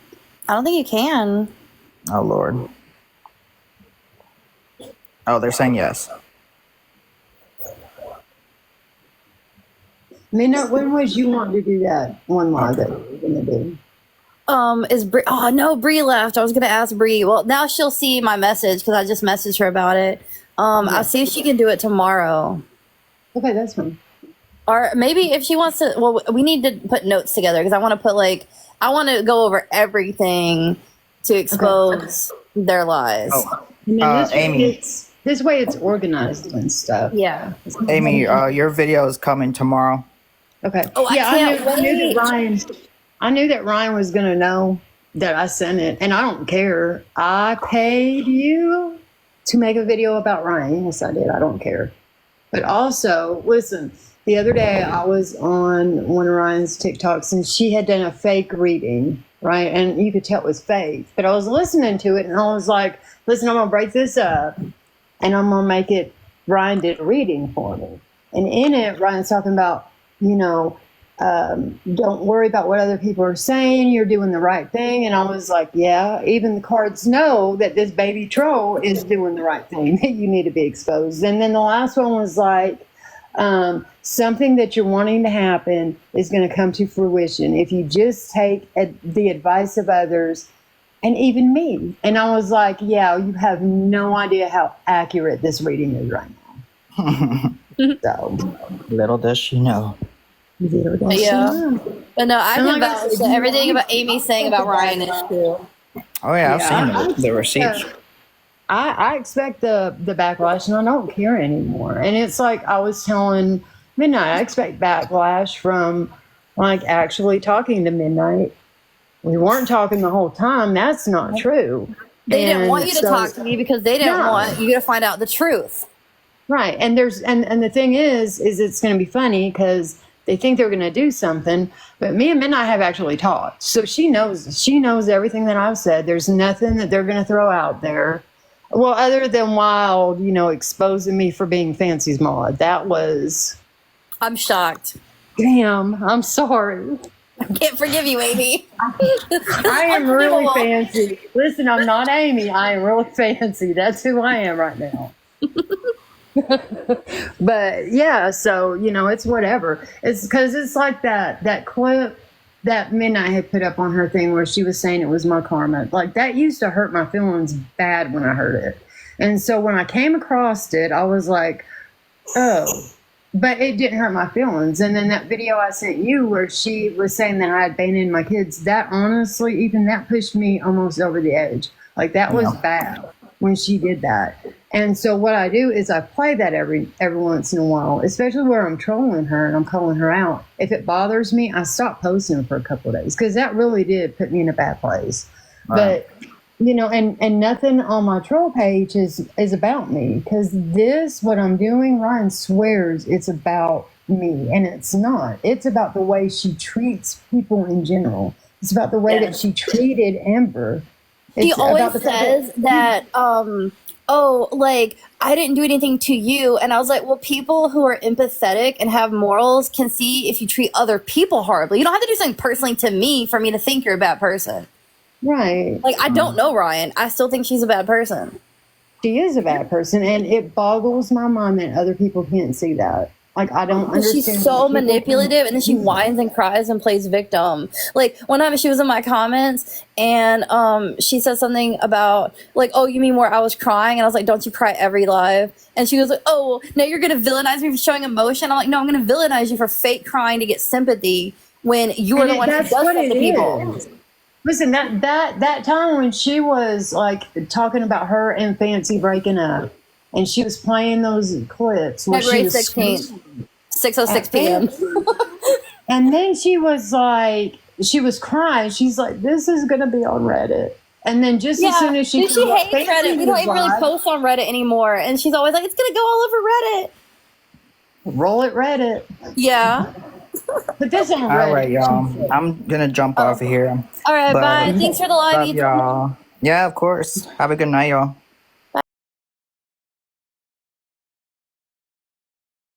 think you can. Oh, Lord. Oh, they're saying yes. Midnight, when was you wanting to do that one live that you were going to do? Is Bree? Oh no, Bree left. I was gonna ask Bree. Well, now she'll see my message because I just messaged her about it. I'll see if she can do it tomorrow. Okay, that's fine. Or maybe if she wants to. Well, we need to put notes together because I want to put I want to go over everything to expose their lies. Oh, And then Amy. This way it's organized and stuff. Yeah. Amy, your video is coming tomorrow. Okay. Oh, I I knew that Ryan was going to know that I sent it, and I don't care. I paid you to make a video about Ryan. Yes, I did. I don't care. But also, listen, the other day I was on one of Ryan's TikToks, and she had done a fake reading, right? And you could tell it was fake. But I was listening to it, and I was like, listen, I'm going to break this up, and I'm going to make it, Ryan did a reading for me. And in it, Ryan's talking about, don't worry about what other people are saying. You're doing the right thing. And I was like, yeah, even the cards know that this baby troll is doing the right thing, that you need to be exposed. And then the last one was like, something that you're wanting to happen is going to come to fruition if you just take the advice of others and even me. And I was like, yeah, you have no idea how accurate this reading is right now. So, little does she know. Yeah. But no, I can vouch that everything about Amy saying about Ryan is true. Oh, yeah, I've seen the receipts. I expect the backlash, and I don't care anymore. And it's like I was telling Midnight, I expect backlash from actually talking to Midnight. We weren't talking the whole time. That's not true. They didn't want you to talk to me because they didn't want you to find out the truth. Right. And and the thing is it's going to be funny because they think they're going to do something, but me and Midnight have actually talked. So she knows everything that I've said. There's nothing that they're going to throw out there. Well, other than Wild, exposing me for being Fancy's mod. I'm shocked. Damn, I'm sorry. I can't forgive you, Amy. I am really fancy. Listen, I'm not Amy. I am really fancy. That's who I am right now. But yeah, so it's whatever. It's because it's like that clip that Midnight had put up on her thing where she was saying it was my karma. Like that used to hurt my feelings bad when I heard it. And so when I came across it, I was like, oh, but it didn't hurt my feelings. And then that video I sent you where she was saying that I had abandoned my kids, that honestly, even that pushed me almost over the edge. Like that was bad when she did that. And so what I do is I play that every once in a while, especially where I'm trolling her and I'm calling her out. If it bothers me, I stop posting for a couple of days because that really did put me in a bad place. Right. But and nothing on my troll page is about me, because what I'm doing, Ryan swears it's about me, and it's not. It's about the way she treats people in general. It's about the way that she treated Amber. He It's always about the fact says that, oh, like, I didn't do anything to you. And I was like, well, people who are empathetic and have morals can see if you treat other people horribly. You don't have to do something personally to me for me to think you're a bad person. Right. Like, I don't know Ryan. I still think she's a bad person. She is a bad person, and it boggles my mind that other people can't see that. Like, I don't understand. She's so manipulative, and then she whines and cries and plays victim. Like, one time she was in my comments, and she said something about, like, oh, you mean where I was crying? And I was like, don't you cry every live? And she was like, oh, now you're going to villainize me for showing emotion? I'm like, no, I'm going to villainize you for fake crying to get sympathy when you are the one who does that to people. Listen, that time when she was, like, talking about her and Fancy breaking up, and she was playing those clips where February she was 16th, 6:06 p.m. And then she was like, she was crying. She's like, this is going to be on Reddit. And then just as soon as she hates Reddit. We don't even really post on Reddit anymore. And she's always like, it's going to go all over Reddit. Roll it, Reddit. Yeah. But this on Reddit. All right, y'all. I'm going to jump off of here. All right, bye. Thanks for the live, Love y'all. Yeah, of course. Have a good night, y'all.